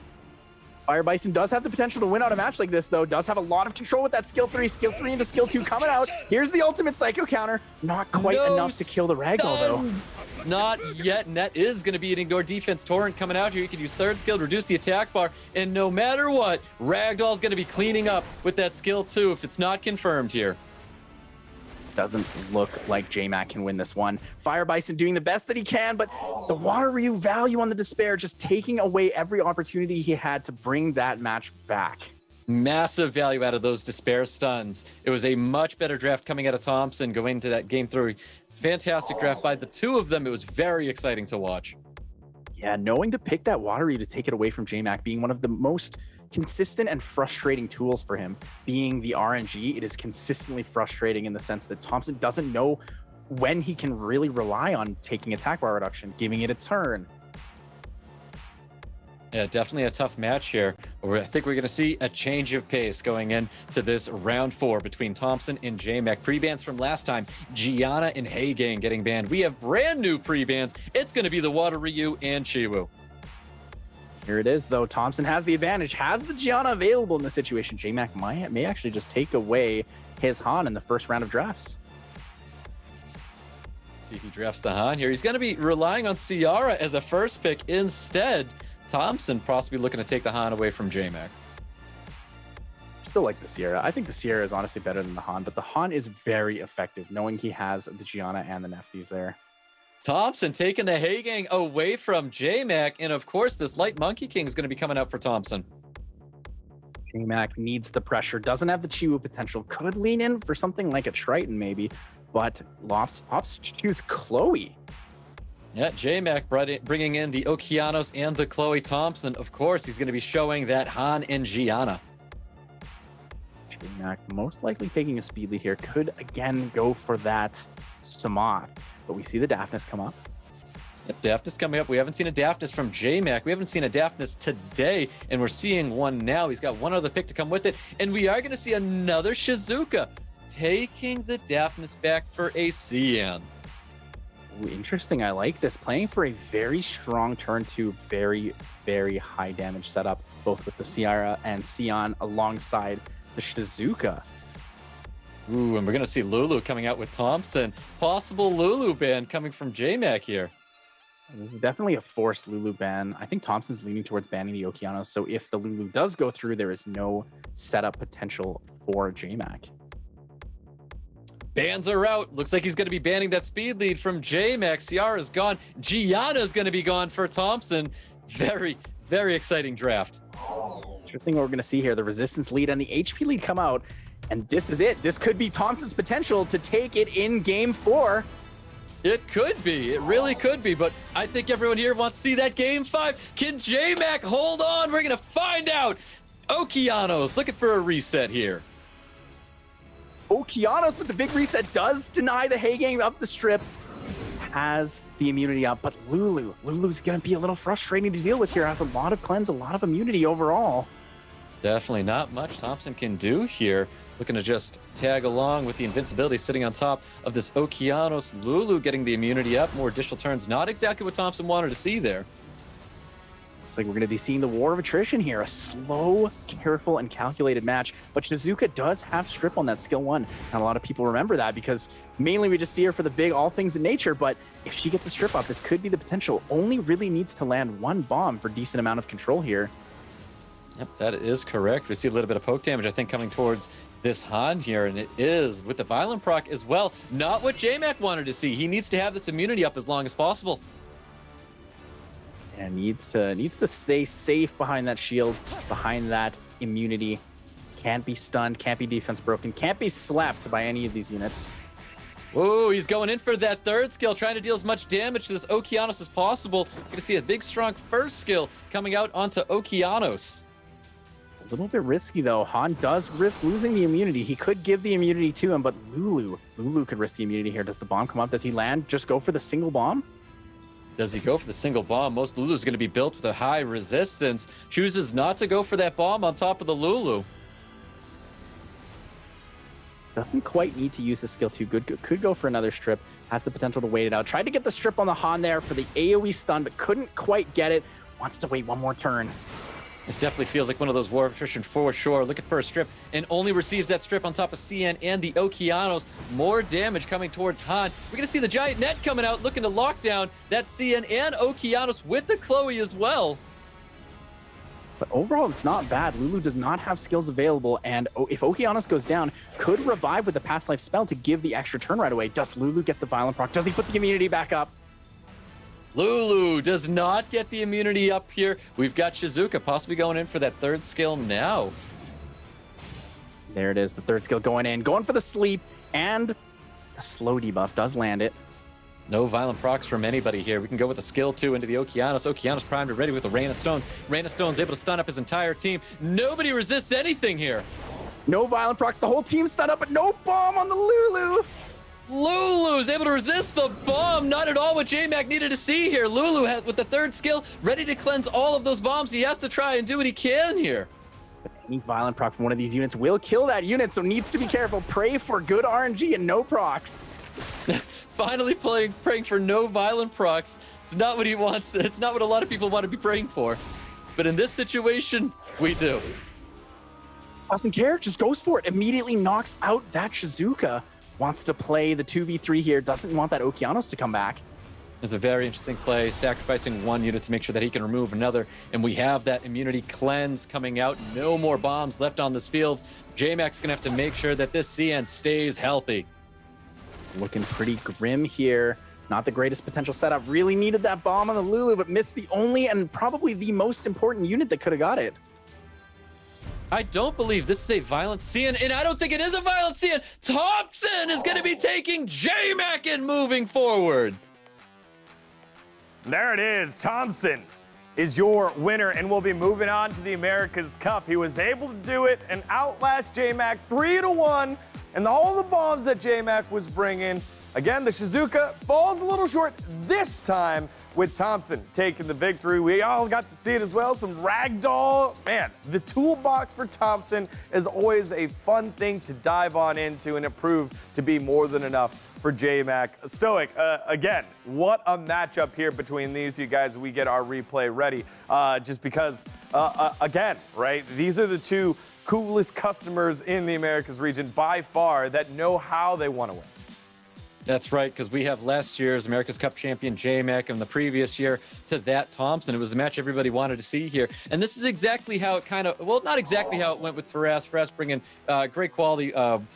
Fire Bison does have the potential to win out a match like this, though. Does have a lot of control with that skill 3 into skill 2 coming out. Here's the ultimate psycho counter. Not quite enough to kill the Ragdoll, though. Not yet, and that is going to be an ignore defense torrent coming out here. You can use third skill to reduce the attack bar, and no matter what, Ragdoll's going to be cleaning up with that skill 2 if it's not confirmed here. Doesn't look like Jmak can win this one. Fire Bison doing the best that he can, but the Water Ryu value on the Despair just taking away every opportunity he had to bring that match back. Massive value out of those Despair stuns. It was a much better draft coming out of Thompson going into that game 3. Fantastic draft by the 2 of them. It was very exciting to watch. Yeah, knowing to pick that Water Ryu to take it away from Jmak being one of the most consistent and frustrating tools for him. Being the RNG, it is consistently frustrating in the sense that Thompson doesn't know when he can really rely on taking attack bar reduction, giving it a turn. Yeah, definitely a tough match here. I think we're going to see a change of pace going into this round 4 between Thompson and Jmak. Pre-bans from last time, Gianna and Heigang getting banned. We have brand new pre-bans. It's going to be the Water Ryu and Chiwu. Here it is, though. Thompson has the advantage, has the Gianna available in the situation. Jmak may actually just take away his Han in the first round of drafts. See if he drafts the Han here. He's going to be relying on Ciara as a first pick instead. Thompson possibly looking to take the Han away from Jmak. Still like the Sierra. I think the Sierra is honestly better than the Han, but the Han is very effective, knowing he has the Gianna and the Neftis there. Thompson taking the Heigang away from Jmak, and of course, this Light Monkey King is going to be coming up for Thompson. Jmak needs the pressure, doesn't have the Chiwu potential, could lean in for something like a Triton maybe, but opts choose Chloe. Yeah, Jmak bringing in the Okeanos and the Chloe Thompson. Of course, he's going to be showing that Han and Gianna. Jmak most likely taking a speed lead here, could again go for that Samoth. But we see the Daphnis come up. Yep, Daphnis coming up. We haven't seen a Daphnis from Jmak. We haven't seen a Daphnis today, and we're seeing one now. He's got one other pick to come with it, and we are going to see another Shizuka. taking the Daphnis back for a CN. Ooh, interesting. I like this. Playing for a very strong turn 2, very, very high damage setup, both with the Sierra and Sion alongside the Shizuka. Ooh, and we're going to see Lulu coming out with THOMPSIN. Possible Lulu ban coming from Jmak here. Definitely a forced Lulu ban. I think THOMPSIN's leaning towards banning the Okeanos, so if the Lulu does go through, there is no setup potential for Jmak. Bans are out. Looks like he's going to be banning that speed lead from Jmak. Ciara's gone. Gianna's going to be gone for THOMPSIN. Very, very exciting draft. Interesting what we're going to see here. The resistance lead and the HP lead come out, and this is it. This could be THOMPSIN's potential to take it in game 4. It could be. It really could be, but I think everyone here wants to see that game 5. Can Jmak hold on? We're going to find out. Okeanos looking for a reset here. Okeanos with the big reset does deny the Hay Gang up the strip. Has the immunity up, but Lulu's going to be a little frustrating to deal with here. Has a lot of cleanse, a lot of immunity overall. Definitely not much THOMPSIN can do here. Looking to just tag along with the invincibility sitting on top of this Okeanos. Lulu getting the immunity up. More additional turns. Not exactly what THOMPSIN wanted to see there. Looks like we're going to be seeing the war of attrition here. A slow, careful, and calculated match. But Shizuka does have strip on that skill 1. Not a lot of people remember that because mainly we just see her for the big all things in nature. But if she gets a strip up, this could be the potential. Only really needs to land 1 bomb for decent amount of control here. Yep, that is correct. We see a little bit of poke damage, I think, coming towards this Han here, and it is with the Violent proc as well. Not what Jmak wanted to see. He needs to have this immunity up as long as possible. And needs to stay safe behind that shield, behind that immunity. Can't be stunned, can't be defense broken, can't be slapped by any of these units. Whoa, he's going in for that 3rd skill, trying to deal as much damage to this Okeanos as possible. You're gonna see a big, strong 1st skill coming out onto Okeanos. A little bit risky though. Han does risk losing the immunity. He could give the immunity to him, but Lulu could risk the immunity here. Does the bomb come up? Does he land? Just go for the single bomb? Does he go for the single bomb? Most Lulu's going to be built with a high resistance. Chooses not to go for that bomb on top of the Lulu. Doesn't quite need to use the skill 2. Could go for another strip. Has the potential to wait it out. Tried to get the strip on the Han there for the AoE stun, but couldn't quite get it. Wants to wait 1 more turn. This definitely feels like one of those war of attrition for sure. Looking for a strip and only receives that strip on top of CN and the Okeanos. More damage coming towards Han. We're going to see the giant net coming out, looking to lock down that CN and Okeanos with the Chloe as well. But overall, it's not bad. Lulu does not have skills available, and if Okeanos goes down, could revive with the past life spell to give the extra turn right away. Does Lulu get the Violent proc? Does he put the immunity back up? Lulu does not get the immunity up here. We've got Shizuka possibly going in for that 3rd skill now. There it is, the 3rd skill going in. Going for the sleep, and a slow debuff does land it. No violent procs from anybody here. We can go with a skill 2 into the Okeanos. Okeanos primed and ready with the Rain of Stones. Rain of Stones able to stun up his entire team. Nobody resists anything here. No violent procs. The whole team stun up, but no bomb on the Lulu. Lulu's able to resist the bomb. Not at all what Jmak needed to see here. Lulu has, with the 3rd skill, ready to cleanse all of those bombs. He has to try and do what he can here. But any violent proc from one of these units will kill that unit, so needs to be careful. Pray for good RNG and no procs. Finally praying for no violent procs. It's not what he wants. It's not what a lot of people want to be praying for. But in this situation, we do. Doesn't care, just goes for it. Immediately knocks out that Shizuka. Wants to play the 2v3 here. Doesn't want that Okeanos to come back. It's a very interesting play, sacrificing 1 unit to make sure that he can remove another. And we have that immunity cleanse coming out. No more bombs left on this field. Jmak's going to have to make sure that this CN stays healthy. Looking pretty grim here. Not the greatest potential setup. Really needed that bomb on the Lulu, but missed the only and probably the most important unit that could have got it. I don't believe this is a violent CN, and I don't think it is a violent CN. THOMPSIN is going to be taking Jmak and moving forward. There it is. THOMPSIN is your winner, and we'll be moving on to the America's Cup. He was able to do it and outlast Jmak 3-1, and all the bombs that Jmak was bringing Again, the Shizuka falls a little short this time with Thompson taking the victory. We all got to see it as well, some ragdoll. Man, the toolbox for Thompson is always a fun thing to dive on into, and it proved to be more than enough for Jmak. Stoic, again, what a matchup here between these two guys. We get our replay ready just because, again, right, these are the two coolest customers in the Americas region by far that know how they want to win. That's right, because we have last year's America's Cup champion Jmak and the previous year to that Thompson. It was the match everybody wanted to see here. And this is exactly how it kind of, well, not exactly how it went with Firas bringing great quality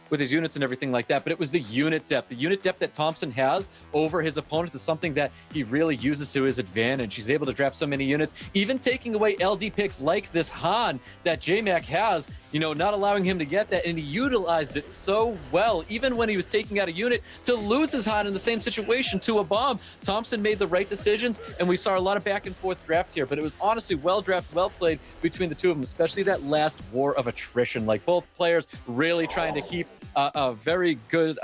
with his units and everything like that, but it was the unit depth. The unit depth that Thompson has over his opponents is something that he really uses to his advantage. He's able to draft so many units, even taking away LD picks like this Han that Jmak has, you know, not allowing him to get that, and he utilized it so well, even when he was taking out a unit to lose his Han in the same situation to a bomb. Thompson made the right decisions, and we saw a lot of back and forth draft here, but it was honestly well drafted, well played between the two of them, especially that last war of attrition. Like, both players really trying to keep a very good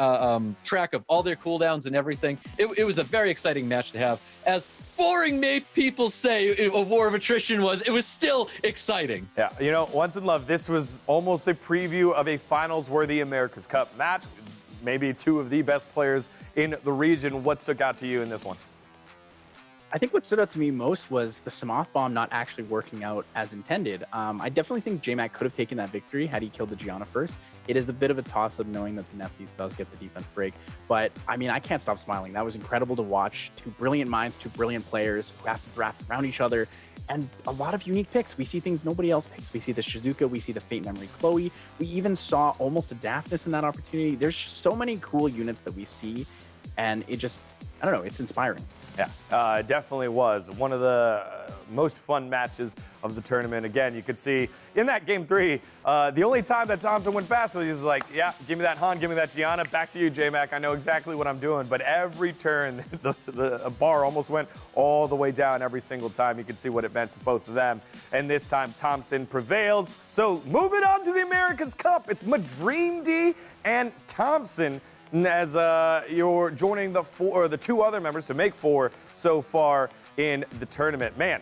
track of all their cooldowns and everything. It was a very exciting match to have. As boring may people say a war of attrition was, it was still exciting. Yeah, you know, once in love, this was almost a preview of a finals-worthy America's Cup match. Maybe two of the best players in the region. What stuck out to you in this one? I think what stood out to me most was the Samoth bomb not actually working out as intended. I definitely think Jmak could have taken that victory had he killed the Gianna first. It is a bit of a toss-up knowing that the Nephthys does get the defense break. But, I mean, I can't stop smiling. That was incredible to watch. Two brilliant minds, two brilliant players who have to draft around each other. And a lot of unique picks. We see things nobody else picks. We see the Shizuka, we see the Fate Memory Chloe. We even saw almost a Daphnis in that opportunity. There's so many cool units that we see, and it just, I don't know, it's inspiring. Yeah, it definitely was. One of the most fun matches of the tournament. Again, you could see in that game 3, the only time that Thompson went fast was he's like, yeah, give me that Han, give me that Gianna, back to you, Jmak. I know exactly what I'm doing. But every turn, the bar almost went all the way down every single time. You could see what it meant to both of them. And this time, Thompson prevails. So moving on to the America's Cup, it's MaDreamdy and Thompson as you're joining the two other members to make 4 so far in the tournament. Man,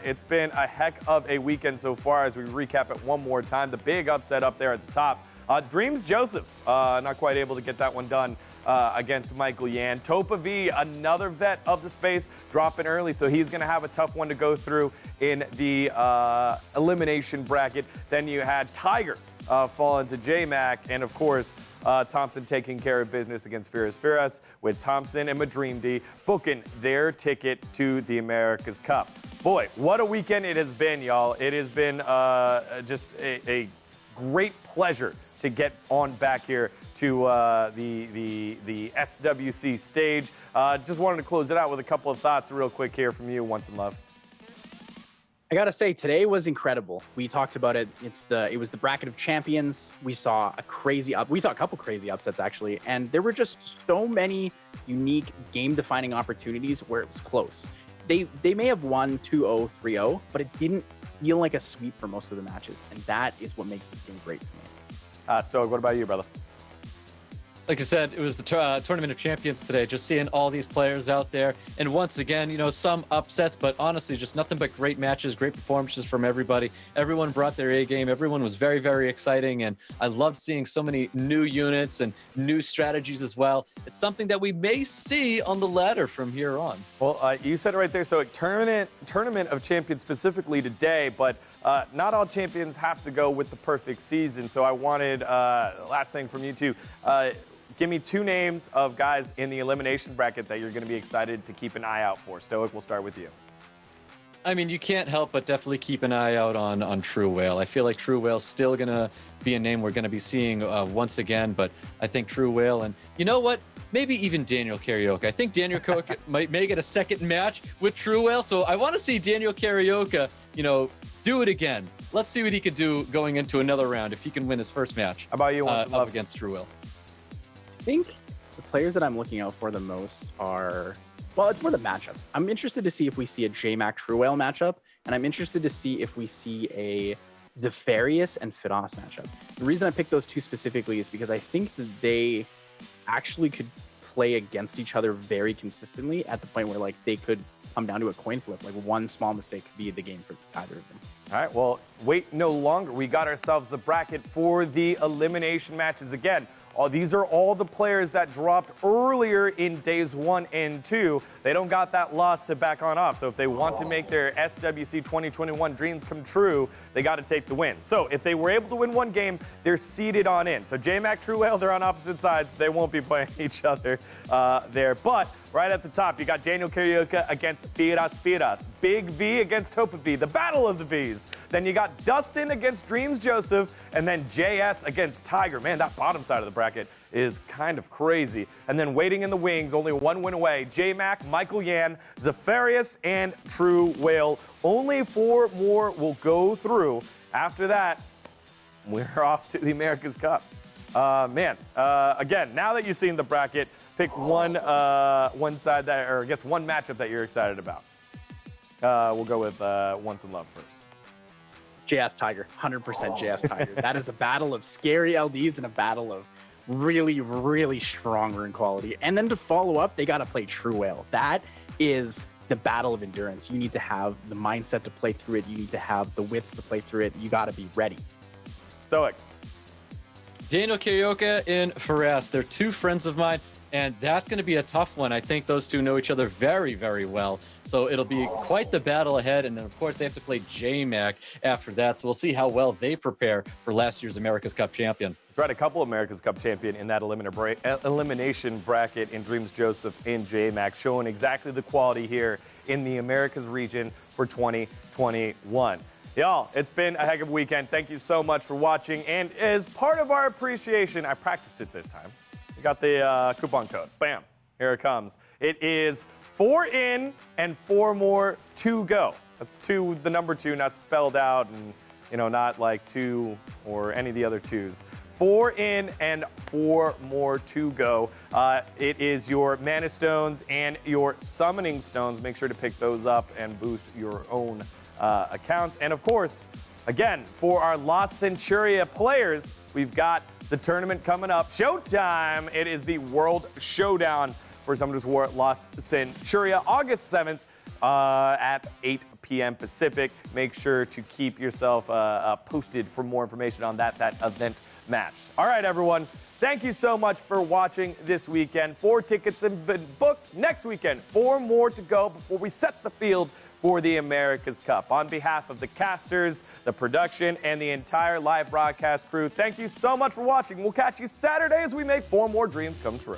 it's been a heck of a weekend so far. As we recap it one more time, the big upset up there at the top. DRMZJOSEPH not quite able to get that one done against Michaelyan. TopaV, another vet of the space, dropping early, so he's going to have a tough one to go through in the elimination bracket. Then you had Tiger fall into Jmak, and of course, Thompson taking care of business against FirasFiras, with Thompson and MaDreamdy booking their ticket to the America's Cup. Boy, what a weekend it has been, y'all. It has been just a great pleasure to get on back here to the SWC stage. Just wanted to close it out with a couple of thoughts real quick here from you, Once in Love. I gotta say, today was incredible. We talked about it. It was the bracket of champions. We saw a couple crazy upsets actually, and there were just so many unique game-defining opportunities where it was close. They may have won 2-0, 3-0, but it didn't feel like a sweep for most of the matches, and that is what makes this game great for me. Stoic, what about you, brother? Like I said, it was the Tournament of Champions today, just seeing all these players out there. And once again, you know, some upsets, but honestly, just nothing but great matches, great performances from everybody. Everyone brought their A game. Everyone was very, very exciting. And I loved seeing so many new units and new strategies as well. It's something that we may see on the ladder from here on. Well, you said it right there, Stoic. Tournament of Champions specifically today, but not all champions have to go with the perfect season. So I wanted, last thing from you two, give me 2 names of guys in the elimination bracket that you're going to be excited to keep an eye out for. Stoic, we'll start with you. I mean, you can't help but definitely keep an eye out on True Whale. I feel like True Whale's still going to be a name we're going to be seeing once again, but I think True Whale, and you know what? Maybe even Daniel Karaoke. I think Daniel Karaoke may get a second match with True Whale, so I want to see Daniel Karaoke, you know, do it again. Let's see what he could do going into another round if he can win his first match. How about you, up against True Whale? I think the players that I'm looking out for the most are, well, it's more the matchups. I'm interested to see if we see a Jmak True Whale matchup, and I'm interested to see if we see a Zephyrius and Firas matchup. The reason I picked those 2 specifically is because I think that they actually could play against each other very consistently at the point where like they could come down to a coin flip. Like one small mistake could be the game for either of them. All right, well, wait no longer. We got ourselves the bracket for the elimination matches again. These are all the players that dropped earlier in days 1 and 2. They don't got that loss to back on off. So if they want to make their SWC 2021 dreams come true, they got to take the win. So if they were able to win one game, they're seeded on in. So Jmak, True Whale, they're on opposite sides. They won't be playing each other there. But right at the top, you got Daniel Karaoke against FirasFiras. Big V against TopaV, the battle of the Vs. Then you got Dustin against DRMZJOSEPH, and then JS against Tiger. Man, that bottom side of the bracket is kind of crazy. And then waiting in the wings, only one win away, Jmak, Michaelyan, Zephyrius, and True Whale. Only 4 more will go through. After that, we're off to the America's Cup. Again, now that you've seen the bracket, pick one side that, or I guess one matchup that you're excited about. We'll go with Once in Love first. JS Tiger, 100% JS Tiger. That is a battle of scary LDs and a battle of really, really strong rune quality. And then to follow up, they got to play True Whale. That is the battle of endurance. You need to have the mindset to play through it. You need to have the wits to play through it. You got to be ready. Stoic. Daniel Karaoke and Firas, they're 2 friends of mine, and that's going to be a tough one. I think those 2 know each other very, very well. So it'll be quite the battle ahead. And then, of course, they have to play Jmak after that. So we'll see how well they prepare for last year's America's Cup champion. That's right, a couple America's Cup champion in that elimination bracket in DRMZJOSEPH and Jmak, showing exactly the quality here in the Americas region for 2021. Y'all, it's been a heck of a weekend. Thank you so much for watching. And as part of our appreciation, I practiced it this time. We got the coupon code. Bam, here it comes. It is 4 in and 4 more to go. That's 2, the number 2, not spelled out and, you know, not like 2 or any of the other 2s. 4 in and 4 more to go. It is your Mana Stones and your Summoning Stones. Make sure to pick those up and boost your own account. And of course, again, for our Lost Centuria players, we've got the tournament coming up. Showtime! It is the World Showdown for Summoner's War Lost Centuria, August 7th at 8 p.m. Pacific. Make sure to keep yourself posted for more information on that event match. All right, everyone. Thank you so much for watching this weekend. 4 tickets have been booked. Next weekend, 4 more to go before we set the field for the America's Cup. On behalf of the casters, the production, and the entire live broadcast crew, thank you so much for watching. We'll catch you Saturday as we make 4 more dreams come true.